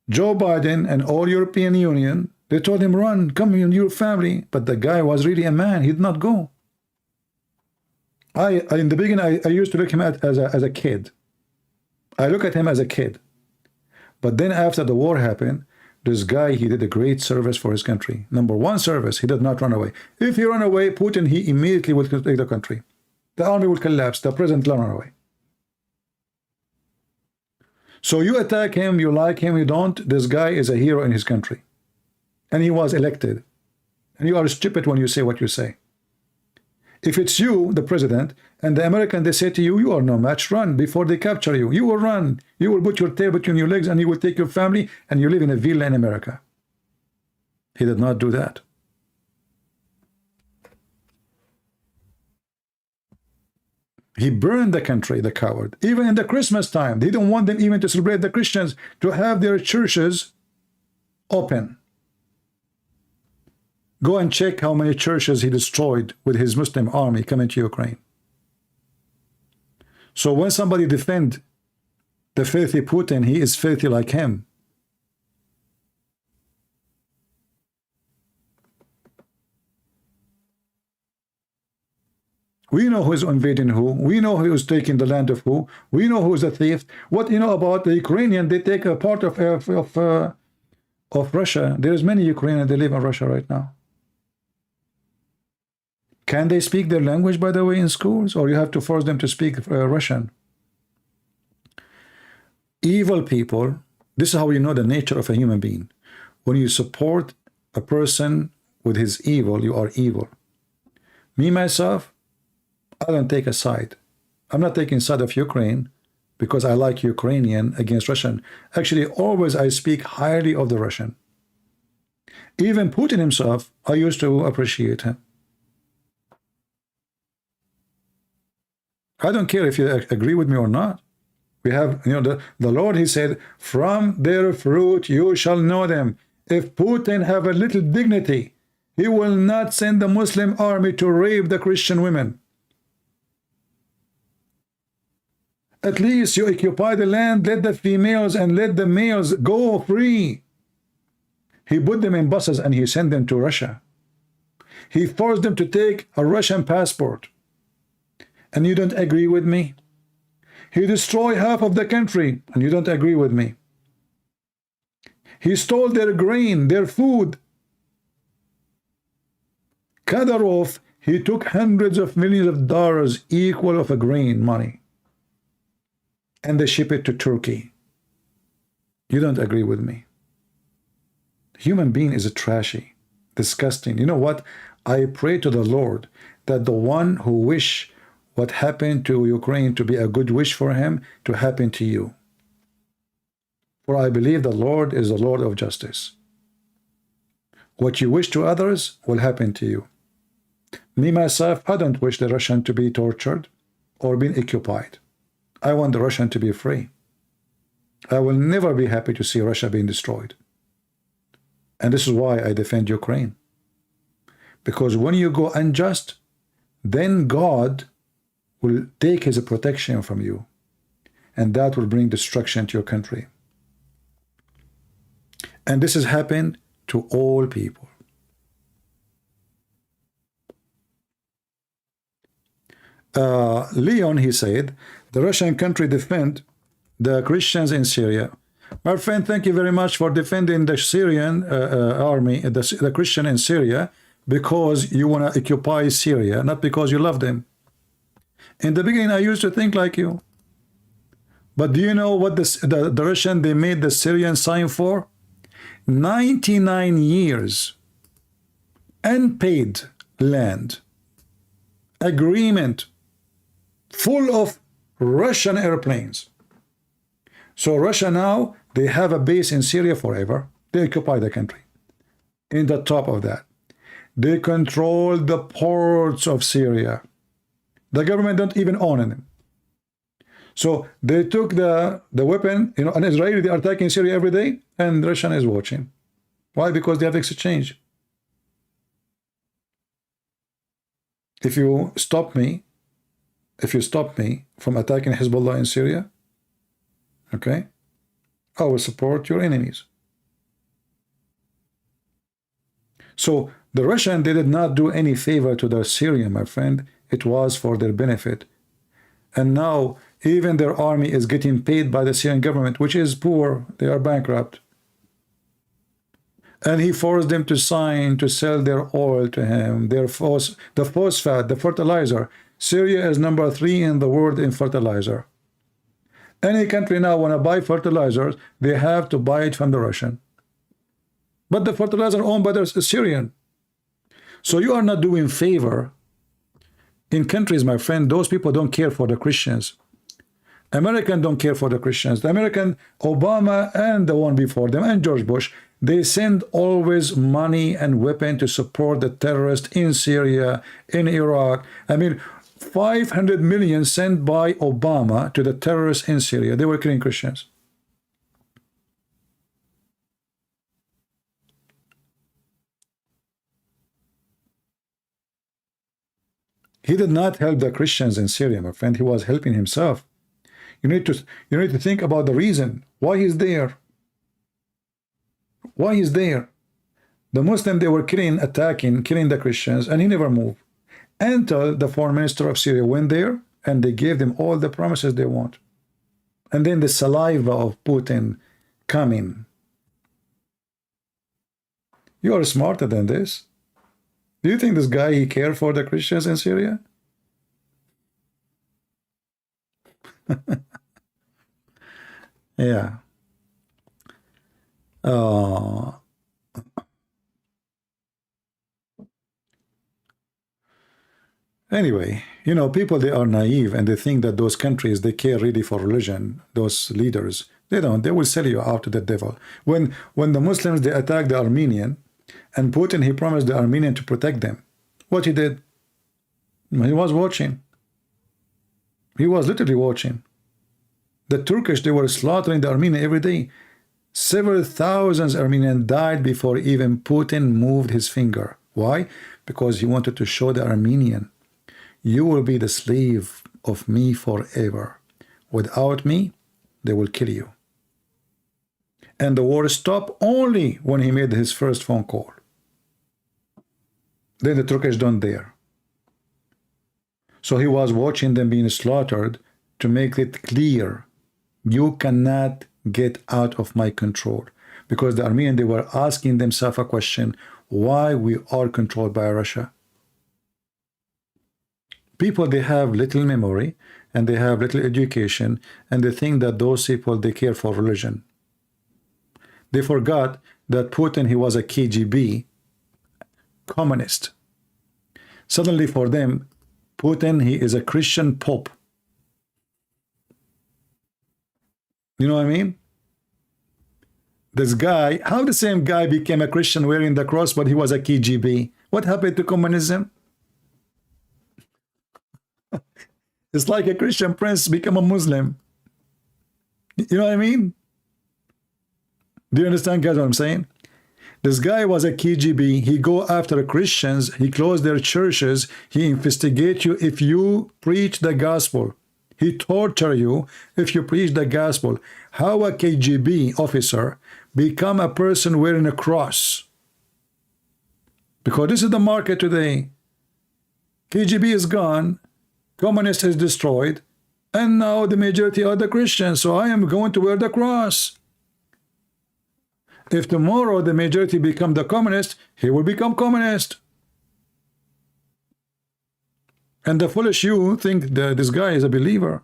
Joe Biden and all European Union, they told him, run, come in your family. But the guy was really a man. He did not go. In the beginning, I used to look him at as a kid. I look at him as a kid. But then after the war happened, this guy, he did a great service for his country. Number one service, he did not run away. If he ran away, Putin, he immediately would take the country. The army will collapse. The president will run away. So you attack him, you like him, you don't. This guy is a hero in his country. And he was elected. And you are stupid when you say what you say. If it's you, the president, and the American, they say to you, you are no match, run before they capture you. You will run. You will put your tail between your legs and you will take your family and you live in a villa in America. He did not do that. He burned the country, the coward. Even in the Christmas time, they don't want them even to celebrate the Christians, to have their churches open. Go and check how many churches he destroyed with his Muslim army coming to Ukraine. So when somebody defends the filthy Putin, he is filthy like him. We know who is invading who. We know who is taking the land of who. We know who is a thief. What you know about the Ukrainian? They take a part of Russia. There's many Ukrainians that live in Russia right now. Can they speak their language, by the way, in schools? Or you have to force them to speak Russian? Evil people, this is how you know the nature of a human being. When you support a person with his evil, you are evil. Me, myself, I don't take a side. I'm not taking side of Ukraine. because I like Ukrainian against Russian. Actually, always I speak highly of the Russian. Even Putin himself, I used to appreciate him. I don't care if you agree with me or not. We have, the Lord, he said, from their fruit you shall know them. If Putin have a little dignity, he will not send the Muslim army to rape the Christian women. At least you occupy the land, let the females and let the males go free. He put them in buses and he sent them to Russia. He forced them to take a Russian passport. And you don't agree with me? He destroyed half of the country, and you don't agree with me. He stole their grain, their food. Kadyrov, he took hundreds of millions of dollars equal of a grain money, and they ship it to Turkey. You don't agree with me. Human being is a trashy, disgusting. You know what? I pray to the Lord that the one who wish what happened to Ukraine to be a good wish for him to happen to you. For I believe the Lord is the Lord of justice. What you wish to others will happen to you. Me, myself, I don't wish the Russian to be tortured or being occupied. I want the Russian to be free. I will never be happy to see Russia being destroyed. And this is why I defend Ukraine. Because when you go unjust, then God will take his protection from you, and that will bring destruction to your country. And this has happened to all people. Leon, he said, the Russian country defend the Christians in Syria. My friend, thank you very much for defending the Syrian army, the Christian in Syria, because you want to occupy Syria, not because you love them. In the beginning, I used to think like you. But do you know what the Russian, they made the Syrian sign for? 99 years. Unpaid land. Agreement. Full of Russian airplanes. So Russia now, they have a base in Syria forever. They occupy the country. In the top of that, they control the ports of Syria. The government don't even own them. So they took the weapon, an Israeli, they are attacking Syria every day, and Russian is watching. Why? Because they have exchange. If you stop me from attacking Hezbollah in Syria, okay, I will support your enemies. So the Russian, they did not do any favor to the Syrian, my friend. It was for their benefit. And now even their army is getting paid by the Syrian government, which is poor. They are bankrupt. And he forced them to sign to sell their oil to him, the phosphate, the fertilizer. Syria is number 3 in the world in fertilizer. Any country now want to buy fertilizers, they have to buy it from the Russian. But the fertilizer owned by the Syrian. So you are not doing favor. In countries, my friend, those people don't care for the Christians. Americans don't care for the Christians. The American, Obama and the one before them, and George Bush, they send always money and weapon to support the terrorists in Syria, in Iraq. I mean, 500 million sent by Obama to the terrorists in Syria. They were killing Christians. He did not help the Christians in Syria, my friend. He was helping himself. You need to think about the reason why he's there. Why he's there. The Muslim, they were killing the Christians, and he never moved. Until the foreign minister of Syria went there, and they gave them all the promises they want. And then the saliva of Putin coming. You are smarter than this. Do you think this guy, he cared for the Christians in Syria? Yeah. Anyway, You know, people, they are naive and they think that those countries, they care really for religion. Those leaders, they don't. They will sell you out to the devil. When the Muslims, they attacked the Armenian, and Putin, he promised the Armenian to protect them. What he did? He was watching. He was literally watching. The Turkish, they were slaughtering the Armenian every day. Several thousands Armenians died before even Putin moved his finger. Why? Because he wanted to show the Armenian, you will be the slave of me forever. Without me, they will kill you. And the war stopped only when he made his first phone call. Then the Turkish don't dare. So he was watching them being slaughtered to make it clear, you cannot get out of my control. Because the Armenians, they were asking themselves a question, why we are controlled by Russia? People, they have little memory and they have little education, and they think that those people, they care for religion. They forgot that Putin, he was a KGB communist. Suddenly for them, Putin, he is a Christian pope. You know what I mean? This guy, how the same guy became a Christian wearing the cross, but he was a KGB? What happened to communism? It's like a Christian prince become a Muslim. You know what I mean? Do you understand, guys, what I'm saying? This guy was a KGB. He go after Christians. He closed their churches. He investigate you if you preach the gospel. He torture you if you preach the gospel. How a KGB officer become a person wearing a cross? Because this is the market today. KGB is gone. Communist is destroyed. And now the majority are the Christians. So I am going to wear the cross. If tomorrow the majority become the communist, he will become communist. And the foolish you think that this guy is a believer.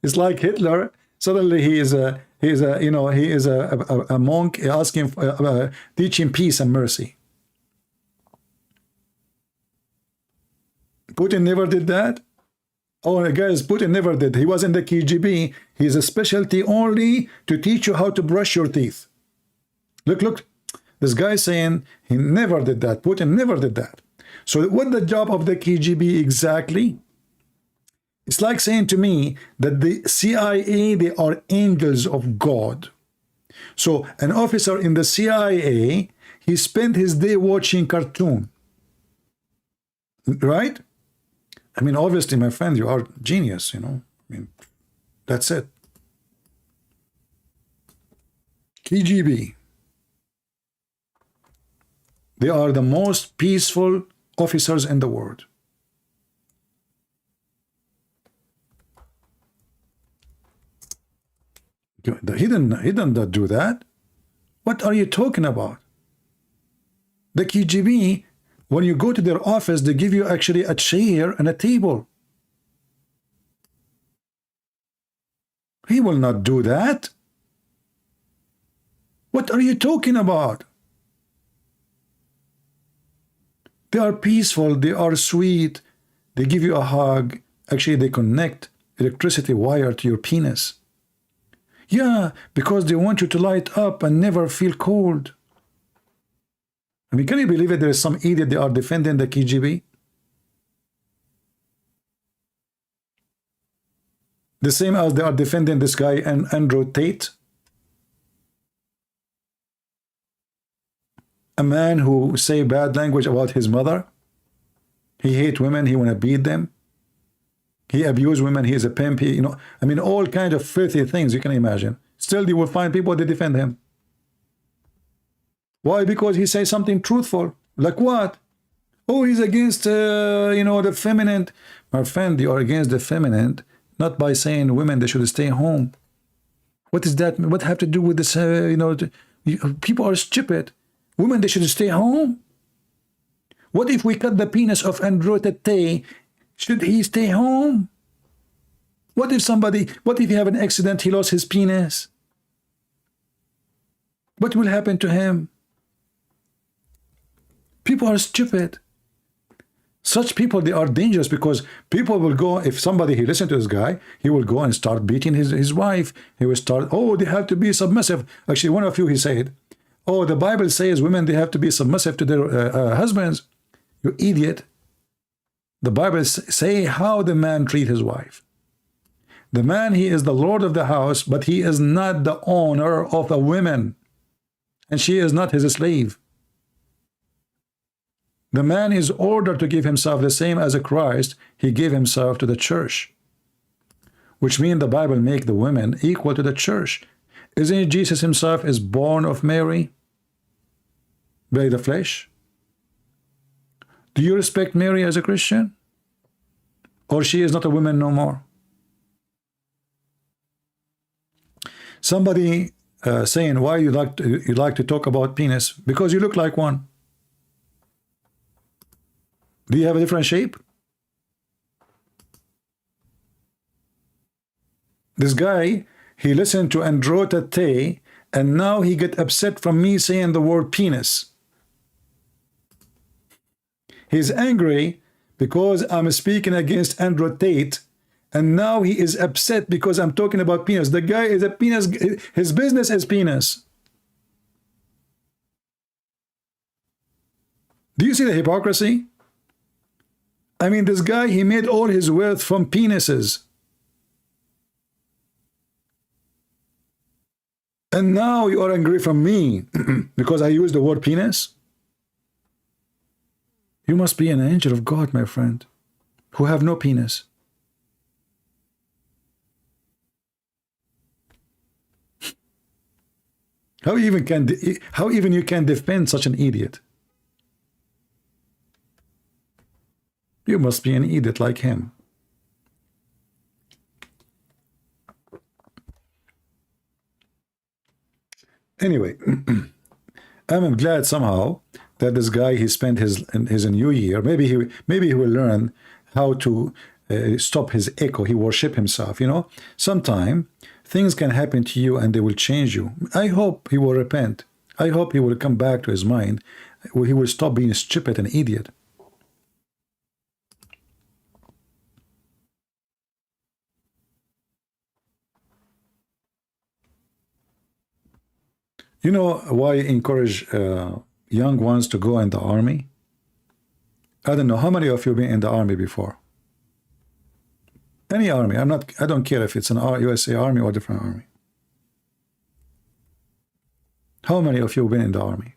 It's like Hitler. Suddenly he is a monk asking teaching peace and mercy. Putin never did that. Oh, guys, Putin never did. He was in the KGB. He's a specialty only to teach you how to brush your teeth. Look. This guy saying he never did that. Putin never did that. So what the job of the KGB exactly? It's like saying to me that the CIA, they are angels of God. So an officer in the CIA, he spent his day watching cartoon. Right? I mean, obviously, my friend, you are genius, you know. I mean, that's it. KGB. They are the most peaceful officers in the world. He didn't do that. What are you talking about? The KGB, when you go to their office, they give you actually a chair and a table. He will not do that. What are you talking about? They are peaceful, they are sweet, they give you a hug. Actually, they connect electricity wire to your penis. Yeah, because they want you to light up and never feel cold. I mean, can you believe it? There is some idiot, they are defending the KGB. The same as they are defending this guy and Andrew Tate. A man who say bad language about his mother. He hate women, he want to beat them. He abuse women, he is a pimp, he, you know, I mean, all kind of filthy things you can imagine. Still, you will find people that defend him. Why? Because he says something truthful. Like what? Oh, he's against, you know, the feminine. My friend, you are against the feminine, not by saying women, they should stay home. What is that? What have to do with this, you know, people are stupid. Women, they should stay home. What if we cut the penis of Andrew Tate? Should he stay home? What if he have an accident, he lost his penis? What will happen to him? People are stupid. Such people, they are dangerous, because people will go, if somebody, he listen to this guy, he will go and start beating his wife. He will start, oh, they have to be submissive. Actually, one of you, he said, oh, the Bible says women, they have to be submissive to their husbands. You idiot. The Bible say how the man treat his wife. The man, he is the Lord of the house, but he is not the owner of a woman, and she is not his slave. The man is ordered to give himself the same as a Christ. He gave himself to the church, which means the Bible make the women equal to the church. Isn't it Jesus himself is born of Mary by the flesh? Do you respect Mary as a Christian? Or she is not a woman no more? Somebody saying, why you like to talk about penis? Because you look like one. Do you have a different shape? This guy, he listened to Androta Tay, and now he get upset from me saying the word penis. He's angry because I'm speaking against Andrew Tate, and now he is upset because I'm talking about penis. The guy is a penis, his business is penis. Do you see the hypocrisy? I mean, this guy, he made all his wealth from penises. And now you are angry from me because I use the word penis? You must be an angel of God, my friend, who have no penis. How even you can defend such an idiot? You must be an idiot like him. Anyway, I'm glad somehow that this guy, he spent his new year. Maybe he will learn how to stop his ego. He worship himself. You know, sometime things can happen to you and they will change you. I hope he will repent. I hope he will come back to his mind. He will stop being stupid and idiot. You know why I encourage young ones to go in the army? I don't know, how many of you have been in the army before? Any army. I don't care if it's an USA Army or a different army. How many of you have been in the army?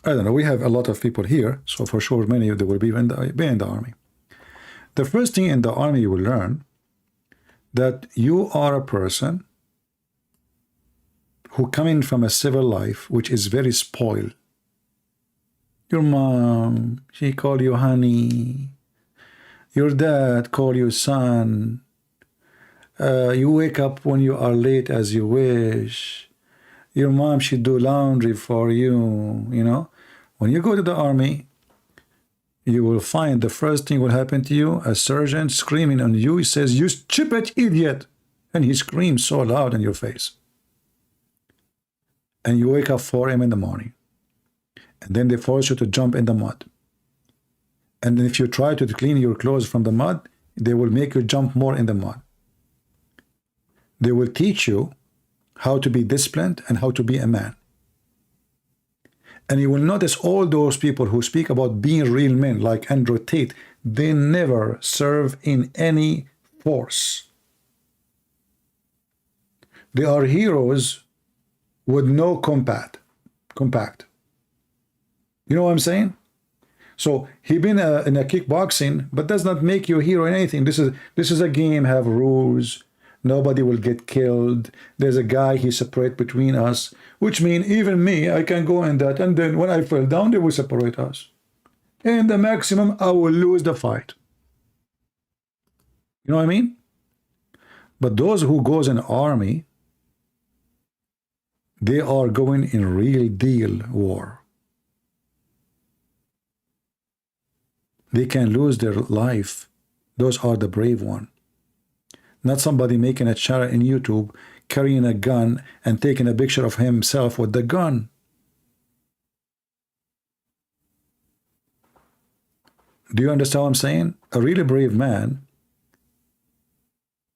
I don't know, we have a lot of people here, so for sure many of them will be in the army. The first thing in the army you will learn that you are a person who coming from a civil life which is very spoiled. Your mom, she call you honey. Your dad call you son. You wake up when you are late as you wish. Your mom, she do laundry for you, you know. When you go to the army, you will find the first thing will happen to you, a sergeant screaming on you. He says, you stupid idiot. And he screams so loud in your face. And you wake up 4 a.m. in the morning. And then they force you to jump in the mud. And then if you try to clean your clothes from the mud, they will make you jump more in the mud. They will teach you how to be disciplined and how to be a man. And you will notice all those people who speak about being real men, like Andrew Tate, they never serve in any force. They are heroes with no compact. You know what I'm saying? So he been in a kickboxing, but does not make you a hero in anything. This is a game, have rules. Nobody will get killed. There's a guy, he separate between us, which means even me, I can go in that, and then when I fall down, they will separate us. And the maximum, I will lose the fight. You know what I mean? But those who goes in army, they are going in real deal war. They can lose their life. Those are the brave one. Not somebody making a channel in YouTube carrying a gun and taking a picture of himself with the gun. Do you understand what I'm saying? A really brave man,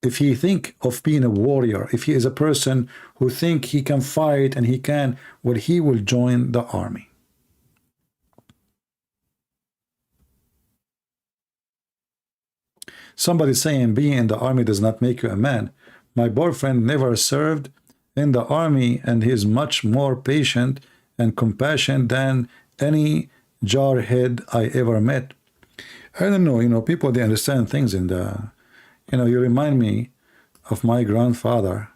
if he think of being a warrior, if he is a person who think he can fight and he can, well, he will join the army. Somebody saying being in the army does not make you a man. My boyfriend never served in the army, and he is much more patient and compassionate than any jarhead I ever met. I don't know, people, they understand things in the, you remind me of my grandfather.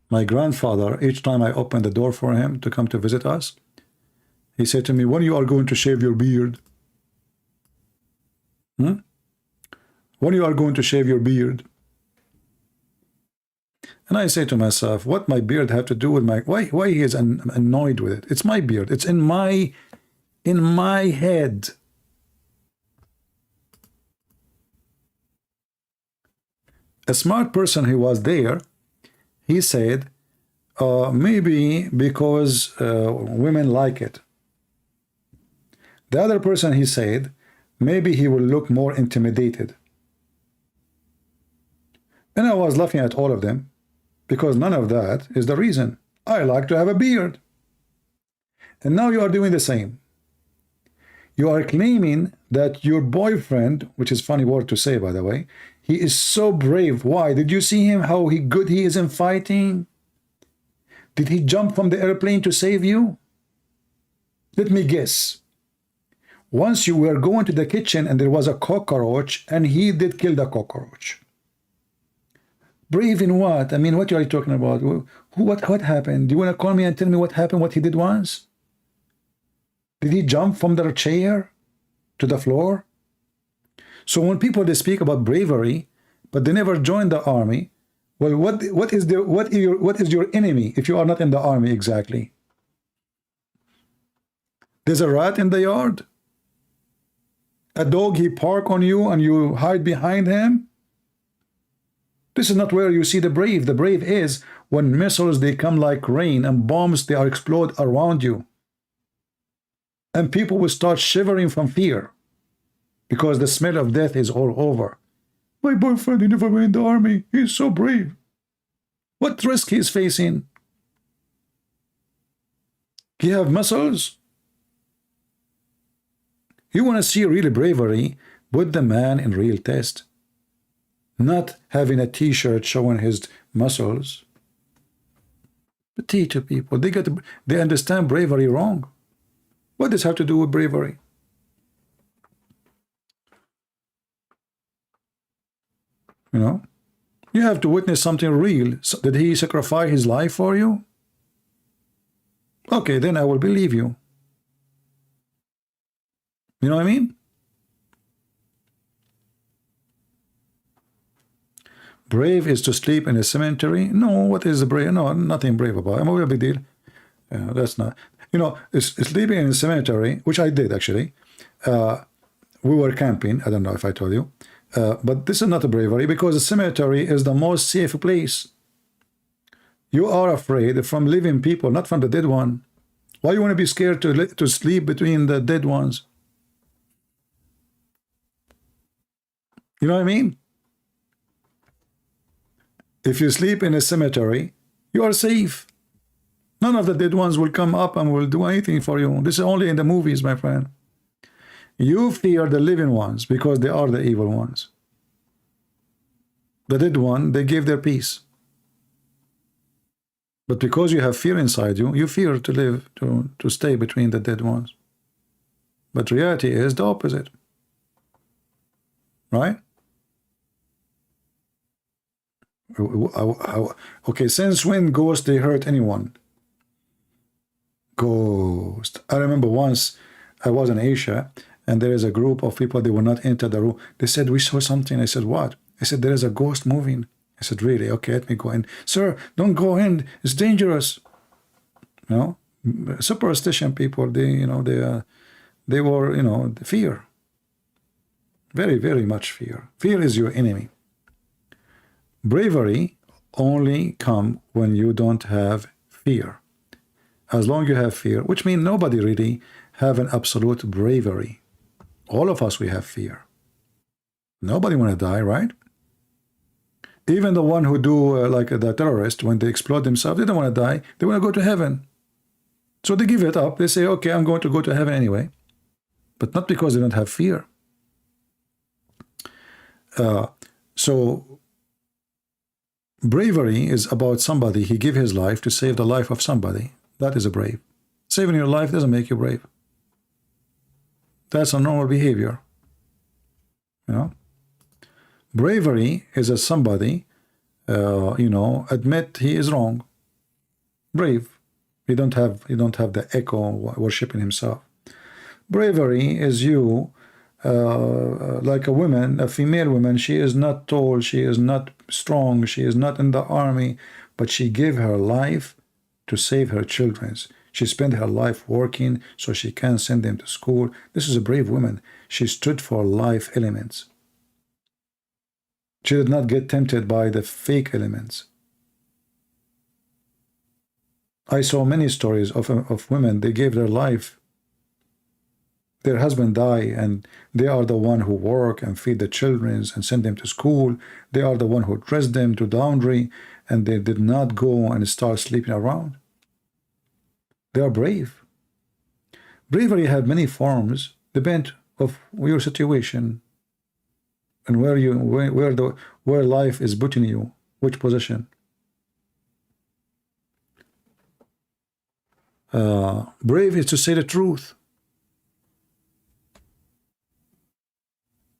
My grandfather, each time I opened the door for him to come to visit us, he said to me, when you are going to shave your beard? When you are going to shave your beard? And I say to myself, what my beard have to do with my, why he is annoyed with it? It's my beard. It's in my head. A smart person who was there, he said, maybe because women like it. The other person, he said, maybe he will look more intimidated. And I was laughing at all of them, because none of that is the reason. I like to have a beard. And now you are doing the same. You are claiming that your boyfriend, which is a funny word to say, by the way, he is so brave. Why? Did you see him, how good he is in fighting? Did he jump from the airplane to save you? Let me guess. Once you were going to the kitchen and there was a cockroach, and he did kill the cockroach. Brave in what? I mean, what are you talking about? What happened? Do you want to call me and tell me what happened, what he did once? Did he jump from the chair to the floor? So when people, they speak about bravery, but they never join the army, well, what is your enemy if you are not in the army exactly? There's a rat in the yard? A dog, he park on you and you hide behind him? This is not where you see the brave. The brave is when missiles, they come like rain, and bombs, they are explode around you. And people will start shivering from fear because the smell of death is all over. My boyfriend, he never went in the army. He's so brave. What risk he is facing? He have muscles? You want to see real bravery? Put the man in real test. Not having a t-shirt showing his muscles. But teach people, they understand bravery wrong. What does it have to do with bravery? You have to witness something real. Did he sacrifice his life for you? Okay, then I will believe you. You know what I mean? Brave is to sleep in a cemetery? No, what is the brave? No, nothing brave about it. I'm a big deal. That's not. Sleeping in a cemetery, which I did actually. We were camping. I don't know if I told you. But this is not a bravery, because the cemetery is the most safe place. You are afraid from living people, not from the dead one. Why you want to be scared to sleep between the dead ones? You know what I mean? If you sleep in a cemetery, you are safe. None of the dead ones will come up and will do anything for you. This is only in the movies, my friend. You fear the living ones because they are the evil ones. The dead one, they give their peace. But because you have fear inside you, you fear to live, to stay between the dead ones. But reality is the opposite. Right? Okay, since when ghosts, they hurt anyone? Ghost. I remember once I was in Asia, and there is a group of people, they will not enter the room. They said, we saw something. I said, what? I said, there is a ghost moving. I said, really? Okay, let me go in. Sir, don't go in. It's dangerous. Superstition people, they were, the fear. Very, very much fear. Fear is your enemy. Bravery only come when you don't have fear. As long as you have fear, which means nobody really have an absolute bravery. All of us, we have fear. Nobody want to die, right? Even the one who do like the terrorist, when they explode themselves, they don't want to die. They want to go to heaven. So they give it up. They say, okay, I'm going to go to heaven anyway. But not because they don't have fear. So bravery is about somebody, he give his life to save the life of somebody. That is a brave. Saving your life doesn't make you brave. That's a normal behavior. You know? Bravery is as somebody, you know, admit he is wrong. Brave. You don't have the echo worshiping himself. Bravery is you, like a woman, a female woman. She is not tall, she is not strong, she is not in the army, but she gave her life to save her children. She spent her life working so she can send them to school. This is a brave woman. She stood for life elements. She did not get tempted by the fake elements. I saw many stories of women, they gave their life. Their husband died, and they are the one who work and feed the children and send them to school. They are the one who dress them to laundry, and they did not go and start sleeping around. They are brave. Bravery had many forms, depend of your situation and where life is putting you, which position. Brave is to say the truth.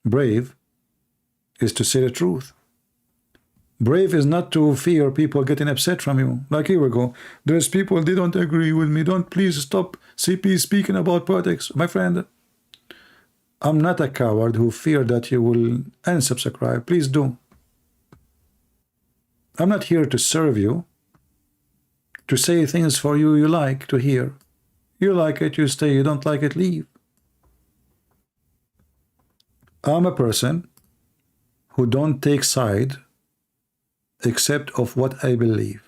Brave is to say the truth. Brave is not to fear people getting upset from you. Like here we go. There's people, they don't agree with me. Don't please stop CP speaking about politics. My friend, I'm not a coward who fear that you will unsubscribe. Please do. I'm not here to serve you, to say things for you you like to hear. You like it, you stay. You don't like it, leave. I'm a person who don't take side except of what I believe.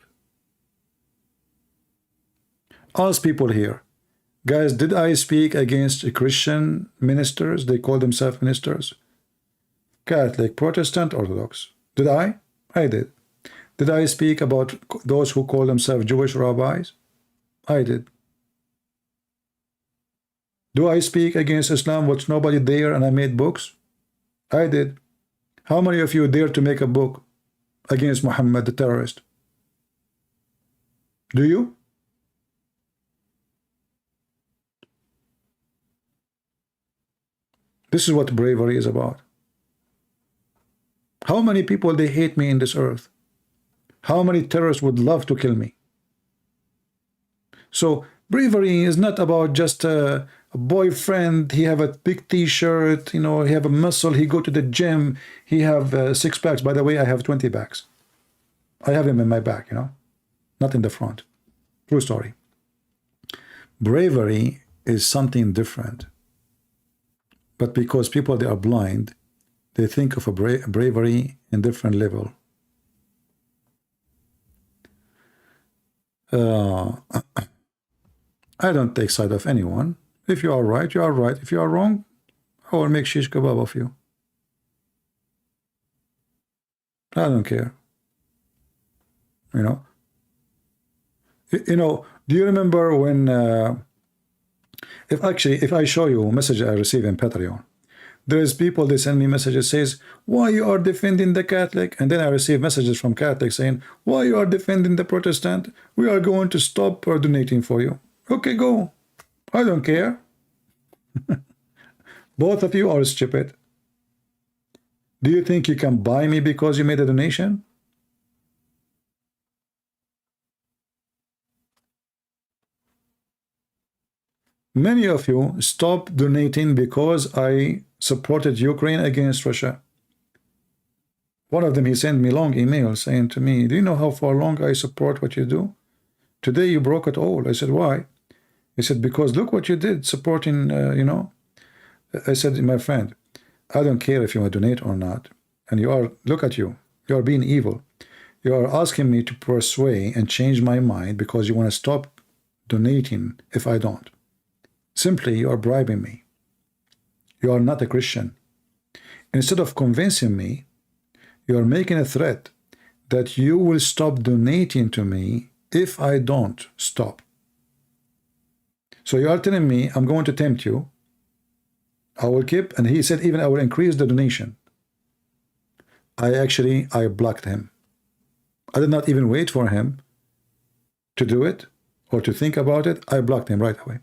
Ask people here, guys, did I speak against Christian ministers? They call themselves ministers. Catholic, Protestant, Orthodox. Did I? I did. Did I speak about those who call themselves Jewish rabbis? I did. Do I speak against Islam, which nobody dare, and I made books? I did. How many of you dare to make a book against Muhammad the terrorist? Do you? This is what bravery is about. How many people they hate me in this earth? How many terrorists would love to kill me? So bravery is not about just a boyfriend, he have a big t-shirt, you know, he have a muscle, he go to the gym, he have 6 packs. By the way, I have 20 packs. I have him in my back, you know, not in the front. True story. Bravery is something different. But because people, they are blind, they think of a bravery in different level. I don't take side of anyone. If you are right, you are right. If you are wrong, I will make shish kebab of you. I don't care. You know. You know, do you remember when if I show you a message I receive in Patreon, there's people, they send me messages says, why you are defending the Catholic? And then I receive messages from Catholics saying, why you are defending the Protestant? We are going to stop donating for you. Okay, go. I don't care. Both of you are stupid. Do you think you can buy me because you made a donation? Many of you stopped donating because I supported Ukraine against Russia. One of them, he sent me long email saying to me, do you know how far long I support what you do? Today you broke it all. I said, why? He said, because look what you did supporting, you know. I said, my friend, I don't care if you want to donate or not. And you are, look at you, you are being evil. You are asking me to persuade and change my mind because you want to stop donating if I don't. Simply, you are bribing me. You are not a Christian. Instead of convincing me, you are making a threat that you will stop donating to me if I don't stop. So you are telling me I'm going to tempt you. I will keep, and he said even I will increase the donation. I blocked him. I did not even wait for him to do it or to think about it. I blocked him right away.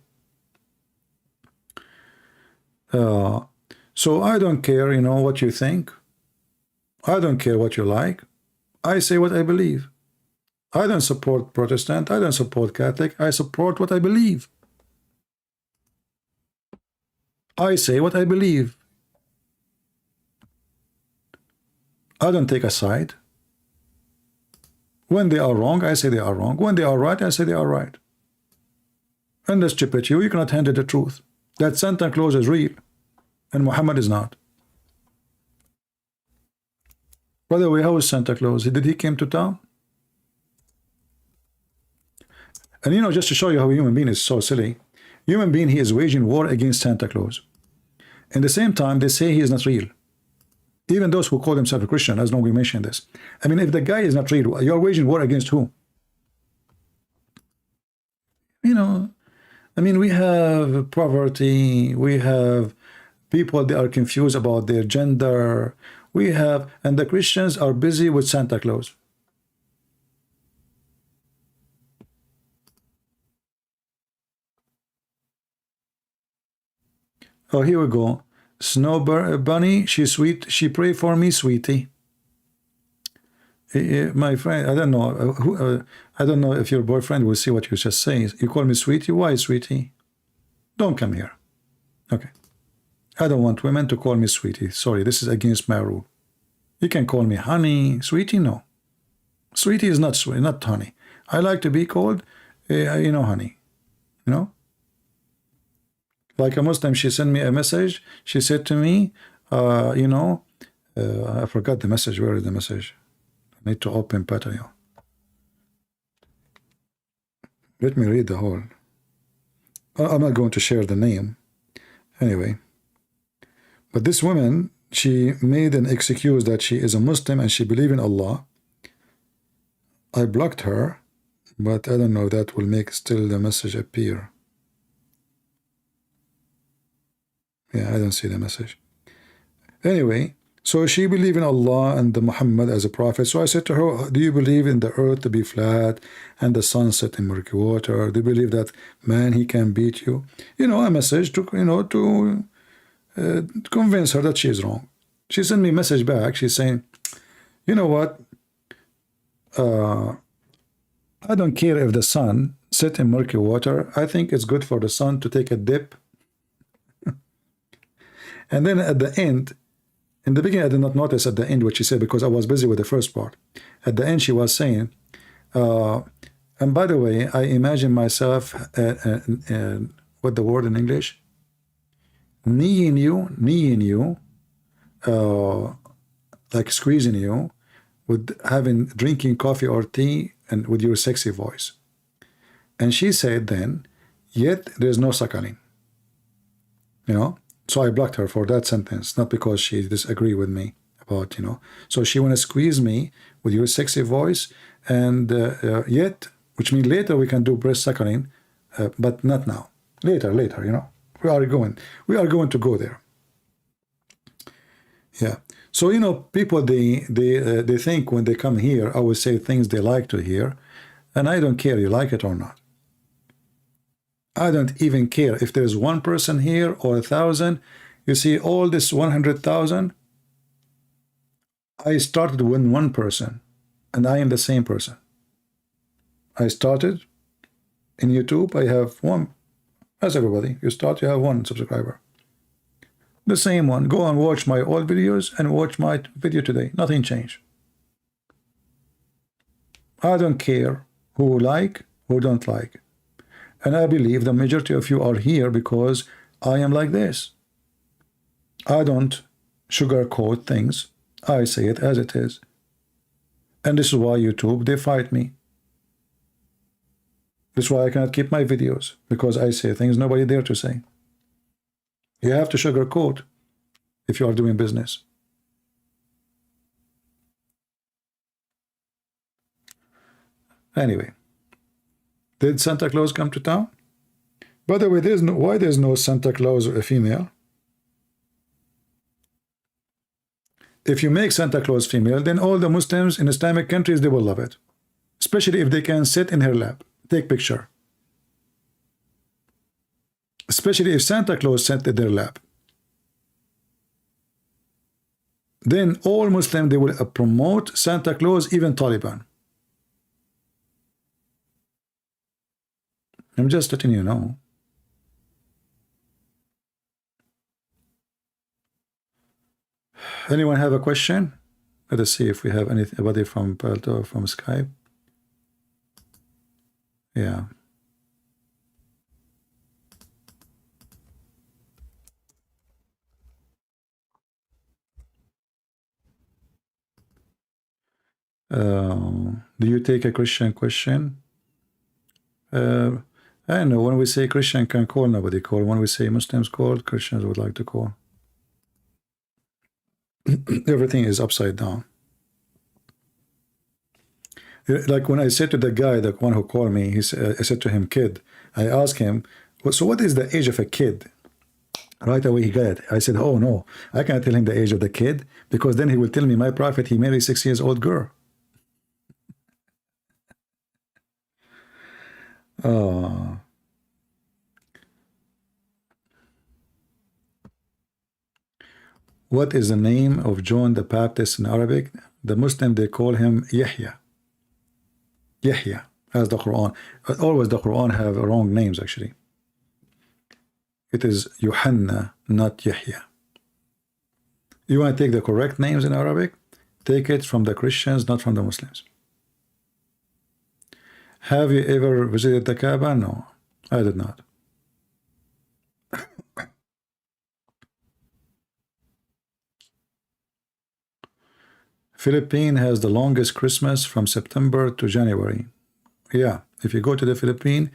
So I don't care, what you think. I don't care what you like. I say what I believe. I don't support Protestant. I don't support Catholic. I support what I believe. I say what I believe. I don't take a side. When they are wrong, I say they are wrong. When they are right, I say they are right. And the stupid you cannot handle the truth. That Santa Claus is real, and Muhammad is not. By the way, how is Santa Claus? Did he came to town? And just to show you how a human being is so silly, human being, he is waging war against Santa Claus. At the same time, they say he is not real. Even those who call themselves a Christian, as long as we mentioned this. I mean, if the guy is not real, you're waging war against who? We have poverty, we have people, they are confused about their gender, and the Christians are busy with Santa Claus. Oh, here we go. Snow Bunny, she's sweet. She pray for me, sweetie. My friend, I don't know. I don't know if your boyfriend will see what you just say. You call me sweetie? Why, sweetie? Don't come here. Okay. I don't want women to call me sweetie. Sorry, this is against my rule. You can call me honey. Sweetie, no. Sweetie is not sweet, not honey. I like to be called, honey. Like a Muslim, she sent me a message. She said to me, I forgot the message. Where is the message? I need to open Patreon. Let me read the whole. I'm not going to share the name. Anyway. But this woman, she made an excuse that she is a Muslim and she believes in Allah. I blocked her, but I don't know, that will make still the message appear. Yeah, I don't see the message. Anyway, so she believed in Allah and the Muhammad as a prophet. So I said to her, do you believe in the earth to be flat and the sun set in murky water? Do you believe that man, he can beat you? A message to, to convince her that she is wrong. She sent me a message back. She's saying, you know what? I don't care if the sun set in murky water. I think it's good for the sun to take a dip. And then at the end, in the beginning, I did not notice at the end what she said because I was busy with the first part. At the end, she was saying, and by the way, I imagine myself, what the word in English? Kneeing you, like squeezing you, with drinking coffee or tea and with your sexy voice. And she said then, yet there's no suckling. So I blocked her for that sentence, not because she disagreed with me about, So she want to squeeze me with your sexy voice, and yet, which means later we can do breast suckling, but not now. Later, We are going to go there. Yeah. So, people, they think when they come here, I will say things they like to hear, and I don't care you like it or not. I don't even care if there's one person here or 1,000. You see, all this 100,000, I started with one person, and I am the same person. I started in YouTube. I have one, as everybody. You start, you have one subscriber. The same one. Go and watch my old videos and watch my video today. Nothing changed. I don't care who like, who don't like. And I believe the majority of you are here because I am like this. I don't sugarcoat things. I say it as it is. And this is why YouTube, they fight me. This is why I cannot keep my videos, because I say things nobody dare to say. You have to sugarcoat if you are doing business. Anyway, did Santa Claus come to town? By the way, why there's no Santa Claus or a female? If you make Santa Claus female, then all the Muslims in Islamic countries, they will love it. Especially if they can sit in her lap, take picture. Especially if Santa Claus sat in their lap. Then all Muslims, they will promote Santa Claus, even Taliban. I'm just letting you know. Anyone have a question? Let us see if we have anybody from Palto or from Skype. Yeah. Do you take a Christian question? I don't know. When we say Christian can call, nobody call. When we say Muslims call, Christians would like to call. Everything is upside down. Like when I said to the guy, the one who called me, I said to him, kid. I asked him, so what is the age of a kid? Right away he got it. I said, oh no, I can't tell him the age of the kid, because then he will tell me my prophet, he married a 6-year-old girl. Oh. What is the name of John the Baptist in Arabic? The Muslim, they call him Yahya. Yahya, as the Quran. Always the Quran have wrong names, actually. It is Yohanna, not Yahya. You want to take the correct names in Arabic? Take it from the Christians, not from the Muslims. Have you ever visited the Kaaba? No, I did not. Philippines has the longest Christmas from September to January. Yeah, if you go to the Philippines,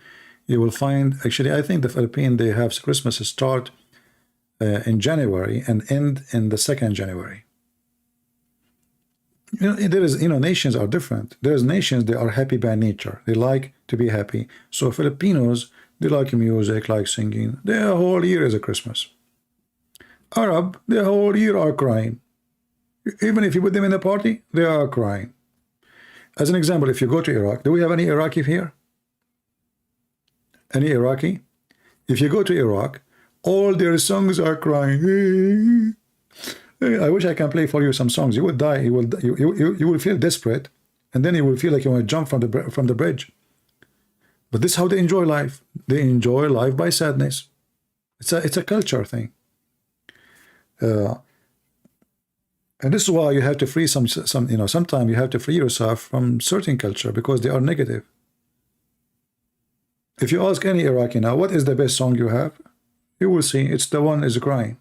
you will find, actually, I think the Philippines, they have Christmas start in January and end in the 2nd January. You know, there is, you know, nations are different. There's nations, they are happy by nature. They like to be happy. So Filipinos, they like music, like singing. Their whole year is a Christmas. Arab, their whole year are crying. Even if you put them in a party, they are crying. As an example, if you go to Iraq, do we have any Iraqi here? Any Iraqi? If you go to Iraq, all their songs are crying. I wish I can play for you some songs. You will die. You will feel desperate, and then you will feel like you want to jump from the bridge. But this is how they enjoy life. They enjoy life by sadness. It's a culture thing. And this is why you have to free some you know, sometimes you have to free yourself from certain culture because they are negative. If you ask any Iraqi now, what is the best song you have? You will see it's the one is crying.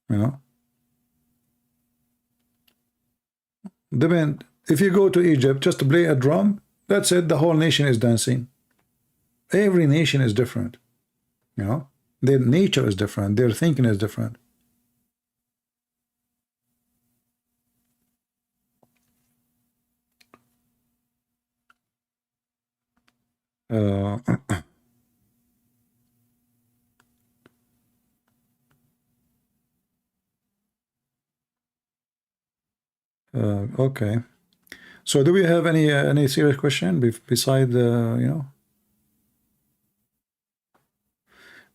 You know? Depend. If you go to Egypt just to play a drum, that's it, the whole nation is dancing. Every nation is different. You know? Their nature is different, their thinking is different. Okay. So do we have any serious question beside you know,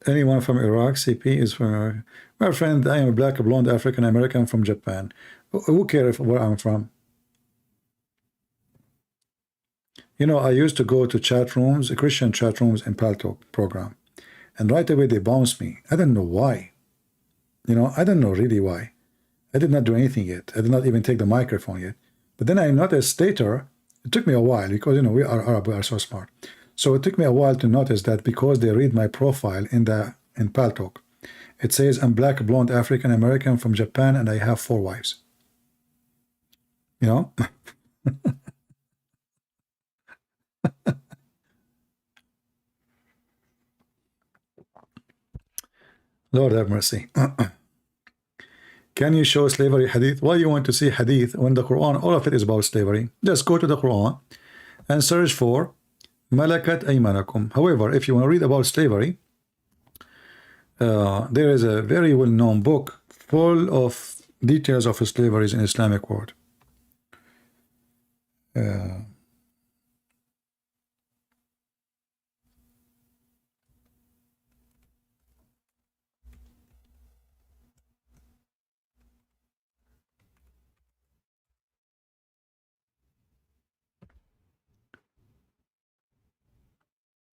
anyone from Iraq? CP is from Iraq. My friend, I am a black, blonde, African American from Japan. Who cares where I'm from? You know, I used to go to chat rooms, Christian chat rooms in Palto program, and right away they bounced me. I don't know why. You know, I don't know really why. I did not do anything yet. I did not even take the microphone yet. But then I noticed later, it took me a while because, you know, we are Arab, we are so smart. So it took me a while to notice that because they read my profile in Paltalk, It says, I'm black, blonde, African American from Japan, and I have 4 wives. You know? Lord have mercy. Can you show slavery hadith? Why you want to see hadith when the Quran, all of it is about slavery? Just go to the Quran and search for Malakat Aymanakum. However, if you want to read about slavery, there is a very well-known book full of details of slavery in Islamic world.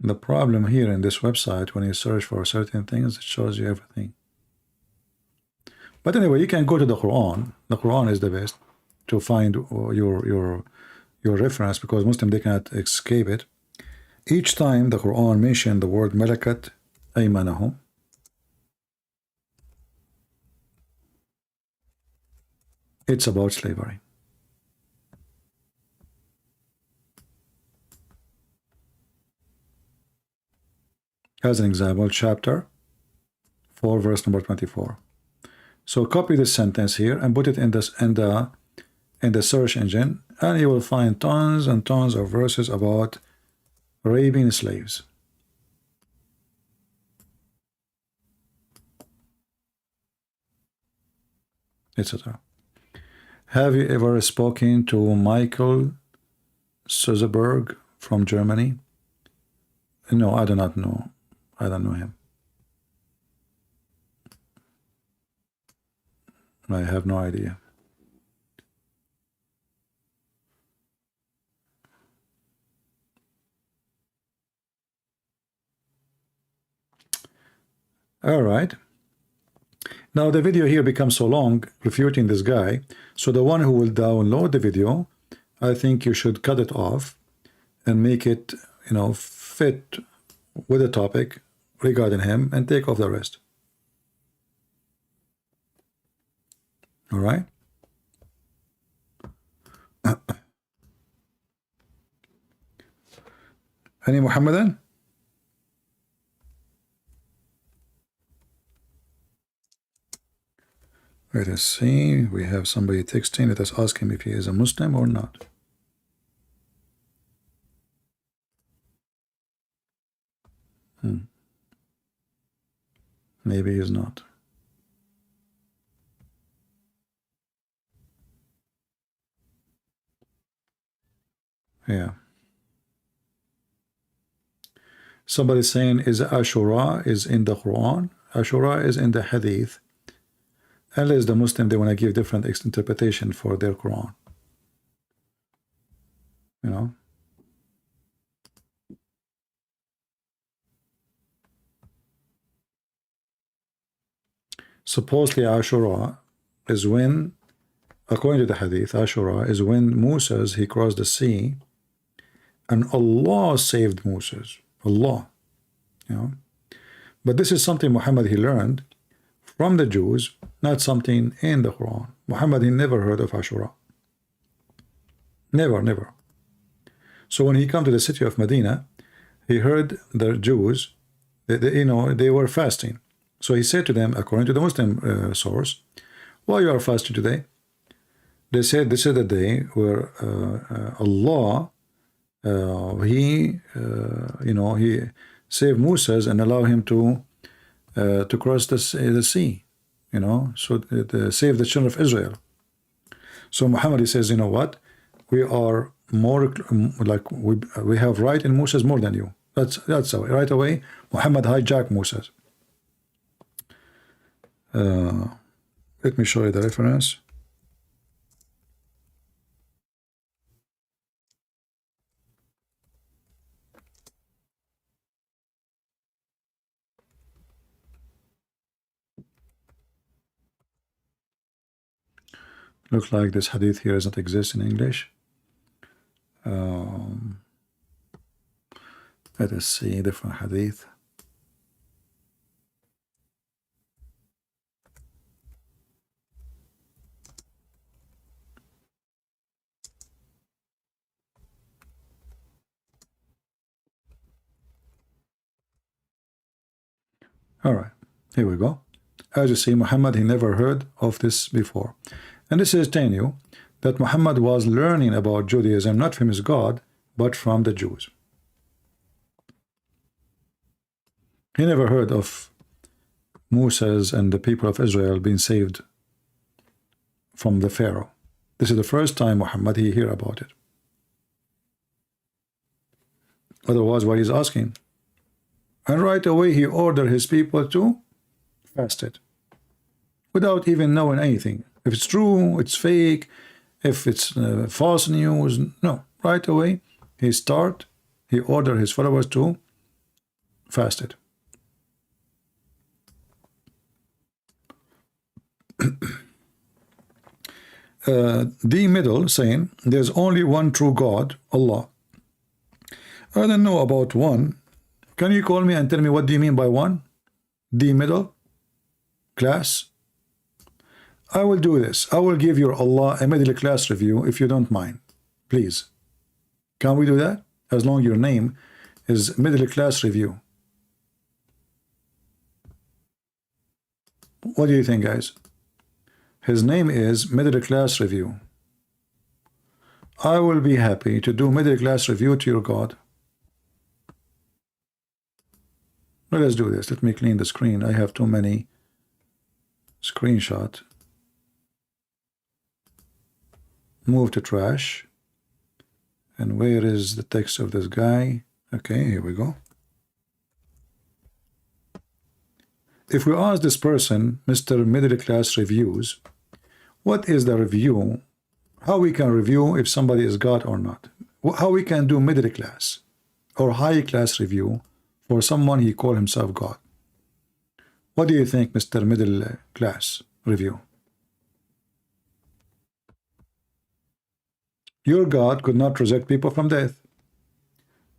The problem here in this website, when you search for certain things, it shows you everything. But anyway, you can go to the Quran. The Quran is the best to find your reference, because Muslim, they cannot escape it. Each time the Quran mentioned the word Malakat Aymanahum, it's about slavery. As an example, chapter 4, verse number 24. So copy this sentence here and put it in the search engine, and you will find tons and tons of verses about raping slaves. Etc. Have you ever spoken to Michael Suzeberg from Germany? No, I do not know. I don't know him. I have no idea. All right. Now the video here becomes so long refuting this guy. So the one who will download the video, I think you should cut it off and make it, you know, fit with the topic regarding him, and take off the rest. All right. Any Muhammadan? Let us see. We have somebody texting. Let us ask him if he is a Muslim or not. Maybe he's not. Yeah. Somebody saying, is Ashura is in the Quran? Ashura is in the Hadith. Unless the Muslim, they want to give different interpretation for their Quran. You know? Supposedly Ashura is when, according to the Hadith, Ashura is when Moses, he crossed the sea, and Allah saved Moses. Allah. You know? But this is something Muhammad, he learned from the Jews, not something in the Quran. Muhammad, he never heard of Ashura. Never, never. So when he came to the city of Medina, he heard the Jews, you know, they were fasting. So he said to them, according to the Muslim source, why you are fasting today? They said, this is the day where Allah, you know, he saved Moses and allow him to cross the sea, you know, so to save the children of Israel. So Muhammad, he says, you know what? We are more like we have right in Moses more than you. That's how right away Muhammad hijacked Moses. Let me show you the reference. Looks like this hadith here does not exist in English. Let us see different hadith. All right, here we go. As you see, Muhammad, he never heard of this before. And this is telling you that Muhammad was learning about Judaism not from his God, but from the Jews. He never heard of Moses and the people of Israel being saved from the Pharaoh. This is the first time Muhammad he hear about it. Otherwise, why he's asking? And right away he ordered his people to fast it, without even knowing anything. If it's true, it's fake, if it's false news, no. Right away he ordered his followers to fast it. The middle saying there's only one true God, Allah. I don't know about one. Can you call me and tell me what do you mean by one? The middle class. I will do this. I will give your Allah a middle class review if you don't mind. Please. Can we do that? As long as your name is middle class review. What do you think, guys? His name is middle class review. I will be happy to do middle class review to your God. Let us do this. Let me clean the screen. I have too many screenshots. Move to trash. And where is the text of this guy? Okay, here we go. If we ask this person, Mr. Middle Class Reviews, what is the review? How we can review if somebody is God or not? How we can do middle class or high class review for someone he call himself God? What do you think, Mr. Middle Class Review? Your God could not resurrect people from death.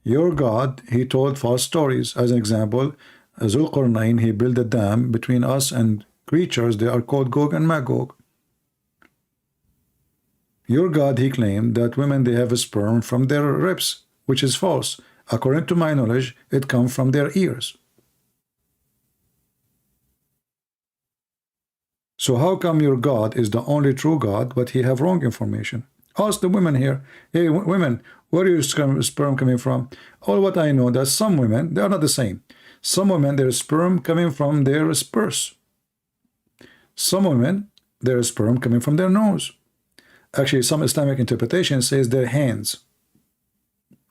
Your God, he told false stories. As an example, Zulqarnain, he built a dam between us and creatures. They are called Gog and Magog. Your God, he claimed that women, they have a sperm from their ribs, which is false. According to my knowledge, it comes from their ears. So how come your God is the only true God, but he have wrong information? Ask the women here. Hey, women, where is your sperm coming from? All what I know that some women, they are not the same. Some women, their sperm coming from their purse. Some women, their sperm coming from their nose. Actually, some Islamic interpretation says their hands,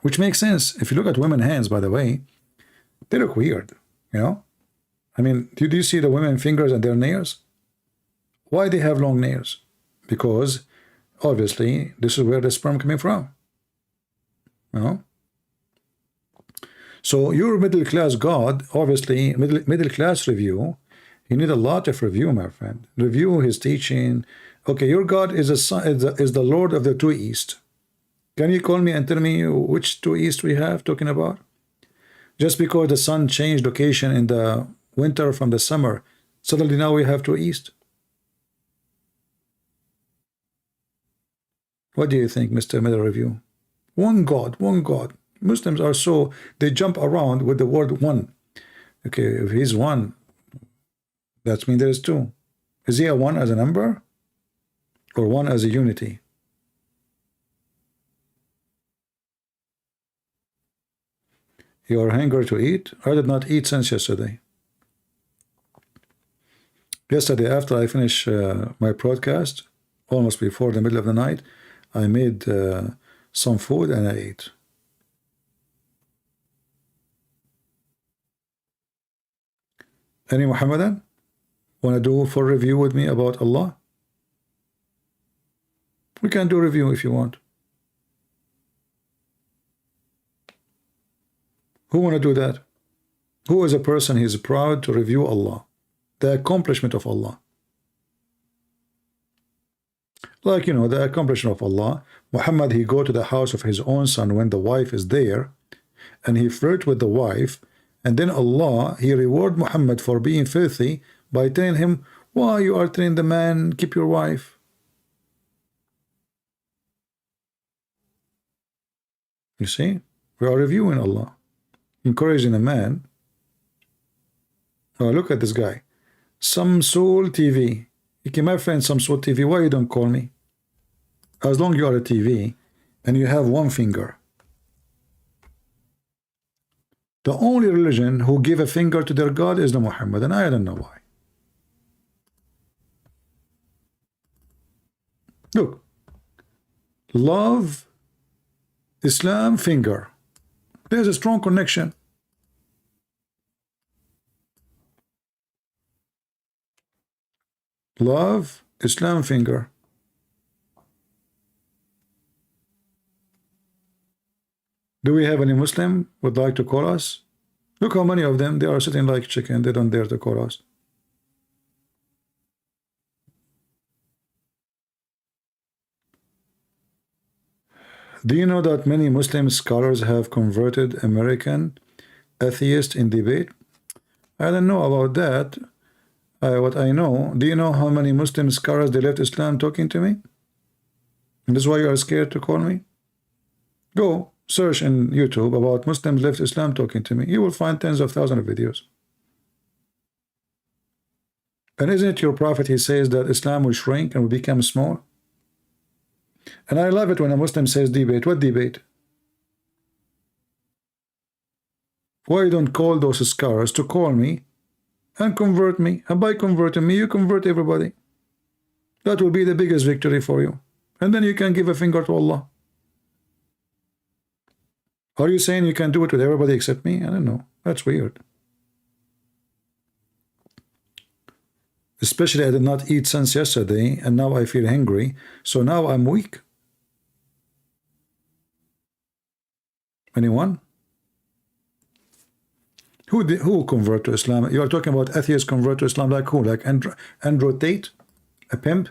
which makes sense. If you look at women's hands, by the way, they look weird, you know? I mean, do you see the women's fingers and their nails? Why they have long nails? Because obviously this is where the sperm coming from, you know? So your middle class God, obviously middle class review, you need a lot of review, my friend. Review his teaching. Okay, your God is the Lord of the two east. Can you call me and tell me which two east we have talking about? Just because the sun changed location in the winter from the summer, suddenly now we have two east. What do you think, Mr. Middle Review? One God, one God. Muslims are so, they jump around with the word one. Okay, if he's one, that means there's two. Is he a one as a number? Or one as a unity? Your hunger to eat? I did not eat since yesterday. Yesterday, after I finished my broadcast, almost before the middle of the night, I made some food and I ate. Any Muhammadan want to do a full review with me about Allah? We can do a review if you want. Who want to do that? Who is a person who is proud to review Allah, the accomplishment of Allah? Like, you know, the accomplishment of Allah. Muhammad, he go to the house of his own son when the wife is there, and he flirt with the wife, and then Allah, he reward Muhammad for being filthy by telling him, why you are telling the man, keep your wife? You see, we are reviewing Allah, encouraging a man Oh, look at this guy. Some Soul TV. Okay, my friend, some Soul TV, why you don't call me? As long you are a TV and you have one finger. The only religion who give a finger to their God is the Muhammad, and I don't know why. Look. Love, Islam, finger. There's a strong connection. Love, Islam, finger. Do we have any Muslim would like to call us? Look how many of them, they are sitting like chicken. They don't dare to call us. Do you know that many Muslim scholars have converted American atheists in debate? I don't know about that. What I know, do you know how many Muslim scholars they left Islam talking to me? And this is why you are scared to call me? Go search in YouTube about Muslims left Islam talking to me. You will find tens of thousands of videos. And isn't it your prophet, he says that Islam will shrink and will become small? And I love it when a Muslim says debate. What debate? Why you don't call those scholars to call me and convert me? And by converting me, you convert everybody. That will be the biggest victory for you. And then you can give a finger to Allah. Are you saying you can do it with everybody except me? I don't know. That's weird. Especially I did not eat since yesterday, and now I feel hungry, so now I'm weak. Anyone? Who convert to Islam? You are talking about atheists convert to Islam, like who? Like Andrew Tate, a pimp?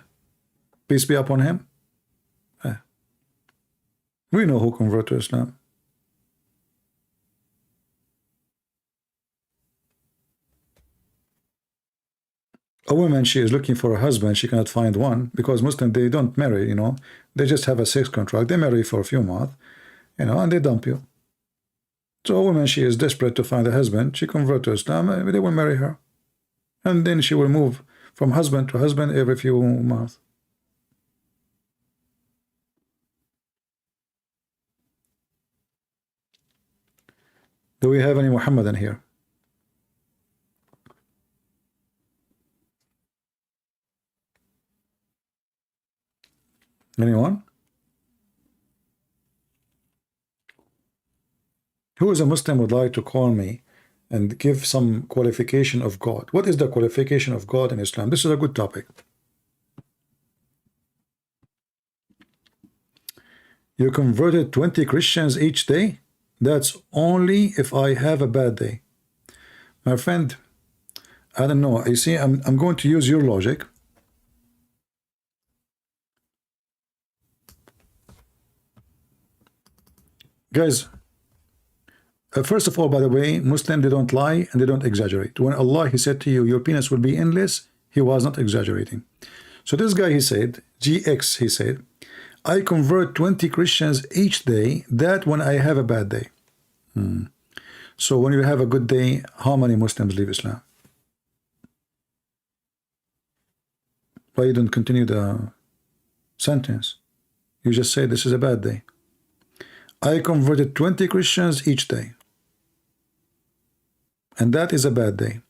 Peace be upon him. We know who convert to Islam. A woman, she is looking for a husband, she cannot find one, because Muslims, they don't marry, you know, they just have a sex contract. They marry for a few months, you know, and they dump you. So a woman, she is desperate to find a husband, she convert to Islam, they will marry her, and then she will move from husband to husband every few months. Do we have any Muhammadan here? Anyone? Who is a Muslim would like to call me and give some qualification of God? What is the qualification of God in Islam? This is a good topic. You converted 20 Christians each day? That's only if I have a bad day. My friend, I don't know. You see, I'm going to use your logic. Guys, first of all, by the way, Muslims, they don't lie and they don't exaggerate. When Allah, he said to you, your penis will be endless, he was not exaggerating. So this guy, he said, GX, he said, I convert 20 Christians each day, that when I have a bad day. So when you have a good day, how many Muslims leave Islam? Why you don't continue the sentence? You just say this is a bad day. I converted 20 Christians each day, and that is a bad day.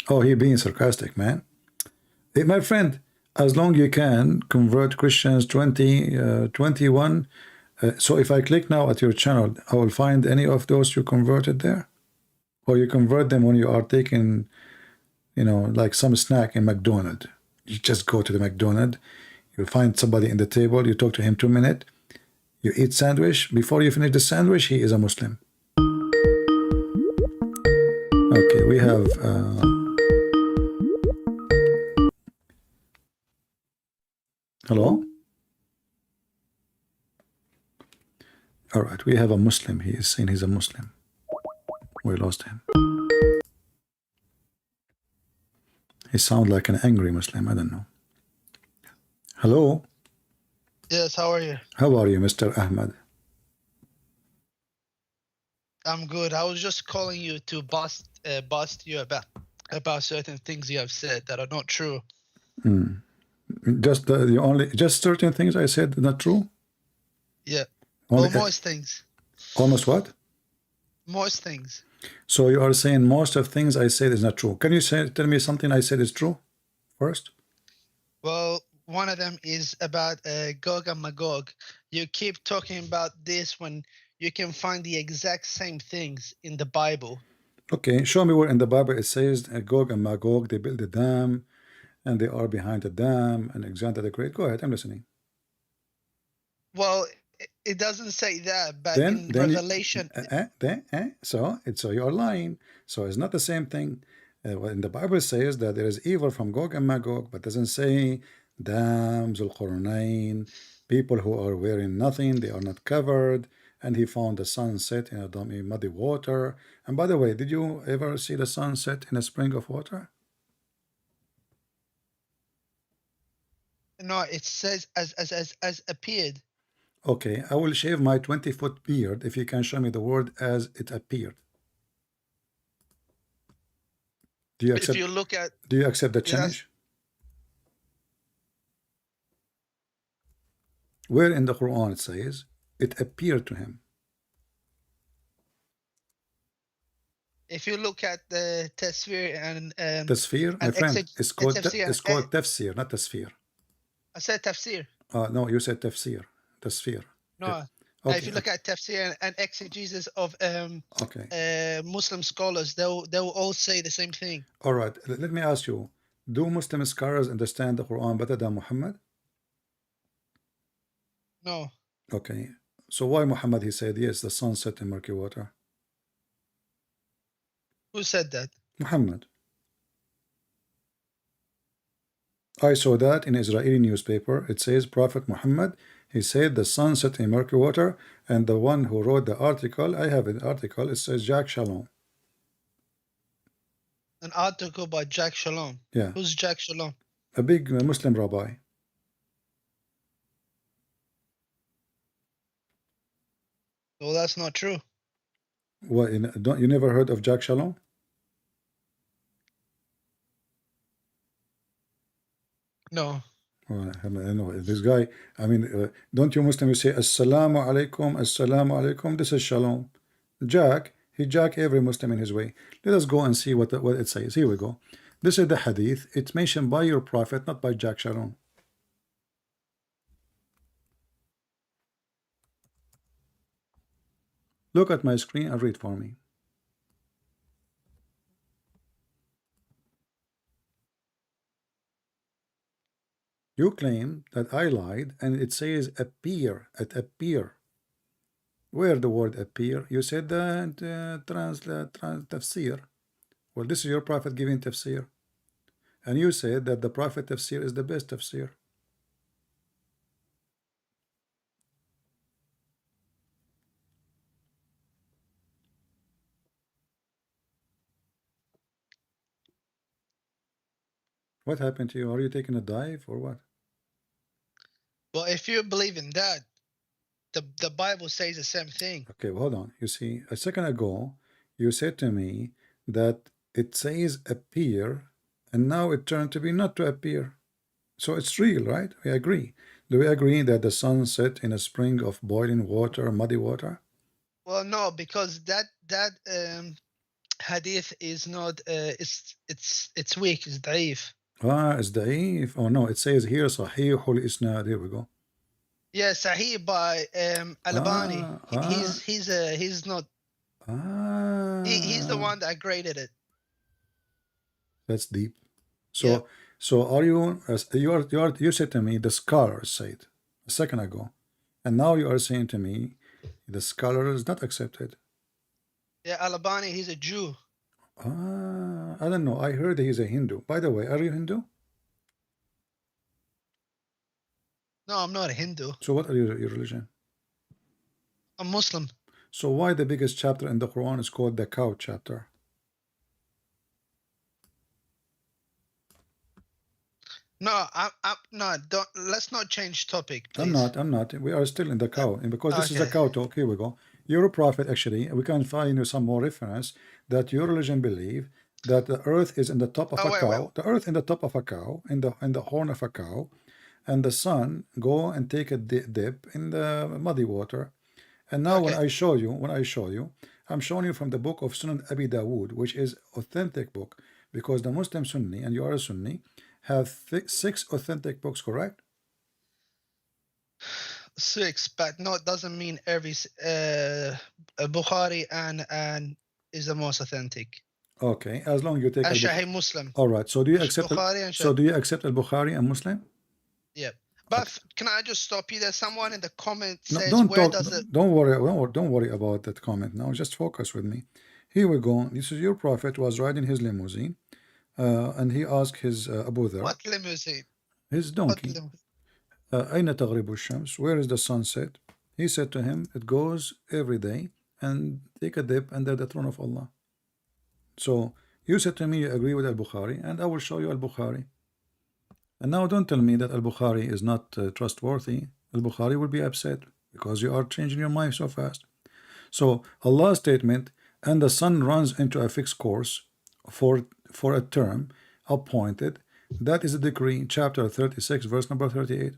Oh, he being sarcastic, man. Hey, my friend, as long you can convert Christians 20, 21. So if I click now at your channel, I will find any of those you converted there, or you convert them when you are taking, you know, like some snack in McDonald's. You just go to the McDonald's, you find somebody in the table, you talk to him 2 minutes, you eat sandwich. Before you finish the sandwich, he is a Muslim. Okay, we have hello. All right, we have a Muslim. He is saying he's a Muslim. We lost him. He sounds like an angry Muslim. I don't know. Hello.
Yes, how are you?
How are you, Mr. Ahmed?
I'm good. I was just calling you to bust you a bet. about certain things you have said that are not true.
Just just certain things I said not true.
Yeah.
Only
Well, most things.
almost what?
Most things.
So you are saying most of things I said is not true. Can you tell me something I said is true first?
Well, one of them is about Gog and Magog. You keep talking about this when you can find the exact same things in the Bible.
Okay, show me where in the Bible it says Gog and Magog, they built a dam and they are behind the dam and Alexander the Great. Go ahead, I'm listening.
Well, it doesn't say that, but
Then
in Revelation,
so you are lying. So it's not the same thing. In the Bible says that there is evil from Gog and Magog, but doesn't say dams, al-Qurnain, people who are wearing nothing, they are not covered, and he found the sun set in a muddy water. And by the way, did you ever see the sun set in a spring of water?
no, it says as appeared.
Okay, I will shave my 20-foot beard if you can show me the word as it appeared. Do you accept?
If you look at,
Do you accept the
yeah,
challenge? Where in the Quran it says it appeared to him?
if you look at the Tasfir and
Tafsir, my friend, it's called
tafsir,
it's called tafsir, not tasfir.
I said tafsir.
No, you said tafsir, tasfir.
No,
Okay.
if you look at tafsir and exegesis of
Okay.
Muslim scholars, they'll all say the same thing.
All right. Let me ask you: do Muslim scholars understand the Quran better than Muhammad?
No,
Okay. So why Muhammad he said yes, the sun set in murky water?
who said that?
Muhammad. I saw that in Israeli newspaper. It says Prophet Muhammad, he said the sun set in murky water, and the one who wrote the article, I have an article, it says Jack Shalom.
An article by Jack Shalom.
Yeah.
Who's Jack Shalom?
A big Muslim rabbi.
Well, that's not true.
What, you never heard of Jack Shalom?
No.
Well, I know this guy. I mean, don't you Muslims say Assalamu alaikum, Assalamu alaikum? This is Shalom. Jack, he jack every Muslim in his way. Let us go and see what it says. Here we go. This is the hadith. It's mentioned by your prophet, not by Jack Shalom. Look at my screen and read for me. You claim that I lied, and it says appear, at appear. Where the word appear? You said that tafsir. Well, this is your prophet giving tafsir. And you said that the prophet tafsir is the best tafsir. What happened to you? Are you taking a dive or what?
Well, if you believe in that, the Bible says the same thing.
Okay, well, hold on. You see, a second ago, you said to me that it says appear, and now it turned to be not to appear. So it's real, right? We agree. Do we agree that the sun set in a spring of boiling water, muddy water?
Well, no, because that hadith is not. It's weak. It's da'if.
It's da'if. Oh no, it says here Sahihul Isnad. Here we go.
Yeah, Sahih by Albani. He's not. He's the one that graded it.
That's deep. So are you? You said to me the scholars said a second ago, and now you are saying to me the scholar is not accepted.
Yeah, Albani, he's a Jew.
I don't know. I heard he's a Hindu. By the way, are you Hindu?
No, I'm not a Hindu.
So what are your religion?
I'm Muslim.
So why the biggest chapter in the Quran is called the cow chapter?
No, I'm no. Don't. Let's not change topic, please.
I'm not. We are still in the cow, and because this is a cow talk. Here we go. You're a prophet. Actually, we can find you some more reference that your religion believe that the earth is in the top of
Oh,
a
wait,
cow,
wait.
the earth in the top of a cow, in the horn of a cow, and the sun go and take a dip in the muddy water. And now
Okay.
when I show you, I'm showing you from the book of Sunan Abi Dawood, which is authentic book, because the Muslim Sunni, and you are a Sunni, have 6 authentic books, correct?
6, but no, it doesn't mean every Bukhari and is the most authentic.
Okay, as long as you take
And
al-Bukhari.
Sahih Muslim.
All right. So do you accept?
Bukhari and
So
Sahih.
do you accept al-Bukhari and Muslim?
Yeah. But can I just stop you there? Someone in the comment
No,
says,
don't
where
talk.
does it?
Don't worry. Don't worry about that comment now. Just focus with me. Here we go. This is your prophet was riding his limousine, and he asked his Abu Dhar,
What limousine?
his
What
donkey,
limousine?
أين تغرب الشمس? Where is the sunset? He said to him, it goes every day and take a dip under the throne of Allah. So you said to me you agree with al-Bukhari, and I will show you al-Bukhari. And now don't tell me that al-Bukhari is not trustworthy. Al-Bukhari will be upset because you are changing your mind so fast. So Allah's statement, and the sun runs into a fixed course for a term appointed, that is a decree, chapter 36, verse number 38.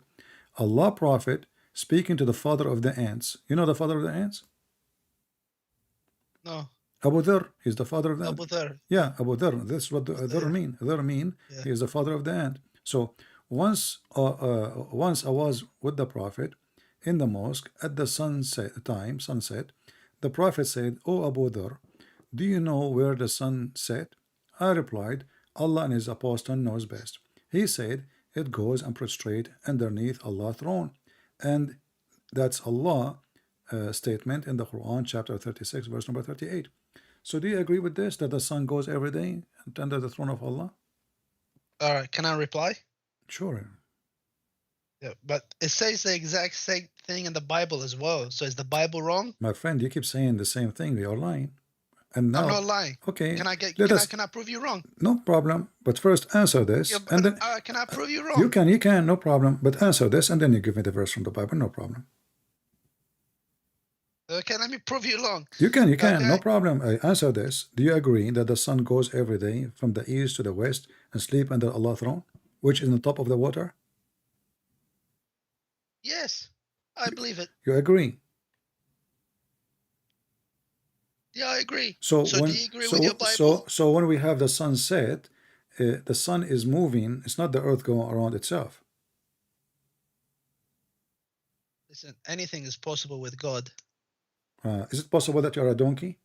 Allah Prophet speaking to the father of the ants. You know the father of the ants?
No.
Abu Dhar is the father of the
Abu Dhar.
Yeah, Abu Dhar. This is what the Dhar mean. Dhar mean
Yeah.
he is the father of the ant. So once I was with the Prophet in the mosque at the sunset, the Prophet said, "O Abu Dhar, do you know where the sun set?" I replied, "Allah and His Apostle knows best." He said, "It goes and prostrate underneath Allah's throne," and that's Allah statement in the Quran, chapter 36, verse number 38. So do you agree with this, that the sun goes every day under the throne of Allah?
All right. Can I reply?
Sure.
Yeah. But it says the exact same thing in the Bible as well. So is the Bible wrong?
My friend, you keep saying the same thing. We are lying. And now,
I'm not lying.
okay,
Can I get?
let us,
Can I prove you wrong?
no problem. But first answer this,
Yeah,
and then
can I prove you wrong?
you can, no problem. But answer this, and then you give me the verse from the Bible, no problem.
Okay, let me prove you wrong.
You can,
Okay.
no problem. I answer this. Do you agree that the sun goes every day from the east to the west and sleep under Allah's throne, which is on the top of the water?
Yes, I believe it.
You agree?
Yeah, I agree.
So
do
when
you agree with your Bible?
so when we have the sunset, the sun is moving. It's not the earth going around itself.
Listen, anything is possible with God.
Is it possible that you're a donkey?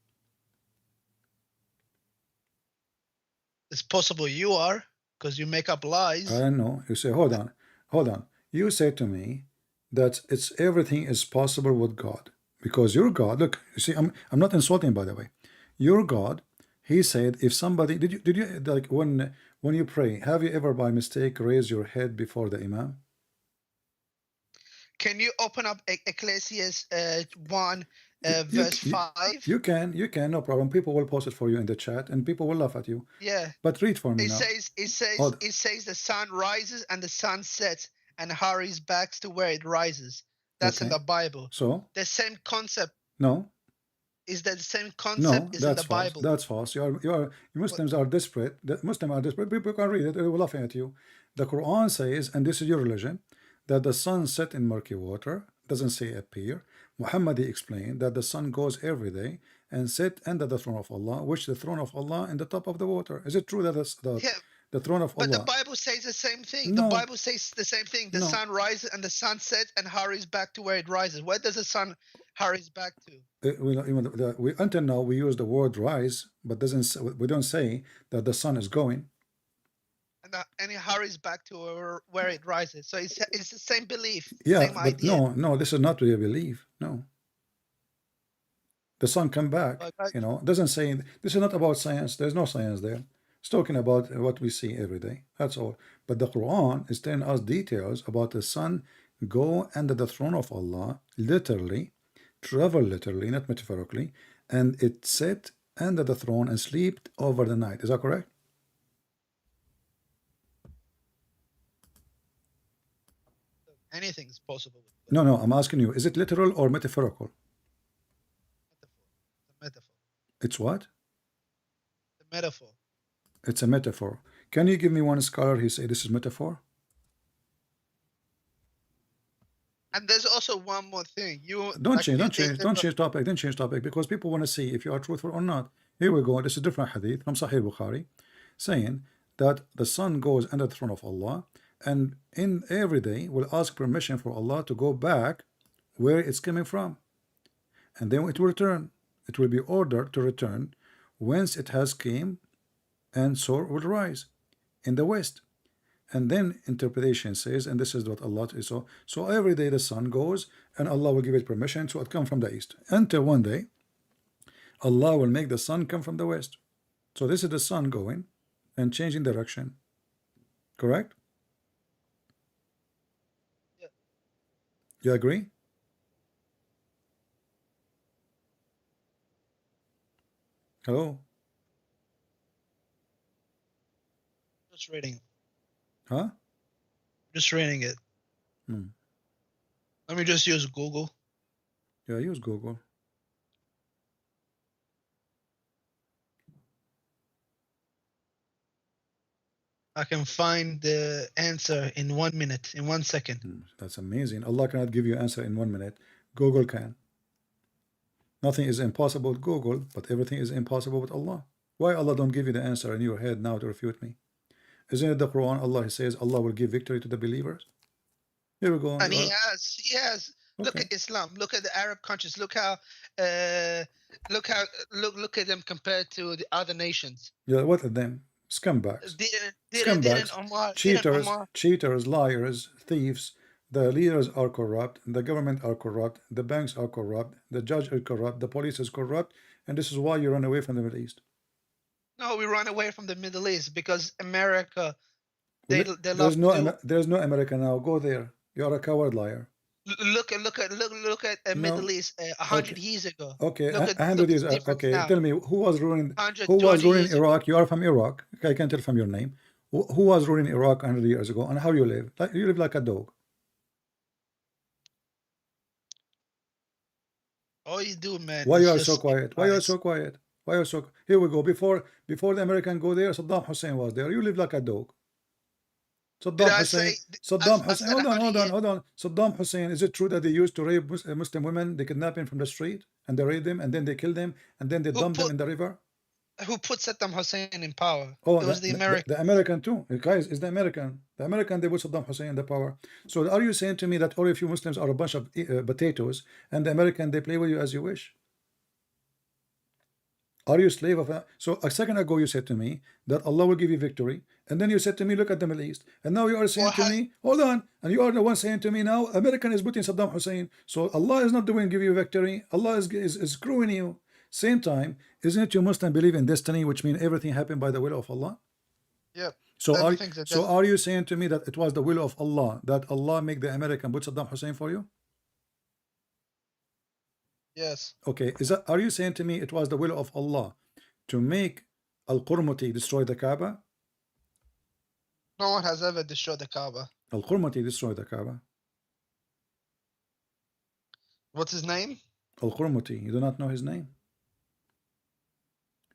It's possible you are, because you make up lies.
I know. You say, hold on. You say to me that it's everything is possible with God because your God. Look, you see, I'm not insulting, by the way. Your God. He said, if somebody did you like when you pray, have you ever by mistake raised your head before the imam?
Can you open up Ecclesiastes 1 verse 5?
You can, no problem. People will post it for you in the chat, and people will laugh at you.
Yeah.
But read for me
It
now.
says the sun rises and the sun sets and hurries back to where it rises. That's in
Okay.
the Bible.
So
The same concept.
no.
Is that the same
No,
concept is in
that's
the
false.
Bible?
That's false. You Muslims are desperate. The Muslims are desperate. People can read it. They will laughing at you. The Quran says, and this is your religion, that the sun set in murky water. Doesn't say appear. Muhammad explained that the sun goes every day and set under the throne of Allah, which the throne of Allah in the top of the water. Is it true that the throne of Allah?
But the Bible says the same thing.
No.
The Bible says the same thing. The sun rises and the sun sets and hurries back to where it rises. Where does the sun hurries back to?
Until now we use the word rise, but we don't say that the sun is going.
And it hurries back to where it rises. So it's the same belief.
Yeah,
same
but
idea.
no, this is not really a belief. No. The sun come back, it doesn't say, this is not about science. There's no science there. It's talking about what we see every day. That's all. But the Quran is telling us details about the sun go under the throne of Allah, literally, travel literally, not metaphorically, and it set under the throne and slept over the night. Is that correct?
Anything is possible.
No, I'm asking you, is it literal or metaphorical?
Metaphor.
It's what?
The metaphor.
It's a metaphor. Can you give me one scholar who say this is metaphor?
And there's also one more thing.
Don't
Like
change,
you
don't
take
change,
the
don't change topic, don't change topic, because people want to see if you are truthful or not. Here we go. This is a different hadith from Sahih Bukhari, saying that the son goes under the throne of Allah, and in every day will ask permission for Allah to go back where it's coming from, and then it will return. It will be ordered to return whence it has came, and so will rise in the west. And then interpretation says, and this is what Allah is so every day the sun goes and Allah will give it permission so it come from the east, until one day Allah will make the sun come from the west. So this is the sun going and changing direction. Correct?
Yeah.
You agree? Hello?
Just reading.
Huh?
Just reading it. Let me just use Google.
Yeah, use Google.
I can find the answer in 1 minute, in 1 second.
That's amazing. Allah cannot give you answer in 1 minute. Google can. Nothing is impossible with Google, but everything is impossible with Allah. Why Allah don't give you the answer in your head now to refute me? Isn't it the Quran? Allah says Allah will give victory to the believers. Here we go.
And he has. Look
Okay.
at Islam. Look at the Arab countries. Look at them compared to the other nations.
Yeah, what are them? Scumbags.
Didn't Omar,
Cheaters, liars, thieves. The leaders are corrupt, the government are corrupt, the banks are corrupt, the judge is corrupt, the police is corrupt, and this is why you run away from the Middle East.
No, we run away from the Middle East because America, they love
there's no America now. Go there. You are a coward liar.
Look at Middle East 100 years ago.
Okay,
100
years. Okay, now. Tell me who was ruling Iraq? You are from Iraq. I can tell from your name. Who was ruling Iraq 100 years ago, and how you live? You live like a dog.
All you do, man.
Why you are so quiet? Why you are so quiet? Why you are so? Here we go. Before the American go there, Saddam Hussein was there. You live like a dog. Saddam Hussein. Hold on. Saddam Hussein. Is it true that they used to rape Muslim women? They kidnap them from the street and they rape them and then they kill them and then they dump them in the river?
Who put Saddam Hussein in power?
Oh,
it was the American.
The American too. Guys, it's the American. The American, they put Saddam Hussein in the power. So are you saying to me that all of you Muslims are a bunch of potatoes and the American, they play with you as you wish? Are you a slave of So a second ago you said to me that Allah will give you victory, and then you said to me, look at the Middle East, and now you are saying to me, hold on, and you are the one saying to me now, American is putting Saddam Hussein. So Allah is not doing give you victory. Allah is screwing you. Same time, isn't it you Muslim believe in destiny, which means everything happened by the will of Allah?
Yep.
So are you saying to me that it was the will of Allah that Allah make the American put Saddam Hussein for you?
Yes.
Okay, are you saying to me it was the will of Allah to make Al-Qurmuti destroy the Kaaba?
No one has ever destroyed the Kaaba.
Al-Qurmuti destroyed the Kaaba.
What's his name?
Al-Qurmuti. You do not know his name?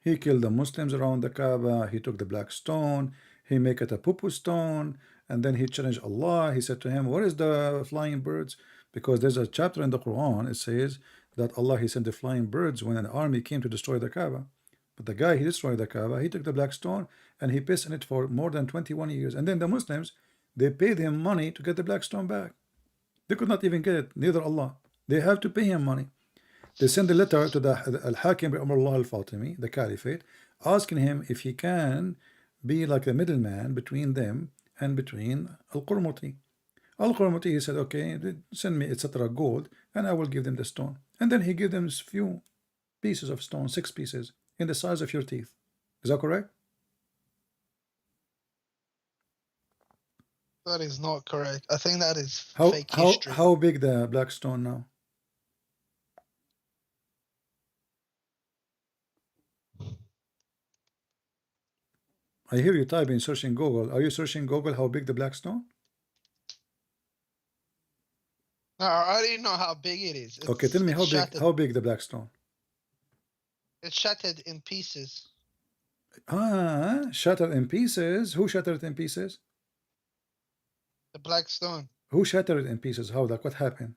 He killed the Muslims around the Kaaba. He took the black stone. He make it a poo-poo stone. And then he challenged Allah. He said to him, where is the flying birds? Because there's a chapter in the Quran. It says that Allah, he sent the flying birds when an army came to destroy the Kaaba. But the guy, he destroyed the Kaaba. He took the black stone and he pissed in it for more than 21 years. And then the Muslims, they paid him money to get the black stone back. They could not even get it, neither Allah. They have to pay him money. They send a letter to the Al-Hakim Amrullah Al-Fatimi, the Caliphate, asking him if he can be like a middleman between them and between Al-Qurmuti. Al-Qurmuti, he said, okay, send me etc. gold, and I will give them the stone. And then he gave them a few pieces of stone, 6 pieces, in the size of your teeth. Is that correct?
That is not correct. I think that is fake
history. How big the black stone now? I hear you typing, searching Google. Are you searching Google how big the black stone?
No, I already know how big it is.
Okay, tell me how big the black stone.
It's shattered in pieces.
Shattered in pieces. Who shattered it in pieces?
The black stone.
Who shattered it in pieces? How? Like what happened?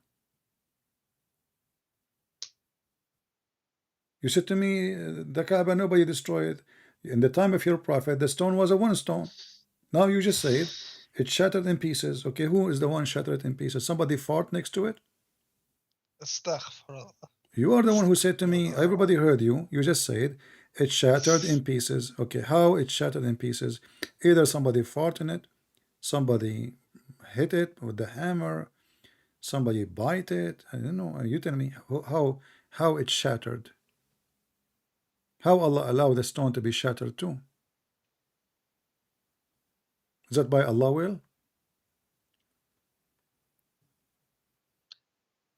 You said to me, the Kaaba nobody destroyed. In the time of your prophet, the stone was a one stone. Now you just said it shattered in pieces. Okay, who is the one shattered in pieces? Somebody fought next to it?
Astaghfirullah.
You are the one who said to me, everybody heard you. You just said it shattered in pieces. Okay, how it shattered in pieces? Either somebody fought in it, somebody hit it with the hammer, somebody bite it. I don't know. You tell me how it shattered. How Allah allowed the stone to be shattered too? Is that by Allah will?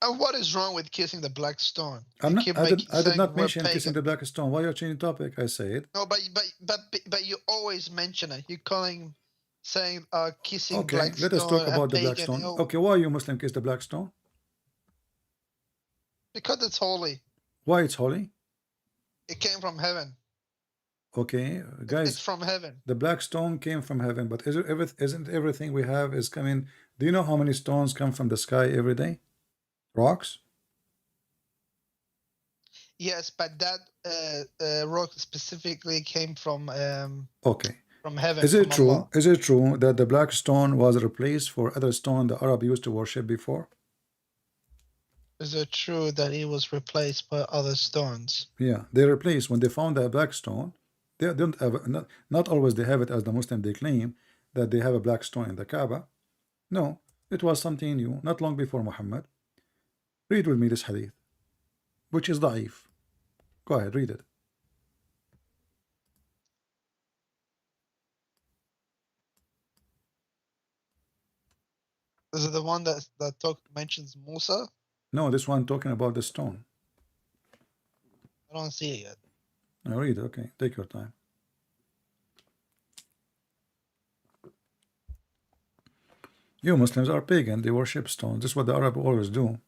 And what is wrong with kissing the black stone?
I'm
You
not.
keep
I did.
making
I did
saying
not
we're
mention kissing
pagan.
the black stone. Why are you changing topic? I said.
No, but you always mention it. You're calling, saying kissing
Okay,
black
let us
stone
talk
a
about the black
pagan.
stone.
Oh,
Okay, why you Muslim kiss the black stone?
because it's holy.
Why it's holy?
It came from heaven.
Okay,
It's
guys,
from heaven.
the black stone came from heaven, but isn't everything we have is coming? Do you know how many stones come from the sky every day? Rocks?
Yes, but that rock specifically came from
Okay.
heaven,
Is it
from
true?
Allah.
Is it true that the black stone was replaced for other stone the Arab used to worship before?
Is it true that it was replaced by other stones?
Yeah, they replaced when they found the black stone. They don't have not always they have it as the Muslim they claim that they have a black stone in the Kaaba. No, it was something new, not long before Muhammad. Read with me this hadith, which is da'if. Go ahead, read it.
Is it the one that mentions Musa?
No, this one talking about the stone.
I don't see it yet.
Now read it, okay. Take your time. You Muslims are pagan, they worship stones. This is what the Arab always do.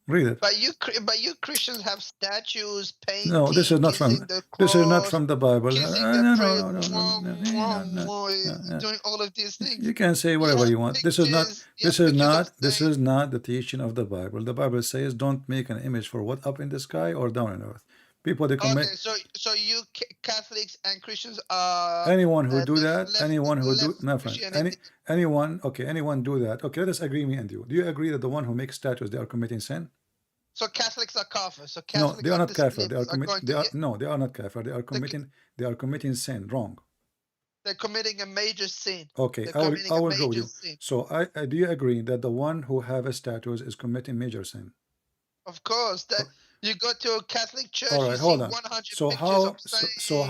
Read it.
But you Christians have statues, painting,
No, this is not
kissing
from
the
this is not
cross,
from the Bible.
kissing the
No, no,
priest,
no, no, no, no, no, no, no.
doing all of these things.
You can say
You
whatever
have
you want.
pictures. You have pictures of
This
saints.
is not the teaching of the Bible. The Bible says don't make an image for what up in the sky or down on earth. People they commit
Okay, so you Catholics and Christians are
anyone who do
left
that,
left
my friend,
Christianity.
anyone, okay, anyone do that. Okay, let us agree, me and you. Do you agree that the one who makes statues they are committing sin?
So Catholics are kafir. So
No,
Catholics
they are
are
not kafir.
disbelievers. Are going to
No, they are not kafir. They are committing sin. Wrong.
they're committing a major sin.
Okay,
They're
I
committing a
will go with
major
you.
sin.
So I do you agree that the one who have a statues is committing major sin?
Of course, that
Oh,
you go to a Catholic church,
all
you
right,
see
hold on.
100
So
pictures of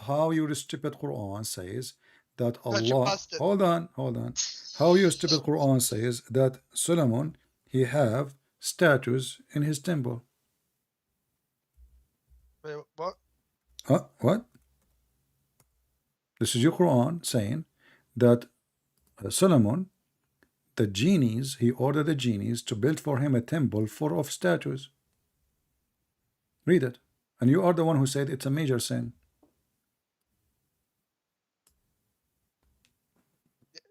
how your stupid Quran says that
got you
Allah
busted.
hold on. How your stupid Quran says that Solomon he have statues in his temple.
Wait, what?
What? This is your Quran saying that Solomon, the genies, he ordered the genies to build for him a temple full of statues. Read it. And you are the one who said it's a major sin.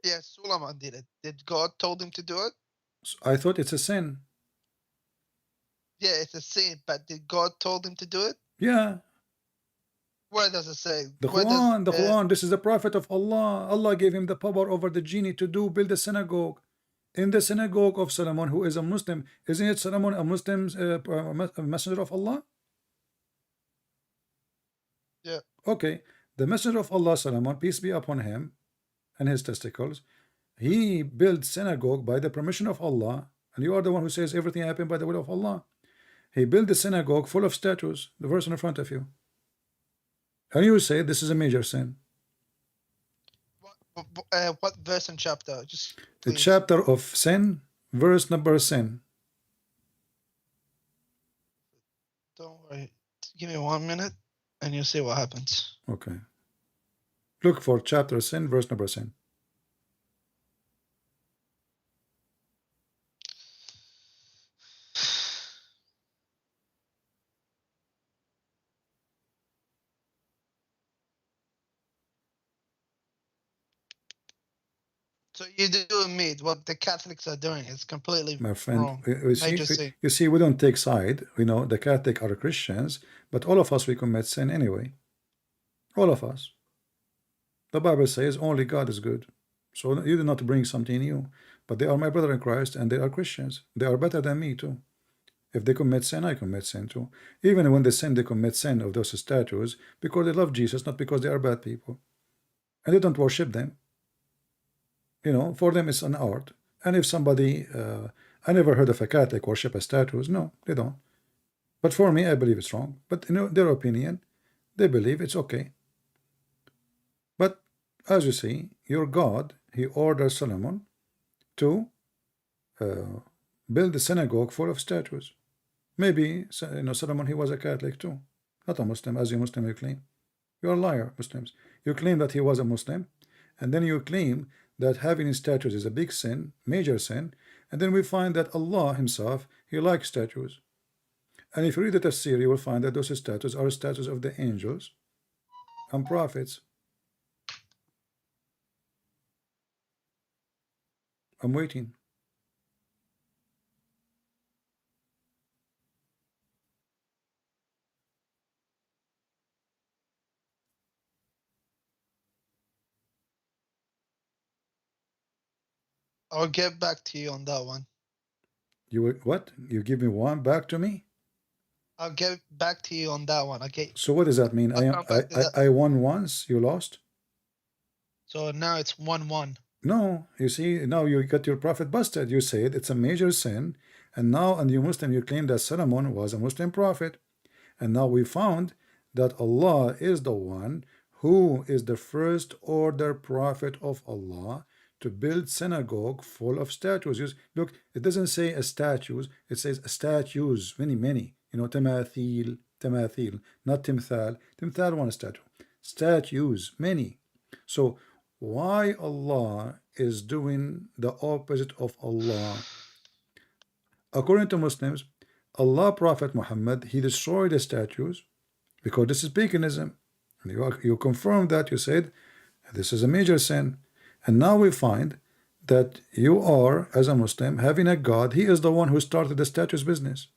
Yes, Suleiman did it. Did God told him to do it?
So I thought it's a sin.
Yeah, it's a sin, but did God told him to do it?
Yeah.
Where does it say?
The
Where does
Quran, this is the prophet of Allah. Allah gave him the power over the genie to build a synagogue. In the synagogue of Solomon, who is a Muslim, isn't it Solomon a Muslim messenger of Allah?
yeah.
Okay, the messenger of Allah, Solomon, peace be upon him and his testicles, he built synagogue by the permission of Allah, and you are the one who says everything happened by the will of Allah. He built the synagogue full of statues, the verse in front of you. And you say this is a major sin.
What verse and chapter? Just
The
please.
chapter of sin, verse number sin.
Don't worry. Give me 1 minute and you'll see what happens.
Okay. Look for chapter sin, verse number sin.
So you do admit what the Catholics are doing is completely
My friend,
wrong.
you
Major
see,
sin.
you see, we don't take side. You know, the Catholic are Christians, but all of us, we commit sin anyway. All of us. The Bible says only God is good. So you do not bring something new. But they are my brother in Christ and they are Christians. They are better than me too. If they commit sin, I commit sin too. Even when they sin, they commit sin of those statues because they love Jesus, not because they are bad people. And they don't worship them. You know, for them it's an art. And if somebody, I never heard of a Catholic worship a statues. No, they don't. But for me, I believe it's wrong. But in their opinion, they believe it's okay. But as you see, your God, he orders Solomon to build a synagogue full of statues. Maybe, you know, Solomon, he was a Catholic too, not a Muslim, as you Muslim you claim. You're a liar, Muslims. You claim that he was a Muslim, and then you claim that having statues is a big sin, major sin, and then we find that Allah himself, he likes statues. And if you read the tafsir, you will find that those statues are statues of the angels and prophets. I'm waiting.
I'll get back to you on that one.
You what? You give me one back to me?
I'll get back to you on that one. Okay.
So what does that mean?
I'll come back to that.
I won once, you lost?
So now it's 1-1.
No, you see, now you got your prophet busted. You said it's a major sin, and now, and you Muslim, you claim that Solomon was a Muslim prophet. And now we found that Allah is the one who is the first order prophet of Allah to build synagogue full of statues. Look, it doesn't say a statues, it says statues, many, many. You know, tamathil, not timthal. Timthal, one statue. Statues, many. So why Allah is doing the opposite of Allah? According to Muslims, Allah, Prophet Muhammad, he destroyed the statues because this is paganism. You confirmed that. You said this is a major sin. And now we find that you are, as a Muslim, having a God. He is the one who started the statues business,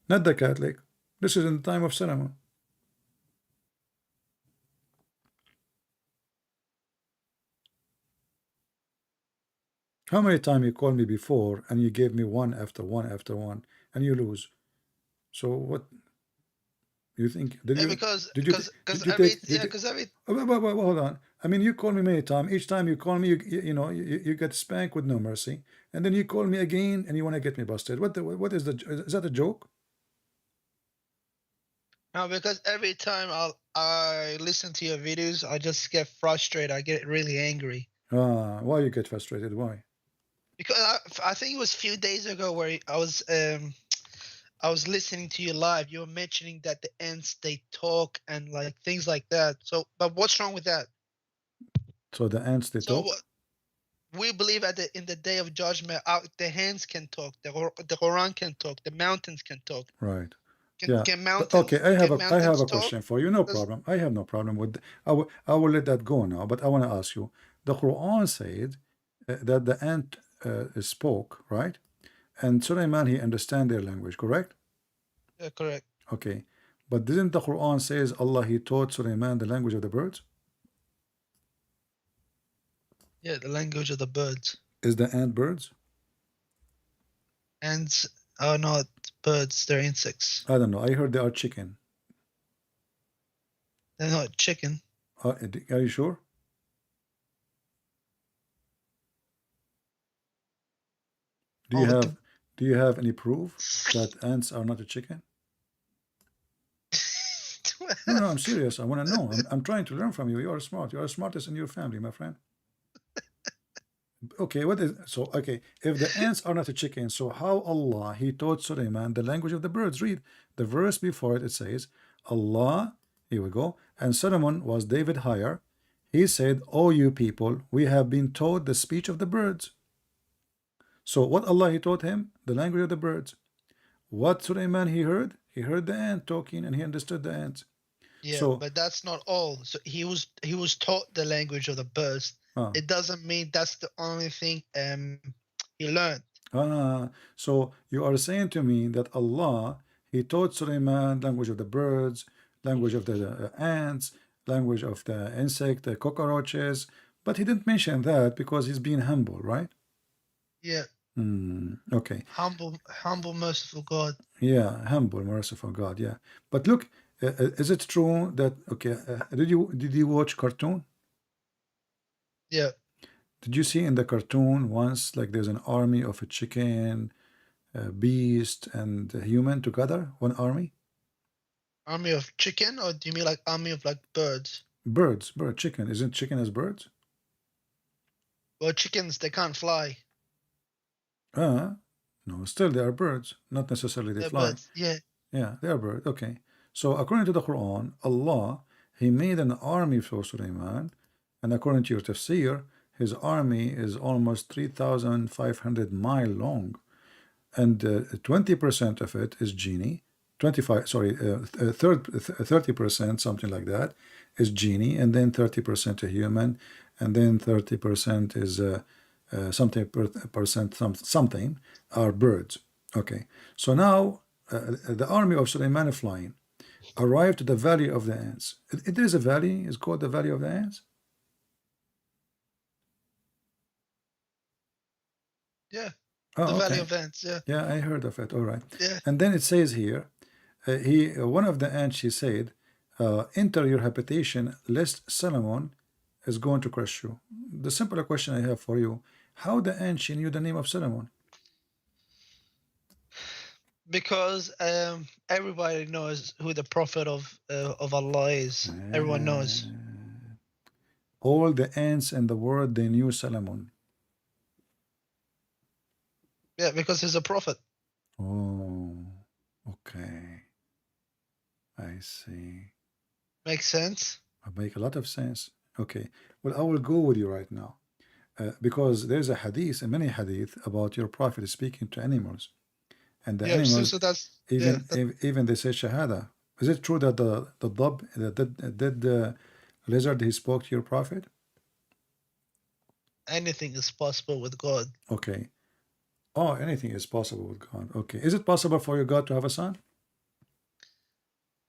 not the Catholic. This is in the time of Solomon. How many times you called me before and you gave me one after one after one and you lose? So what you think? Did you
Because
did you
because
you
every
take
yeah because every
hold on. I mean, you call me many times. Each time you call me, you get spanked with no mercy, and then you call me again and you want to get me busted. What is that a joke?
no because every time I listen to your videos, I just get frustrated. I get really angry.
Why you get frustrated? Why?
Because I think it was a few days ago where I was listening to you live. You were mentioning that the ants they talk and like things like that. So, but what's wrong with that?
So the ants they
So
talk,
we believe in the day of judgment, the hands can talk, the Quran can talk, the mountains can talk.
right?
Can
Yeah.
can
Okay,
mountains
I have
mountains
a
talk?
question for you. No problem. I have no problem with. I will let that go now. But I want to ask you. The Quran said that the ant spoke, right? And Sulaiman, he understand their language, correct?
Yeah, correct.
Okay. But didn't the Quran says Allah, he taught Sulaiman the language of the birds?
Yeah, the language of the birds.
Is the ant birds?
Ants are not birds; they're insects.
I don't know. I heard they are chicken.
They're not chicken.
Are you sure? Do you
Oh,
have any proof that ants are not a chicken? No, I'm serious. I want to know. I'm trying to learn from you. You are smart. You are the smartest in your family, my friend. Okay, what is so? Okay, if the ants are not a chicken, so how Allah he taught Sulaiman the language of the birds? Read the verse before it. It says, Allah. Here we go. And Solomon was David higher. He said, "O you people, we have been taught the speech of the birds." So what Allah he taught him? The language of the birds. What Sulaiman he heard? He heard the ant talking and he understood the ants.
yeah,
So
but that's not all. So he was taught the language of the birds.
Ah.
it doesn't mean that's the only thing he learned.
So you are saying to me that Allah, He taught Sulaiman language of the birds, language of the ants, language of the insect, the cockroaches, but He didn't mention that because He's being humble, right?
Yeah,
Okay.
humble, merciful God.
Yeah, humble, merciful God. Yeah, but look, is it true that okay? Did you watch cartoon?
Yeah,
Did you see in the cartoon once like there's an army of a chicken, a beast, and a human together, one army?
army of chicken, or do you mean like army of like birds?
Bird, chicken. Isn't chicken as birds?
Well, chickens, they can't fly.
No, still they are birds. Not necessarily they
They're
fly.
birds. Yeah.
Yeah, they are birds. Okay. So according to the Quran, Allah, He made an army for Sulaiman, and according to your tafsir, his army is almost 3,500 mile long, and 20% of it is genie. 25, sorry, 30%, something like that, is genie, and then 30% a human, and then 30% is something are birds. Okay, so now the army of Sulaiman flying arrived to the valley of the ants. There is a valley, it's called the valley of the ants.
Yeah.
Oh,
The Valley
okay.
of Ants. Yeah.
Yeah, I heard of it. All right.
Yeah.
And then it says here, one of the ants, she said, enter your habitation, lest Solomon is going to crush you. The simple question I have for you, how the ant she knew the name of Solomon?
Because everybody knows who the prophet of Allah is. Everyone knows.
All the ants in the world, they knew Solomon.
Yeah, because he's a prophet.
Oh, okay. I see.
Makes sense.
Make a lot of sense. Okay. Well, I will go with you right now. Because there's a hadith, a many hadith about your prophet speaking to animals. And the
Yeah, so,
animals,
so that's
even
yeah,
even they say shahada. Is it true that the dub, the lizard, he spoke to your prophet?
anything is possible with God.
Okay. Oh, anything is possible with God. Okay. Is it possible for your God to have a son?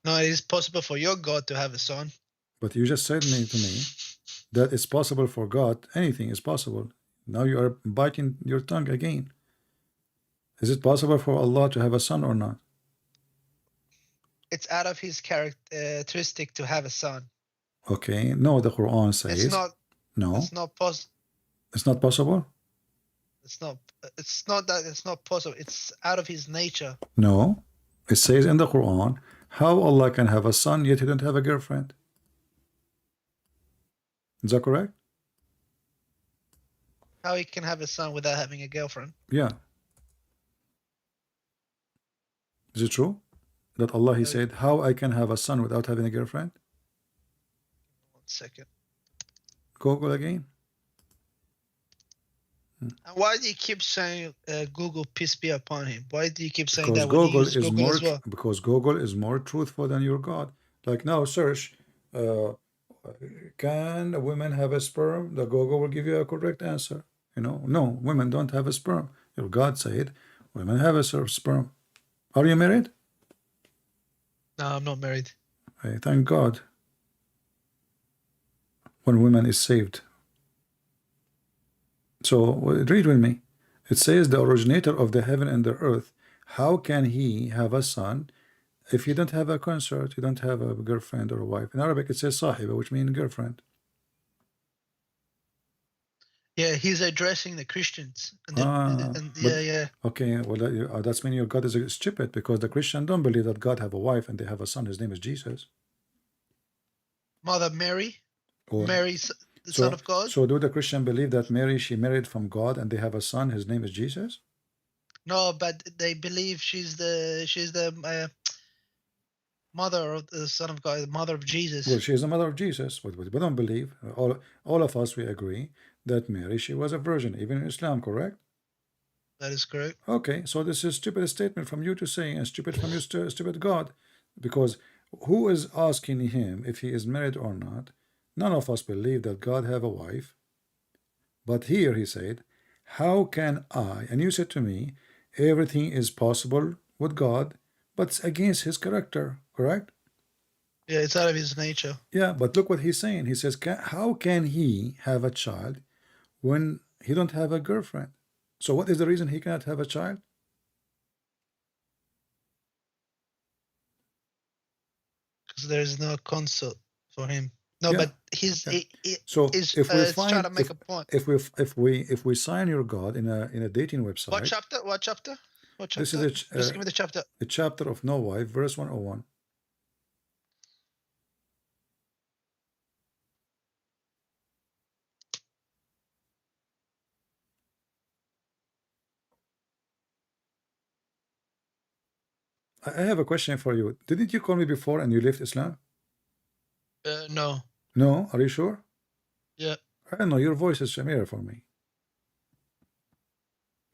No, it is possible for your God to have a son.
But you just said to me that it's possible for God. Anything is possible. Now you are biting your tongue again. Is it possible for Allah to have a son or not?
It's out of his characteristic to have a son.
Okay. No, the Quran says
It's not.
no.
It's not possible.
It's not possible.
It's not. It's not that it's not possible. It's out of his nature.
No. It says in the Quran how Allah can have a son yet he don't have a girlfriend. Is that correct?
How he can have a son without having a girlfriend?
Yeah. Is it true that Allah he said how I can have a son without having a girlfriend?
1 second.
Google again.
And why do you keep saying Google peace be upon him? Why do you keep saying
Because
that when you
Google
use
is
Google
more
as well?
because Google is more truthful than your God. Like now, search can a woman have a sperm? The Google will give you a correct answer. You know, no, women don't have a sperm. Your God said women have a sperm. Are you married?
No, I'm not married.
I thank God. When woman is saved. So read with me. It says the originator of the heaven and the earth. How can he have a son if you don't have a consort, you don't have a girlfriend or a wife? In Arabic it says sahiba, which means girlfriend.
Yeah, he's addressing the Christians. And yeah.
Okay, well that's mean your God is stupid because the Christian don't believe that God have a wife and they have a son. His name is Jesus.
Mother Mary,
Or,
Mary's the son of God.
So do the Christian believe that Mary she married from God and they have a son? His name is Jesus.
No, but they believe she's the mother of the Son of God, the mother of Jesus.
Well, she is the mother of Jesus. But we don't believe. All of us we agree that Mary she was a virgin, even in Islam, correct?
That is correct.
Okay, so this is a stupid statement from you to say, and stupid from you, stupid God, because who is asking him if he is married or not? None of us believe that God have a wife, But here he said, how can I? And you said to me, everything is possible with God, but it's against his character, correct?
Yeah, it's out of his nature.
Yeah, but look what he's saying. He says, how can he have a child when he don't have a girlfriend? So what is the reason he cannot have a child?
Because there is no consort for him. No,
Yeah,
but he's
yeah. So if we
trying
find
to make a point.
if we sign your God in a dating
What
website,
chapter? What chapter? What
this
chapter?
is
Just give me the chapter.
a chapter of No Wife, verse 101. I have a question for you. Didn't you call me before and you left Islam?
No.
No, are you sure?
Yeah.
I don't know. Your voice is familiar for me.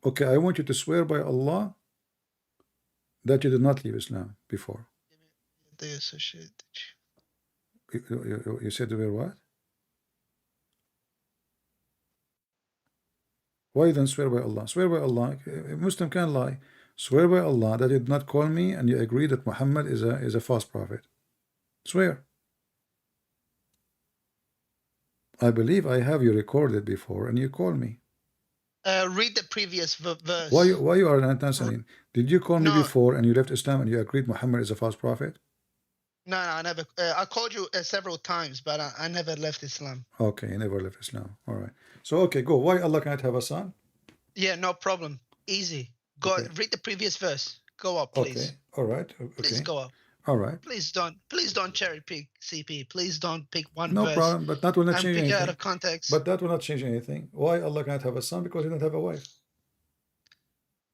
Okay, I want you to swear by Allah that you did not leave Islam before.
They associated.
You said you were what? Why you don't swear by Allah? Swear by Allah. A Muslim can lie. Swear by Allah that you did not call me and you agree that Muhammad is a false prophet. Swear. I believe I have you recorded before and you call me.
Read the previous verse.
Why you are not answering? Did you call me
No.
before and you left Islam and you agreed Muhammad is a false prophet?
No, I never. I called you several times, but I never left Islam.
Okay, you never left Islam. All right. So okay, go. Why Allah cannot have a son?
Yeah, no problem. Easy. Go read the previous verse. Go up, please.
Okay. All right. Okay.
Please go up.
All right.
Please don't cherry pick CP. Please don't pick one
No
verse
problem, but that will not
and
change
pick it out
anything.
of context.
But that will not change anything. Why Allah cannot have a son? Because he don't have a wife.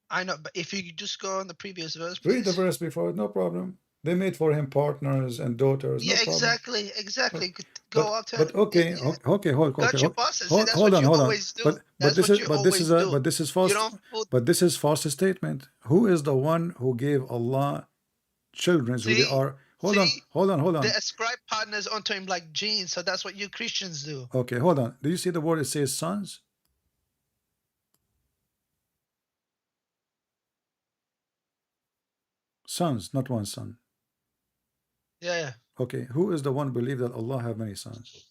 I know, but if you just go on the previous verse,
Read
please.
the verse before, no problem. They made for him partners and daughters.
Yeah,
No problem.
exactly. Go up to.
But okay, okay, hold on. But this is false. But this is false statement. Who is the one who gave Allah children who they are? Hold on.
They ascribe partners onto him like genes, so that's what you Christians do.
Okay, hold on. Do you see the word it says sons? Sons, not one son.
Yeah.
Okay, who is the one believe that Allah have many sons?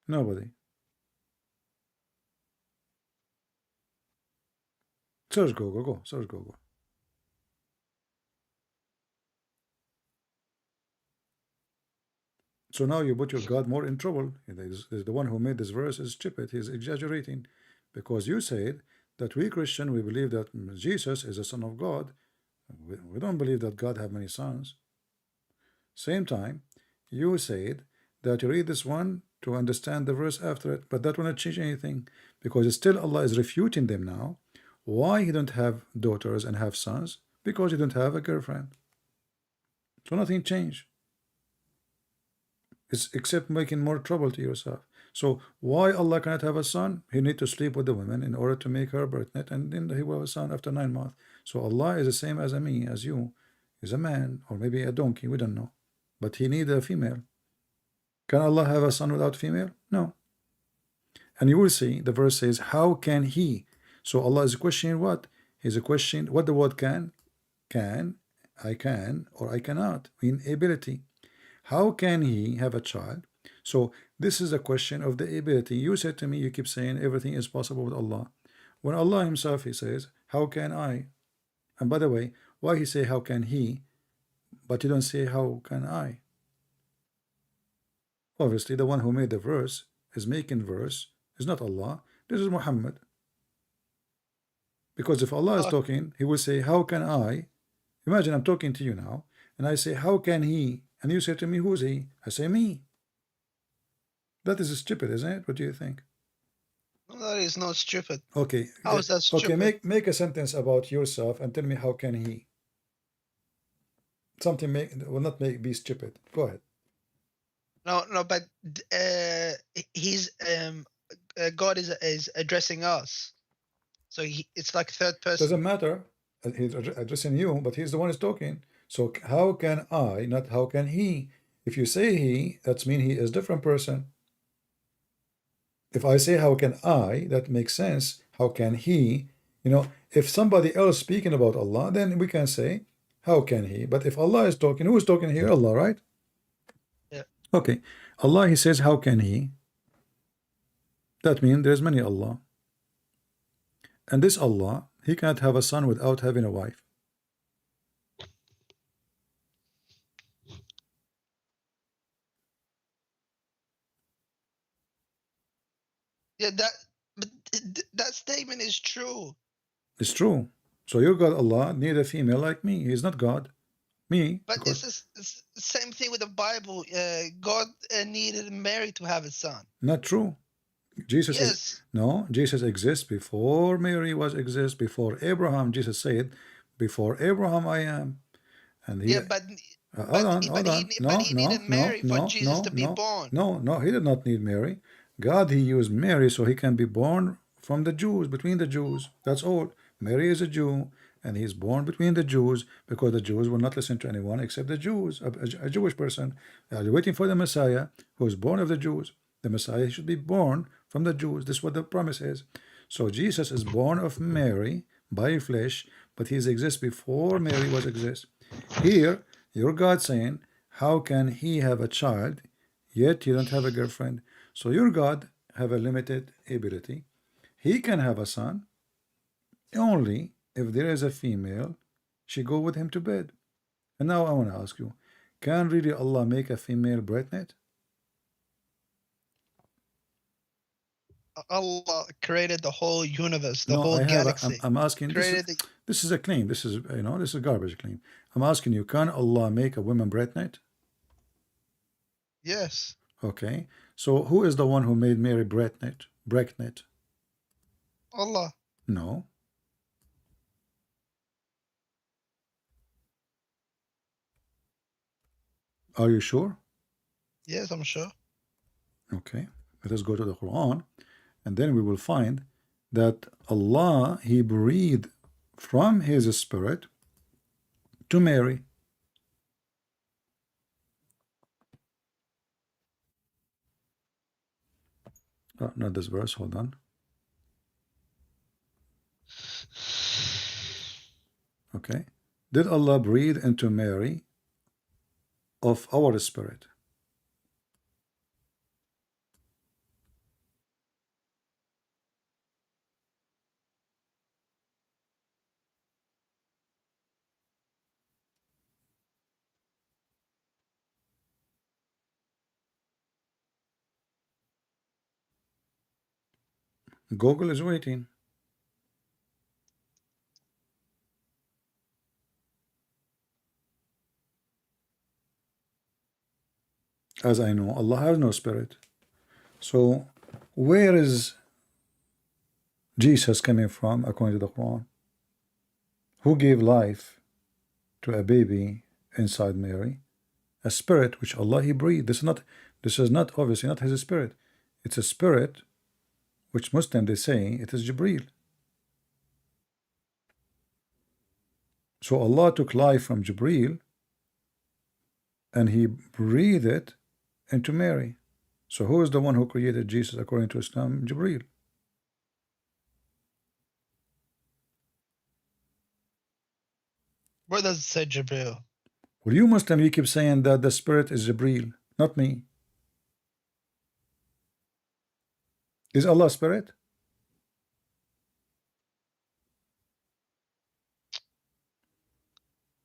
Nobody. Search Google, go. Search Google. So now you put your God more in trouble. The one who made this verse is stupid. He's exaggerating. Because you said that we Christian, we believe that Jesus is the Son of God. We don't believe that God have many sons. Same time, you said that you read this one to understand the verse after it, but that will not change anything, because still Allah is refuting them now. Why he don't have daughters and have sons? Because he don't have a girlfriend. So nothing changed. It's except making more trouble to yourself. So why Allah cannot have a son? He need to sleep with the women in order to make her birthnet, and then he will have a son after 9 months. So Allah is the same as me, as you. He's a man, or maybe a donkey, we don't know. But he need a female. Can Allah have a son without female? No. And you will see the verse says, how can he? So Allah is questioning what? He's a question what the word can, I can, or I cannot, in ability. How can he have a child? So this is a question of the ability. You said to me, you keep saying everything is possible with Allah. When Allah himself, he says, how can I? And by the way, why he say how can he, but you don't say how can I? Obviously, the one who made the verse is making verse is not Allah. This is Muhammad. Because if Allah is talking, he will say, how can I? Imagine I'm talking to you now, and I say, how can he? And you say to me, who's he? I say, me. That is stupid, isn't it? What do you think?
No, that is not stupid.
Okay.
How is that stupid?
Okay, make a sentence about yourself and tell me how can he? Something will not be stupid. Go ahead.
No, but he's God is addressing us, so it's like third person.
Doesn't matter. He's addressing you, but he's the one who's talking. So how can I, not how can he? If you say he, that means he is different person. If I say how can I, that makes sense. How can he? If somebody else speaking about Allah, then we can say how can he? But if Allah is talking, who is talking here? Allah, right?
Yeah.
Okay. Allah, he says how can he? That means there's many Allah. And this Allah, he cannot have a son without having a wife.
Yeah, that statement is true.
It's true. So your God Allah need a female like me. He's not God. Me.
But
Because
it's the same thing with the Bible. God needed Mary to have a son.
not true. Jesus
Yes.
no, Jesus exists before Mary exist, before Abraham. Jesus said, before Abraham I am. And he
Yeah, but
hold on, hold on.
but
No,
he
no,
needed
no,
Mary for
no,
Jesus
no,
to be
no,
born.
no, he did not need Mary. God, he used Mary so he can be born from the Jews, between the Jews. That's all. Mary is a Jew, and he's born between the Jews because the Jews will not listen to anyone except the Jews, a Jewish person. They are waiting for the Messiah who is born of the Jews. The Messiah should be born from the Jews. This is what the promise is. So Jesus is born of Mary by flesh, but he exists before Mary was exist. Here, your God saying, how can he have a child, yet you don't have a girlfriend? So your God have a limited ability. He can have a son only if there is a female, she go with him to bed. And now I want to ask you, can really Allah make a female pregnant?
Allah created the whole universe, the
No,
whole galaxy.
I'm asking, this is a claim. This is a garbage claim. I'm asking you, can Allah make a woman pregnant?
Yes.
Okay. So who is the one who made Mary pregnant? Pregnant?
Allah.
No. Are you sure?
Yes, I'm sure.
Okay. Let us go to the Quran, and then we will find that Allah, he breathed from his spirit to Mary. Not this verse, hold on. Okay. Did Allah breathe into Mary of our spirit? Google is waiting. As I know, Allah has no spirit. So where is Jesus coming from according to the Quran? Who gave life to a baby inside Mary? A spirit which Allah he breathed. This is not obviously not his spirit. It's a spirit which Muslim they say it is Jibreel. So Allah took life from Jibreel and he breathed it into Mary. So who is the one who created Jesus according to Islam? Jibreel.
Where does it say Jibril?
Well, you Muslim, you keep saying that the spirit is Jibreel, not me. Is Allah spirit?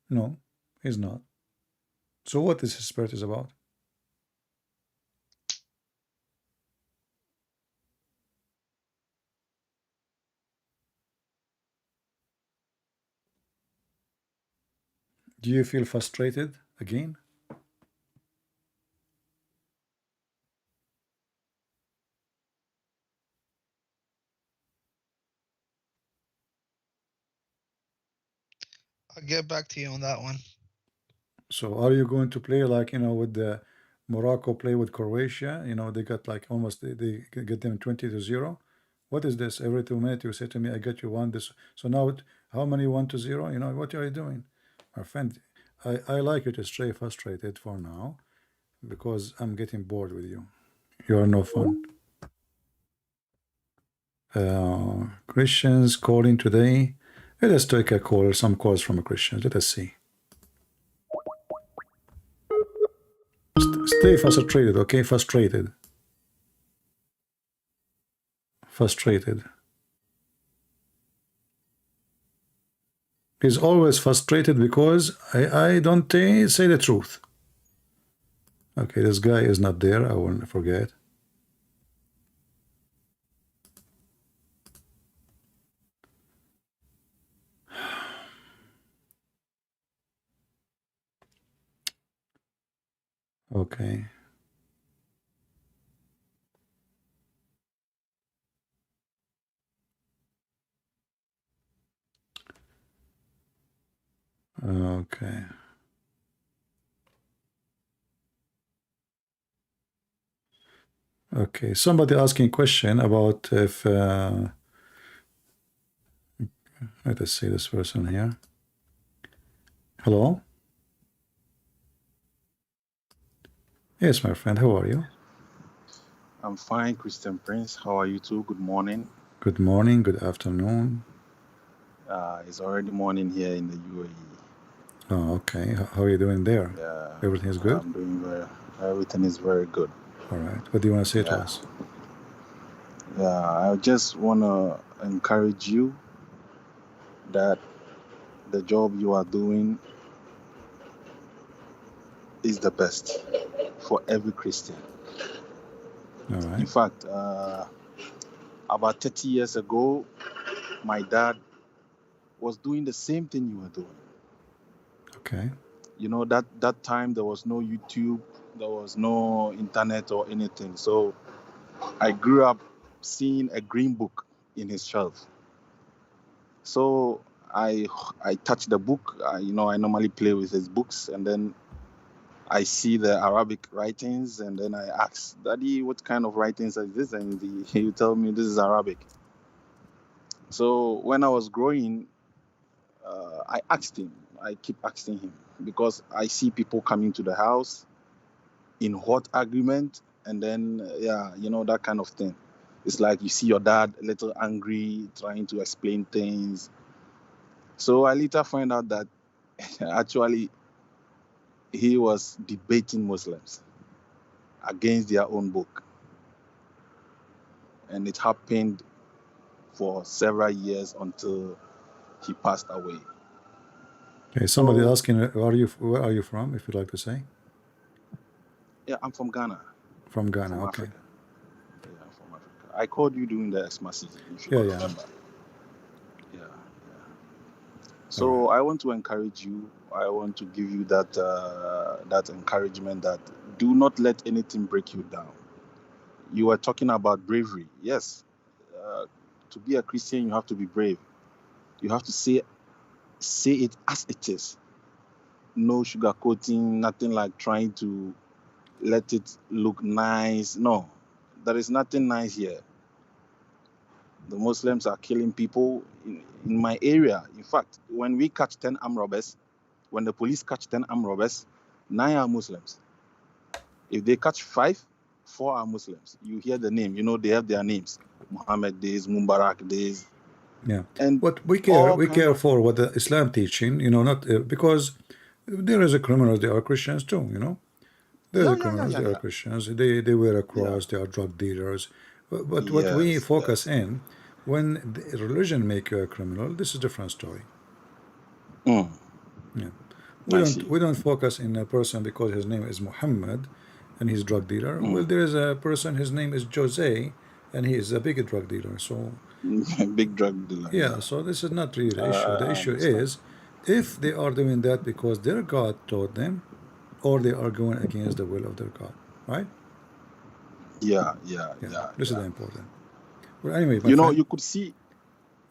No, he's not. So what is his spirit is about? Do you feel frustrated again?
I'll get back to you on that one.
So are you going to play like with the Morocco play with Croatia? They got like almost they get them 20-0. What is this? Every 2 minutes you say to me, I got you one. This so now how many 1-0? What are you doing, my friend? I like you to stay frustrated for now. because I'm getting bored with you. You are no fun. Christians calling today. Let us take a call, some calls from Christians. Let us see. Stay frustrated, okay? Frustrated. Frustrated. He's always frustrated because I don't say the truth. Okay, this guy is not there. I won't forget. Okay. Okay. Okay. Somebody asking question about if let us see this person here. Hello? Yes, my friend. How are you?
I'm fine, Christian Prince. How are you too? Good morning.
Good morning. Good afternoon.
It's already morning here in the UAE.
Oh, okay. How are you doing there?
Yeah,
Everything is good?
I'm doing very. Everything is very good.
All right. What do you want to say to
Yeah,
us?
I just want to encourage you that the job you are doing is the best for every Christian.
All
In
right.
fact, about 30 years ago, my dad was doing the same thing you were doing.
Okay.
You know, that time there was no YouTube, there was no internet or anything. So I grew up seeing a green book in his shelf. So I touch the book. I normally play with his books, and then I see the Arabic writings, and then I ask, Daddy, what kind of writings is this? And he will tell me this is Arabic. So when I was growing, I asked him. I keep asking him because I see people coming to the house in hot argument, and then that kind of thing. It's like you see your dad a little angry, trying to explain things. So I later find out that actually he was debating Muslims against their own book, and it happened for several years until he passed away.
Okay. Somebody
So
asking, where are you from? If you'd like to say.
yeah, I'm from Ghana,
From Ghana.
from
Okay.
Africa. Yeah, I'm from Africa. I called you during the Xmas season, if you
Yeah.
could
Yeah.
remember. Yeah.
All right.
So I want to encourage you. I want to give you that that encouragement that do not let anything break you down. You were talking about bravery. Yes, to be a Christian, you have to be brave. You have to say it as it is. No sugarcoating, nothing like trying to let it look nice. No, there is nothing nice here. The Muslims are killing people in my area. In fact, when we catch 10 armed robbers, when the police catch 10 armed robbers, 9 are Muslims. If they catch 5, 4 are Muslims. You hear the name, they have their names. Muhammad days, Mubarak days.
Yeah.
And
What we
all
care
kind of,
for what the Islam teaching. Not because there is a criminals. They are Christians too. There
yeah,
is
yeah, yeah,
criminals.
yeah,
They are
yeah.
Christians. They wear a
Yeah.
cross. They are drug dealers. But what we
Yes,
focus
yes.
in when the religion make you a criminal, this is a different story.
Mm,
Yeah.
I see.
We don't focus in a person because his name is Muhammad and he's a drug dealer. Well,
Mm.
there is a person, his name is Jose, and he is a big drug dealer. So
Big drug dealer,
yeah,
yeah.
so this is not really the issue. The
I
issue
understand.
is if they are doing that because their God taught them, or they are going against the will of their God, right?
Yeah, yeah,
Yeah,
yeah,
this is
yeah.
the important. Well, anyway, my friend.
You could see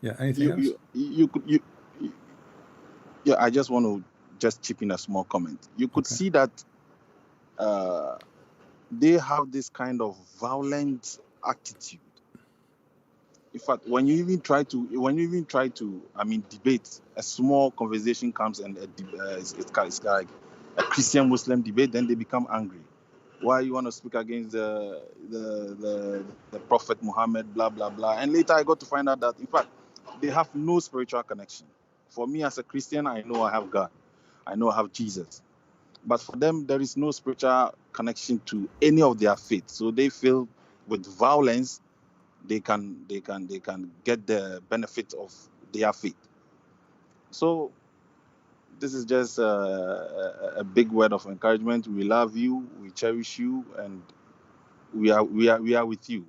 Yeah, anything else?
you yeah, I just want to just chip in a small comment. You could
Okay.
see that uh, they have this kind of violent attitude. In fact, when you even try to, debate, a small conversation comes and it's like a Christian Muslim debate, then they become angry. Why you want to speak against the Prophet Muhammad, blah, blah, blah. And later I got to find out that, in fact, they have no spiritual connection. For me as a Christian, I know I have God. I know I have Jesus. But for them, there is no spiritual connection to any of their faith. So they feel with violence, they can get the benefit of their faith. So this is just a big word of encouragement. We love you, we cherish you, and we are with you.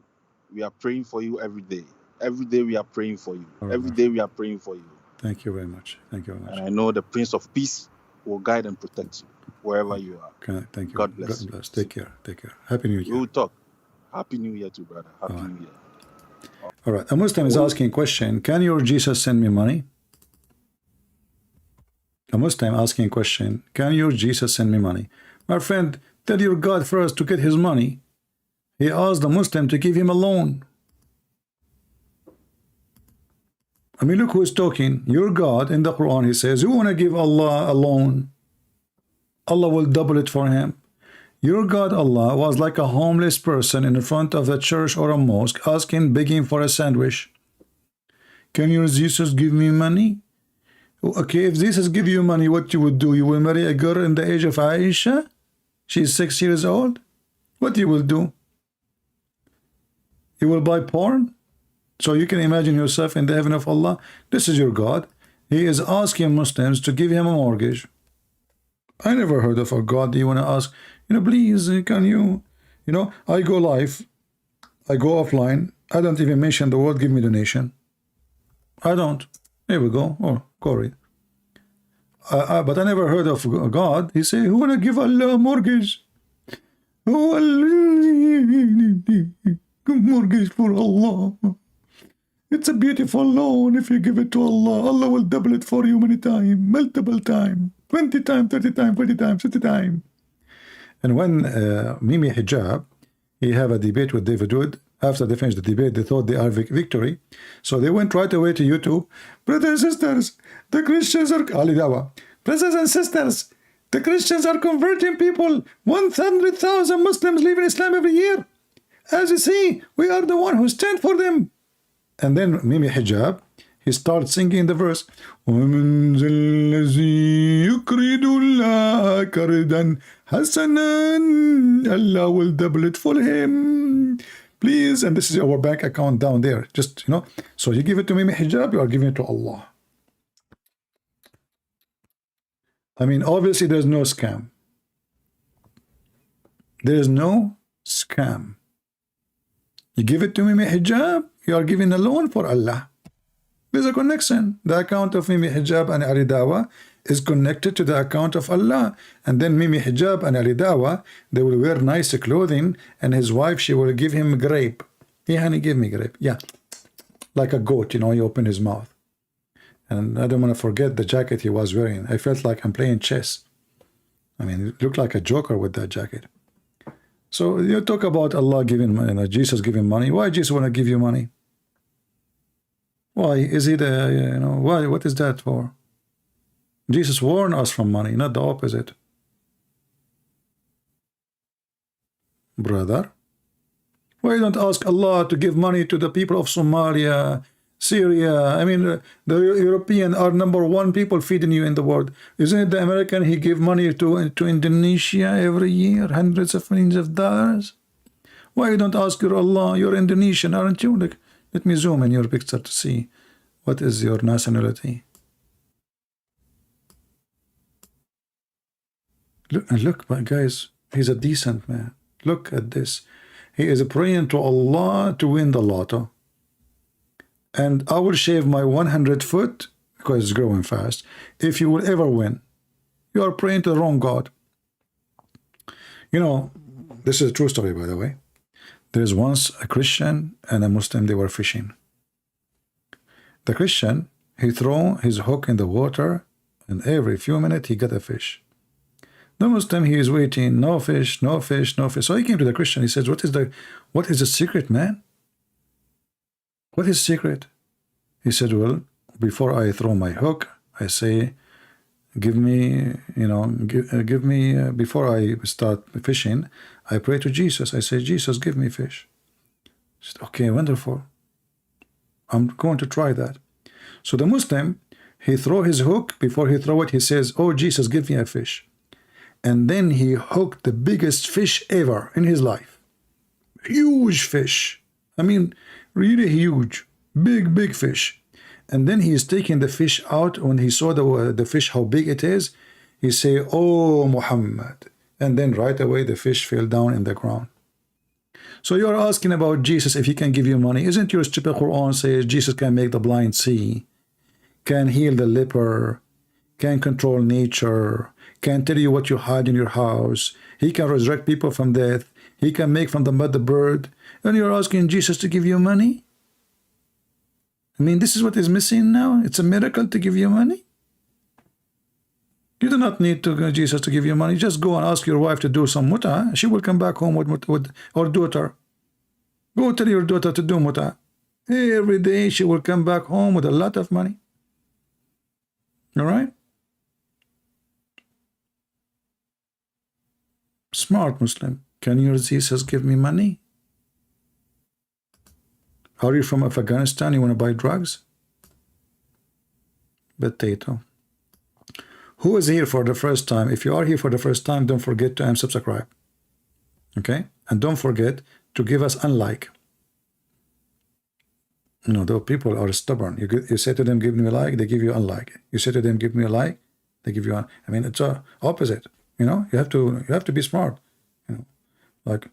We are praying for you every day. Every day we are praying for you.
All right,
Every
my
day
friend.
we are praying for you.
Thank you very much. Thank you very much.
And I know the Prince of Peace will guide and protect you wherever you are.
Okay, thank you.
God bless you.
God bless. Take care. Take care. Happy New
We
Year.
will talk. Happy New Year too, brother. Happy
All right.
New Year.
All right. A Muslim is asking a question. Can your Jesus send me money? A Muslim asking a question. Can your Jesus send me money? My friend, tell your God first to get his money. He asked the Muslim to give him a loan. I mean, look who is talking. Your God in the Quran, he says, you want to give Allah a loan, Allah will double it for him. Your God, Allah, was like a homeless person in front of the church or a mosque, asking, begging for a sandwich. Can your Jesus give me money? Okay, if Jesus give you money, what you would do? You will marry a girl in the age of Aisha? She's 6 years old? What you will do? You will buy porn? So you can imagine yourself in the heaven of Allah. This is your God. He is asking Muslims to give him a mortgage. I never heard of a God you want to ask, please, can you, I go live, I go offline, I don't even mention the word, give me donation. I don't. Here we go. Oh, go read. But I never heard of God. He say, who want to give Allah a mortgage? Oh, mortgage for Allah. It's a beautiful loan. If you give it to Allah, Allah will double it for you many times, multiple times, 20 times, 30 times, 40 times, 50 times. And when Mimi Hijab, he have a debate with David Wood. After they finished the debate, they thought they are victory. So they went right away to YouTube. Brothers and sisters, the Christians are Ali Dawa. Brothers and sisters, the Christians are converting people. 100,000 Muslims leave Islam every year. As you see, we are the one who stand for them. And then Mimi Hijab, he starts singing the verse. وَمَنْ ذَا الَّذِي يُقْرِضُ اللَّهَ قَرْضًا حَسَنًا. Allah will double it for him. Please, and this is our bank account down there. Just, so you give it to Mimi Hijab, you are giving it to Allah. I mean, obviously there's no scam. There is no scam. You give it to Mimi Hijab, you are giving a loan for Allah. There's a connection. The account of Mimi Hijab and Ali Dawa is connected to the account of Allah. And then Mimi Hijab and Ali Dawa, they will wear nice clothing, and his wife, she will give him grape. Yeah, honey, give me grape. Yeah. Like a goat, he opened his mouth. And I don't want to forget the jacket he was wearing. I felt like I'm playing chess. I mean, it looked like a joker with that jacket. So you talk about Allah giving money, Jesus giving money. Why Jesus want to give you money? Why is he the, why? What is that for? Jesus warned us from money, not the opposite. Brother, why don't ask Allah to give money to the people of Somalia, Syria? I mean, the European are #1 people feeding you in the world. Isn't it the American? He give money to Indonesia every year, hundreds of millions of dollars. Why you don't ask your Allah? You're Indonesian, aren't you? Let me zoom in your picture to see what is your nationality. Look, guys, he's a decent man. Look at this. He is praying to Allah to win the lotto. And I will shave my 100 foot, because it's growing fast, if you will ever win. You are praying to the wrong God. This is a true story, by the way. There is once a Christian and a Muslim, they were fishing. The Christian, he threw his hook in the water, and every few minutes he got a fish. The Muslim, he is waiting, no fish, no fish, no fish. So he came to the Christian, he says, what is the secret, man? What is secret? He said, well, before I throw my hook, I say, give me, give me, before I start fishing, I pray to Jesus. I say, Jesus, give me fish. He said, okay, wonderful. I'm going to try that. So the Muslim, he throw his hook. Before he throw it, he says, oh, Jesus, give me a fish. And then he hooked the biggest fish ever in his life. Huge fish. I mean, really huge. Big fish. And then he is taking the fish out. When he saw the fish, how big it is, he say, oh, Muhammad. And then right away, the fish fell down in the ground. So you're asking about Jesus, if he can give you money. Isn't your stupid Quran says Jesus can make the blind see, can heal the leper, can control nature, can tell you what you hide in your house, he can resurrect people from death, he can make from the mud the bird, and you're asking Jesus to give you money? I mean, this is what is missing now. It's a miracle to give you money. You do not need Jesus to give you money. Just go and ask your wife to do some muta. She will come back home with or daughter. Go tell your daughter to do muta. Every day she will come back home with a lot of money. All right? Smart Muslim. Can your Jesus give me money? Are you from Afghanistan? You want to buy drugs? Potato. Who is here for the first time? If you are here for the first time, don't forget to unsubscribe. Okay? And don't forget to give us unlike. You know, those people are stubborn. You say to them, give me a like, they give you unlike. You say to them, give me a like, they give you I mean, it's opposite. You know, you have to be smart. You know, like,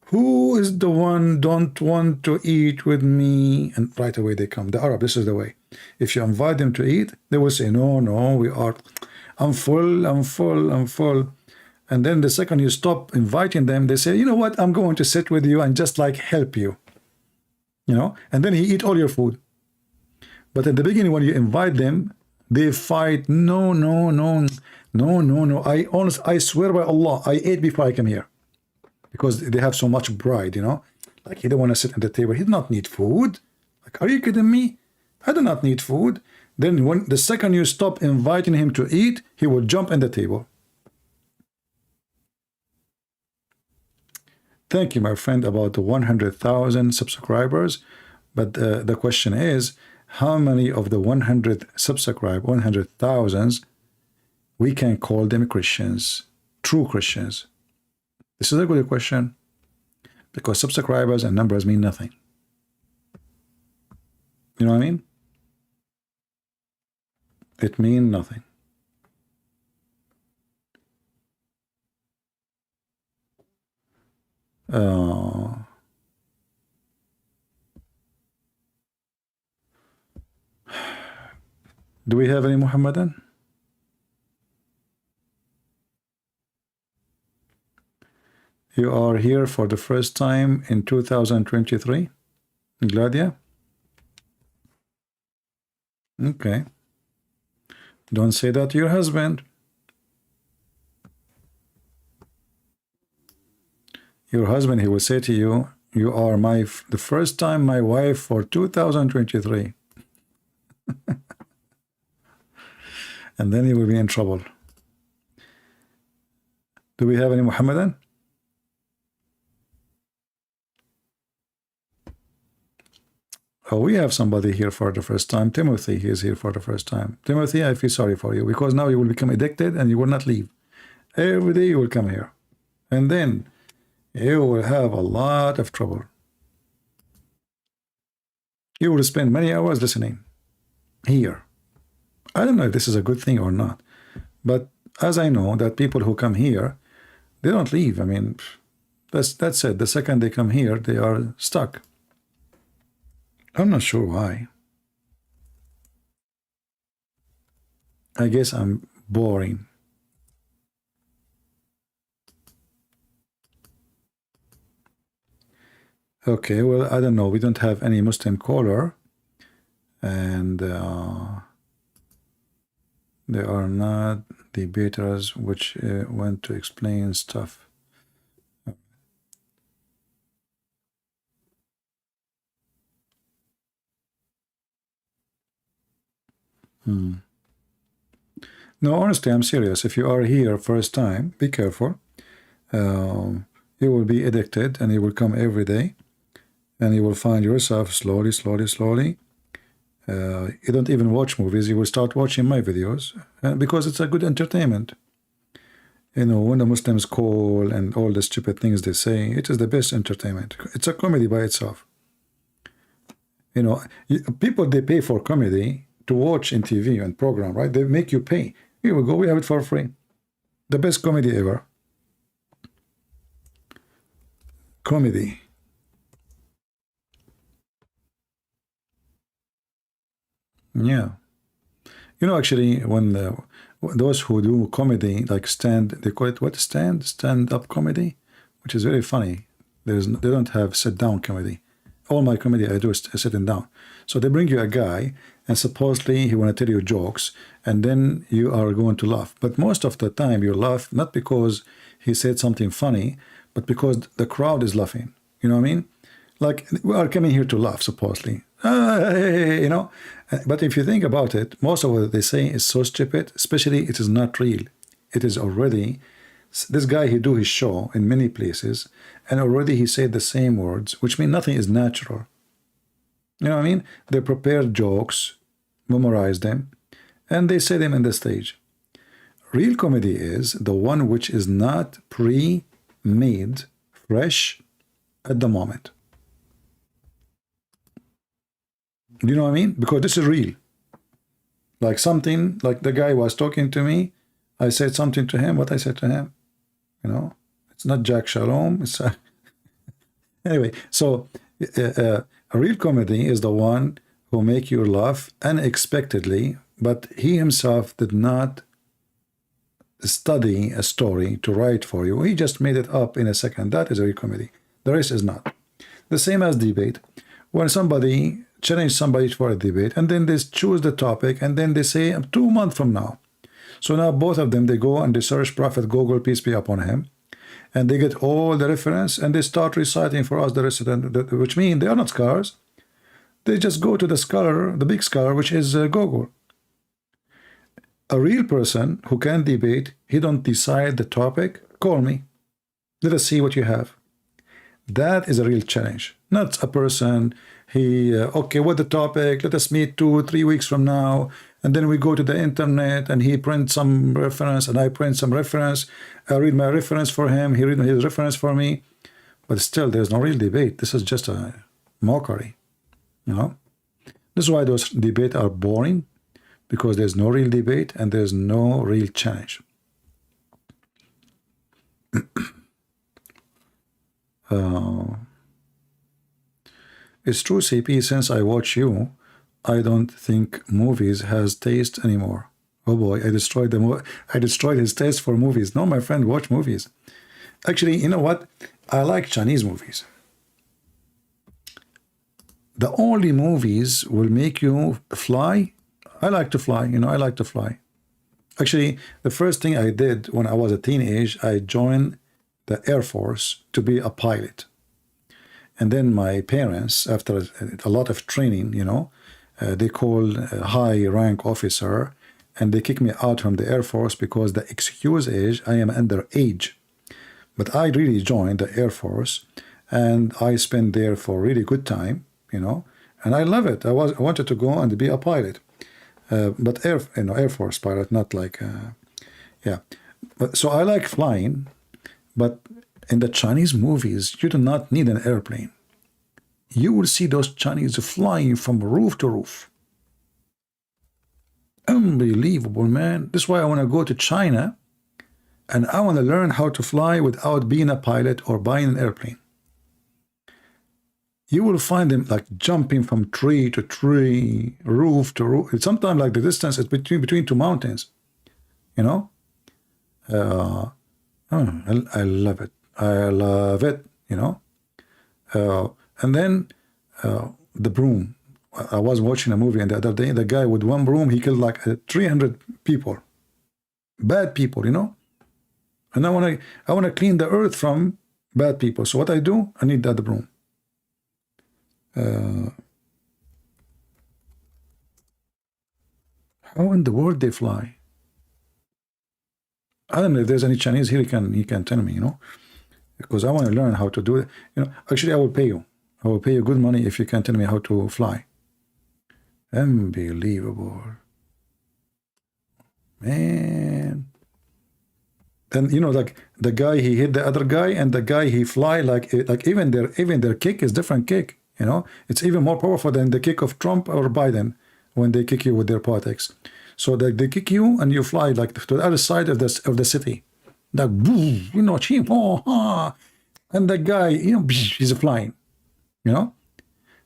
who is the one don't want to eat with me? And right away they come. The Arab, this is the way. If you invite them to eat, they will say, no, I'm full. And then the second you stop inviting them, they say, you know what, I'm going to sit with you and just like help you. You know, and then he eat all your food. But at the beginning, when you invite them, they fight. No. I swear by Allah, I ate before I came here. Because they have so much pride, you know. Like, he don't want to sit at the table. He does not need food. Like, are you kidding me? I do not need food. Then when the second you stop inviting him to eat, he will jump in the table. Thank you, my friend, about the 100,000 subscribers. But the question is, how many of the 100,000 we can call them Christians, true Christians? This is a good question, because subscribers and numbers mean nothing. You know what I mean? It means nothing. Do we have any Muhammadan? You are here for the first time in 2023, Gladia? Okay. Don't say that to your husband. Your husband, he will say to you, you are the first time my wife for 2023. And then he will be in trouble. Do we have any Muhammadan? Oh, we have somebody here for the first time. Timothy, he is here for the first time. Timothy, I feel sorry for you, because now you will become addicted and you will not leave. Every day you will come here. And then you will have a lot of trouble. You will spend many hours listening here. I don't know if this is a good thing or not. But as I know that people who come here, they don't leave. I mean, that's it. The second they come here, they are stuck. I'm not sure why. I guess I'm boring. Okay, well, I don't know. We don't have any Muslim caller. And they are not debaters which want to explain stuff. No, honestly, I'm serious. If you are here first time, be careful. You will be addicted, and you will come every day, and you will find yourself slowly, slowly, slowly. You don't even watch movies. You will start watching my videos because it's a good entertainment. You know, when the Muslims call and all the stupid things they say, it is the best entertainment. It's a comedy by itself. You know, people, they pay for comedy to watch in TV and program, right? They make you pay. Here we go. We have it for free. The best comedy ever. Comedy. Yeah. You know, actually, when those who do comedy, like they call it what? Stand-up comedy, which is very funny. They don't have sit-down comedy. All my comedy I do is sitting down. So they bring you a guy, and supposedly he want to tell you jokes, and then you are going to laugh. But most of the time you laugh not because he said something funny, but because the crowd is laughing. You know what I mean? Like, we are coming here to laugh, supposedly. You know? But if you think about it, most of what they say is so stupid, especially it is not real. It is already, this guy, he do his show in many places, and already he said the same words, which mean nothing is natural. You know what I mean? They prepare jokes, memorize them, and they say them in the stage. Real comedy is the one which is not pre-made, fresh at the moment. You know what I mean? Because this is real. Like something, like the guy was talking to me, I said something to him, what I said to him. You know? It's not Jack Shalom. It's anyway, so a real comedy is the one who make you laugh unexpectedly, but he himself did not study a story to write for you. He just made it up in a second. That is a real comedy. The rest is not. The same as debate. When somebody challenge somebody for a debate, and then they choose the topic, and then they say 2 months from now. So now both of them, they go and they search Prophet Google, peace be upon him, and they get all the reference, and they start reciting for us the rest of them, which mean they are not scholars. They just go to the scholar, the big scholar, which is Google. A real person who can debate, he don't decide the topic, call me. Let us see what you have. That is a real challenge. Not a person, okay, what the topic, let us meet 2-3 weeks from now, and then we go to the internet, and he prints some reference, and I print some reference, I read my reference for him, he read his reference for me, but still, there's no real debate. This is just a mockery, you know? This is why those debates are boring, because there's no real debate, and there's no real challenge. It's true, CP, since I watch you, I don't think movies has taste anymore. Oh boy, I destroyed his taste for movies. No, my friend, watch movies. Actually, you know what? I like Chinese movies. The only movies will make you fly. I like to fly, you know, I like to fly. Actually, the first thing I did when I was a teenage, I joined the Air Force to be a pilot. And then my parents, after a lot of training, you know, they called a high rank officer, and they kicked me out from the Air Force because the excuse is I am underage. But I really joined the Air Force, and I spent there for a really good time, you know, and I love it. I wanted to go and be a pilot, but Air Force pilot, not like, yeah. But so I like flying, but in the Chinese movies, you do not need an airplane. You will see those Chinese flying from roof to roof. Unbelievable, man. This is why I want to go to China, and I want to learn how to fly without being a pilot or buying an airplane. You will find them like jumping from tree to tree, roof to roof. It's sometimes like the distance is between two mountains, you know? I love it. I love it, you know? And then the broom. I was watching a movie the other day. The guy with one broom, he killed like 300 people. Bad people, you know? And I want to clean the earth from bad people. So what I do, I need that broom. How in the world they fly? I don't know if there's any Chinese here. He can tell me, you know, because I want to learn how to do it. You know, actually, I will pay you. I will pay you good money if you can tell me how to fly. Unbelievable, man. And you know, like the guy he hit the other guy, and the guy he fly like even their kick is different kick. You know, it's even more powerful than the kick of Trump or Biden when they kick you with their politics. So they kick you and you fly like to the other side of the city, like you know, cheap, and the guy, you know, he's flying, you know.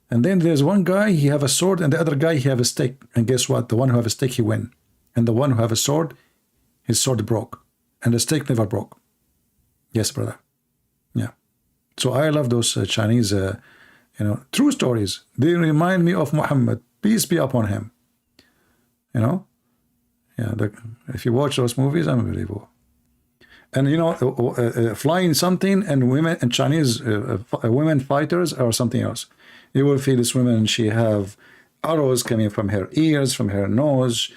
And then there's one guy, he have a sword, and the other guy, he have a stick. And guess what? The one who have a stick, he win. And the one who have a sword, his sword broke. And the stick never broke. Yes, brother. Yeah. So I love those Chinese, you know, true stories. They remind me of Muhammad. Peace be upon him. You know? Yeah, if you watch those movies, unbelievable. And you know, flying something and women and Chinese women fighters are something else. You will feel this woman, she have arrows coming from her ears, from her nose,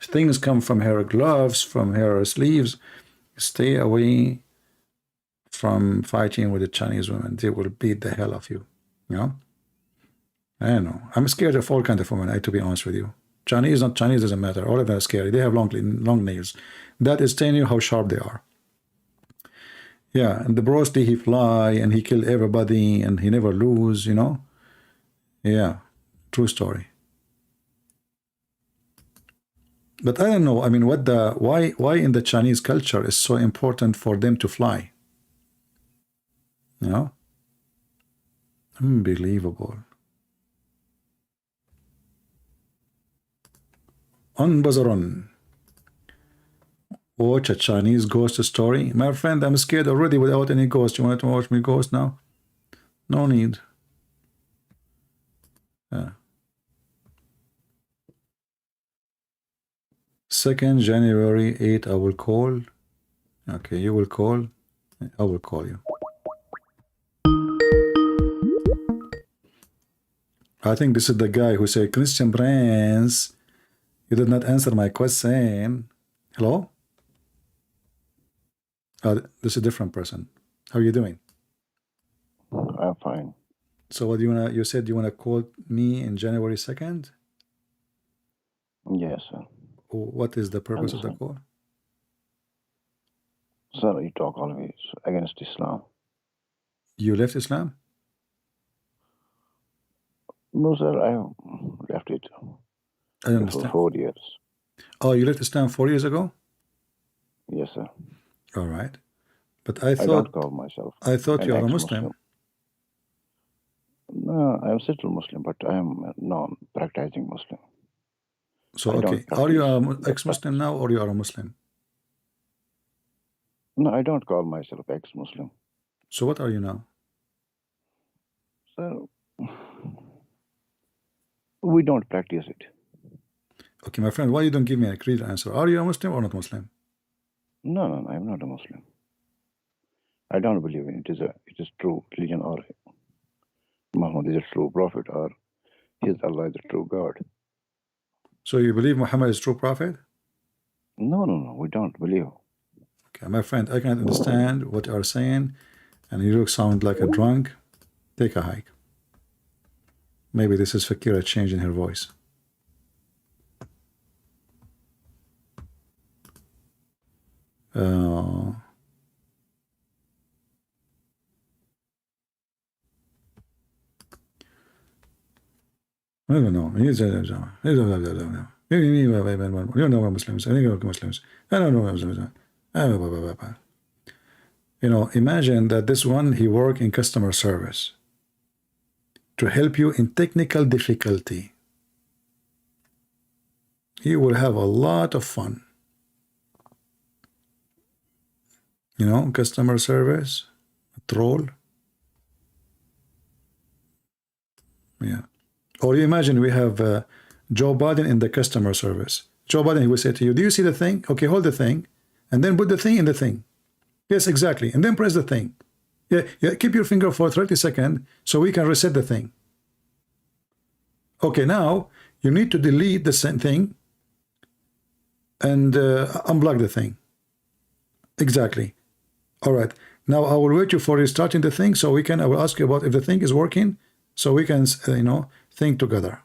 things come from her gloves, from her sleeves. Stay away from fighting with the Chinese women. They will beat the hell of you. You know? I don't know. I'm scared of all kinds of women, to be honest with you. Chinese, not Chinese, doesn't matter. All of them are scary. They have long nails. That is telling you how sharp they are. Yeah, and the Bruce Lee, he fly and he kill everybody and he never lose, you know. Yeah, true story. But I don't know. I mean, why in the Chinese culture is so important for them to fly? You know, unbelievable. On Bazaron, watch a Chinese ghost story. My friend, I'm scared already without any ghost. You want to watch me ghost now? No need. 2nd January 8, I will call. Okay, you will call. I will call you. I think this is the guy who said, Christian Prince, you did not answer my question. Hello? This is a different person. How are you doing?
I'm fine.
So what do you wanna? You said you wanna call me in January 2nd?
Yes, sir.
What is the purpose of the call?
Sir, you talk always against Islam.
You left Islam?
No, sir, I left it
I don't understand.
for 4 years.
Oh, you left Islam 4 years ago?
Yes, sir.
All right. But I
don't call myself.
I thought
an
you are a Muslim.
No, I'm still Muslim, but I am a non-practicing Muslim.
So,
I don't
okay. Are you
practice
an ex-Muslim now or you are a Muslim?
No, I don't call myself ex-Muslim.
So what are you now?
Sir, we don't practice it.
Okay, my friend, why you don't give me a clear answer? Are you a Muslim or not Muslim?
No, I'm not a Muslim. I don't believe in it. It is true religion, or Muhammad is a true prophet, or Allah is a true God.
So you believe Muhammad is true prophet?
No, we don't believe.
Okay, my friend, I can't understand what you are saying, and you sound like a drunk. Take a hike. Maybe this is Fakira changing her voice. I don't know. You know Muslims. Muslims. I don't know Muslims. You know, imagine that this one, he work in customer service to help you in technical difficulty. He will have a lot of fun. You know, customer service, troll. Yeah. Or you imagine we have Joe Biden in the customer service. Joe Biden, he will say to you, do you see the thing? Okay, hold the thing. And then put the thing in the thing. Yes, exactly. And then press the thing. Yeah, keep your finger for 30 seconds so we can reset the thing. Okay, now you need to delete the same thing and unplug the thing. Exactly. All right. Now I will wait you for restarting the thing so we can, I will ask you about if the thing is working so we can, think together.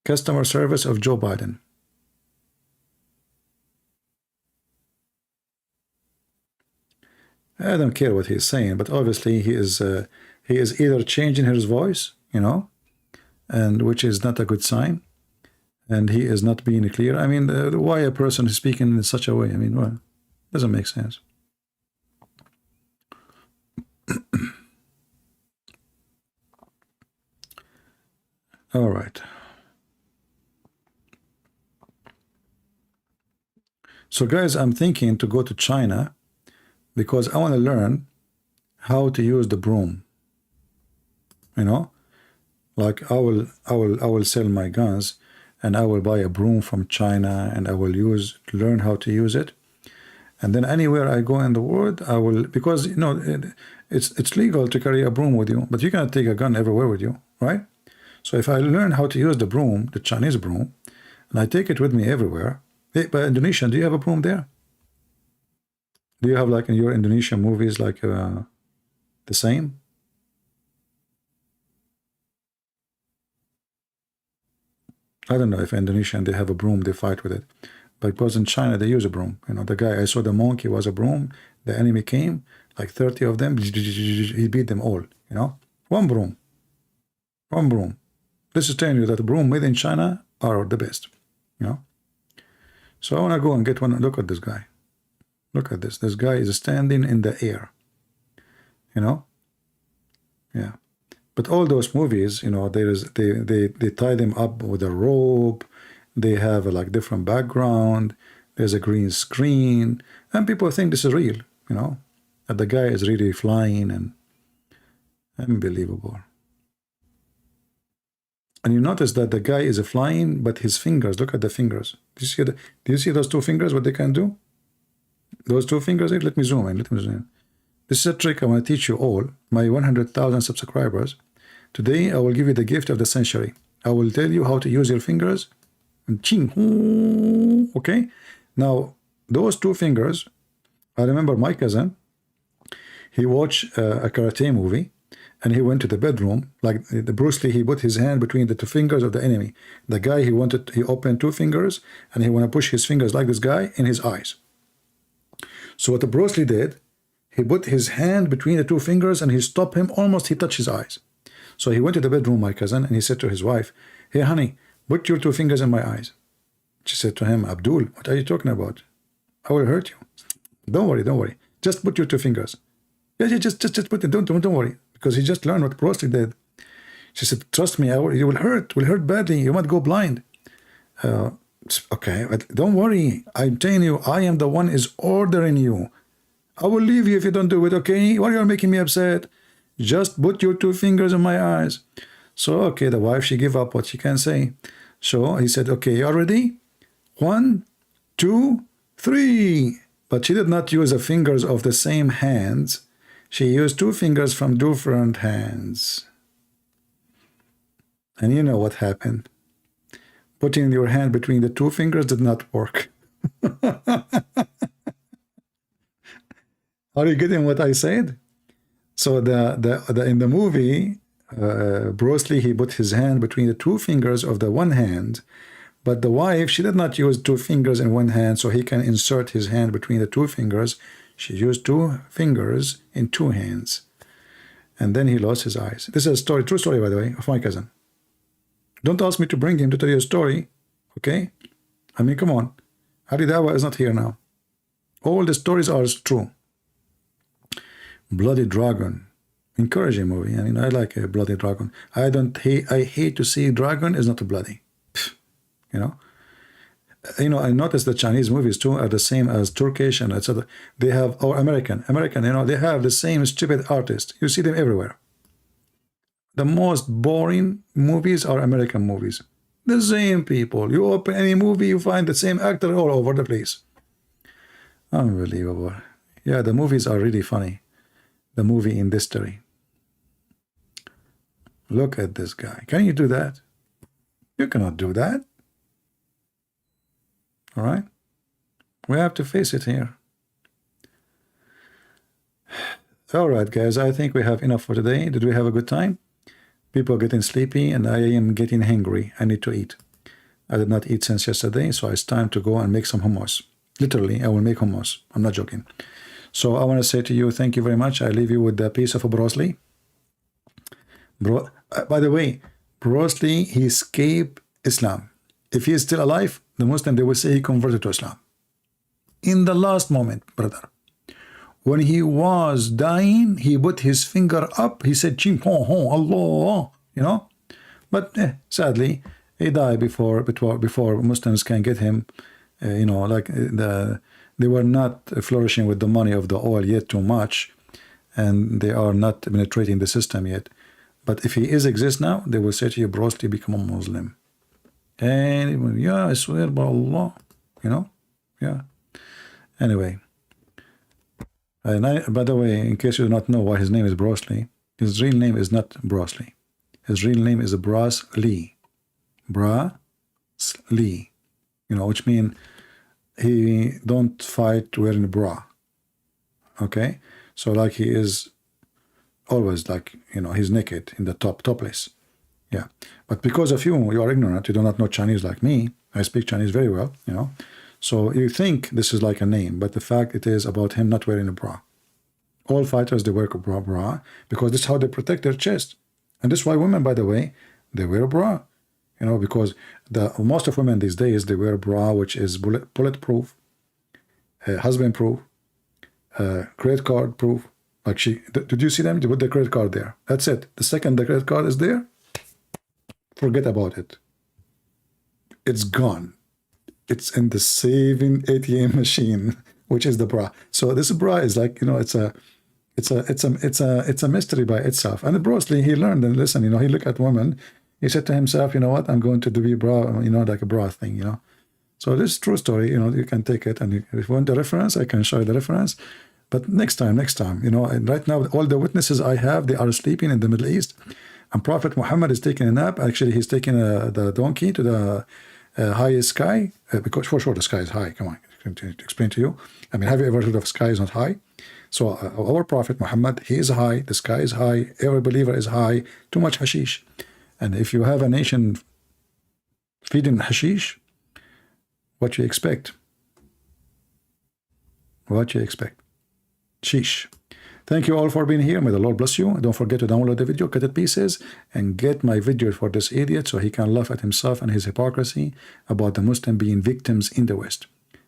Customer service of Joe Biden. I don't care what he's saying, but obviously he is either changing his voice, and which is not a good sign, and he is not being clear. I mean, why a person is speaking in such a way? I mean, well, doesn't make sense. All right. So guys, I'm thinking to go to China because I want to learn how to use the broom. Like I will sell my guns and I will buy a broom from China and I will learn how to use it. And then anywhere I go in the world, I will, because it's legal to carry a broom with you, but you cannot take a gun everywhere with you, right? So if I learn how to use the broom, the Chinese broom, and I take it with me everywhere. Hey, but Indonesia, do you have a broom there? Do you have, like in your Indonesian movies, like the same? I don't know if Indonesian they have a broom, they fight with it. But because in China they use a broom. The guy I saw, the monkey was a broom. The enemy came, like 30 of them. He beat them all. One broom. One broom. This is telling you that the broom made in China are the best. So I want to go and get one. Look at this guy. Look at this. This guy is standing in the air. Yeah. But all those movies, they tie them up with a rope. They have like different background. There's a green screen, and people think this is real. That the guy is really flying, and unbelievable. And you notice that the guy is flying, but his fingers. Look at the fingers. Do you see those two fingers? What they can do? Those two fingers. Let me zoom in. This is a trick I want to teach you all, my 100,000 subscribers. Today, I will give you the gift of the century. I will tell you how to use your fingers. Okay? Now, those two fingers, I remember my cousin, he watched a karate movie, and he went to the bedroom, like the Bruce Lee, he put his hand between the two fingers of the enemy. The guy, he opened two fingers, and he want to push his fingers like this guy in his eyes. So what the Bruce Lee did, he put his hand between the two fingers and he stopped him, almost he touched his eyes. So he went to the bedroom, my cousin, and he said to his wife, "Hey, honey, put your two fingers in my eyes." She said to him, "Abdul, what are you talking about? I will hurt you." Don't worry. Just put your two fingers. Yeah, just put it. Don't worry. Because he just learned what Bruce Lee did. She said, "Trust me, you will hurt badly. You might go blind." Okay, but don't worry. I'm telling you, I am the one is ordering you. I will leave you if you don't do it, okay? Why are you making me upset? Just put your two fingers in my eyes. So, okay, the wife, she gave up what she can say. So he said, "Okay, you are ready? 1, 2, 3. But she did not use the fingers of the same hands. She used two fingers from different hands. And you know what happened. Putting your hand between the two fingers did not work. Are you getting what I said? So in the movie, Bruce Lee, he put his hand between the two fingers of the one hand, but the wife, she did not use two fingers in one hand, so he can insert his hand between the two fingers. She used two fingers in two hands. And then he lost his eyes. This is a story, true story, by the way, of my cousin. Don't ask me to bring him to tell you a story, okay? I mean, come on. Ali Dawa is not here now. All the stories are true. Bloody Dragon. Encouraging movie. I mean, I like a Bloody Dragon. I hate to see dragon is not bloody. I noticed the Chinese movies too are the same as Turkish and etc. They have, or American, they have the same stupid artists. You see them everywhere. The most boring movies are American movies. The same people. You open any movie, you find the same actor all over the place. Unbelievable. Yeah, the movies are really funny. The movie industry. Look at this guy. Can you do that? You cannot do that. All right? We have to face it here. All right, guys, I think we have enough for today. Did we have a good time? People are getting sleepy and I am getting hungry. I need to eat. I did not eat since yesterday, so it's time to go and make some hummus. Literally, I will make hummus. I'm not joking. So I want to say to you, thank you very much. I leave you with a piece of broccoli. By the way, Bruce Lee, he escaped Islam. If he is still alive, the Muslim, they will say he converted to Islam. In the last moment, brother. When he was dying, he put his finger up. He said, Chim hon hon, Allah, you know. But sadly, he died before Muslims can get him. You know, like they were not flourishing with the money of the oil yet too much, and they are not penetrating the system yet. But if he exists now, they will say to you, Bruce Lee, become a Muslim. And yeah, I swear by Allah, you know, yeah. Anyway. And by the way, in case you do not know why his name is Bruce Lee, his real name is not Bruce Lee. His real name is Bruce Lee. Bruce Lee. You know, which means he don't fight wearing a bra. Okay? So like he is always like, you know, he's naked in the topless. Yeah. But because of you are ignorant, you do not know Chinese like me. I speak Chinese very well, you know. So you think this is like a name, but the fact it is about him not wearing a bra. All fighters, they wear a bra because this is how they protect their chest. And this is why women, by the way, they wear a bra. You know, because most of women these days, they wear a bra which is bulletproof, husband proof, credit card proof. Like did you see them? They put the credit card there. That's it. The second the credit card is there, forget about it. It's gone. It's in the saving ATM machine, which is the bra. So this bra is like, you know, it's a mystery by itself. And Bruce Lee, he learned and listened, you know, he looked at women, he said to himself, you know what, I'm going to do a bra, you know, like a bra thing, you know. So this is true story, you know, you can take it, and if you want the reference, I can show you the reference. But next time, you know, and right now, all the witnesses I have, they are sleeping in the Middle East, and Prophet Muhammad is taking a nap. Actually, he's taking the donkey to the highest sky, because for sure the sky is high. Come on, I can explain to you. I mean, have you ever heard of sky is not high? So our Prophet Muhammad, he is high, the sky is high, every believer is high, too much hashish. And if you have a nation feeding hashish, what you expect? What you expect? Sheesh. Thank you all for being here. May the Lord bless you. Don't forget to download the video, cut it pieces, and get my video for this idiot so he can laugh at himself and his hypocrisy about the Muslim being victims in the West.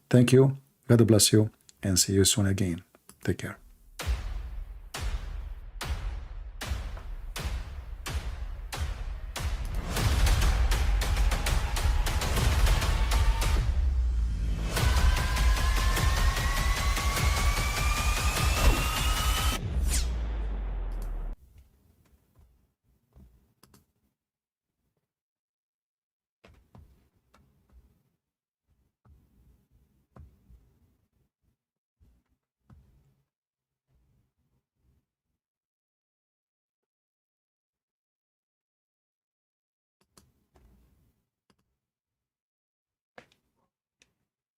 Thank you. God bless you, and see you soon again. Take care.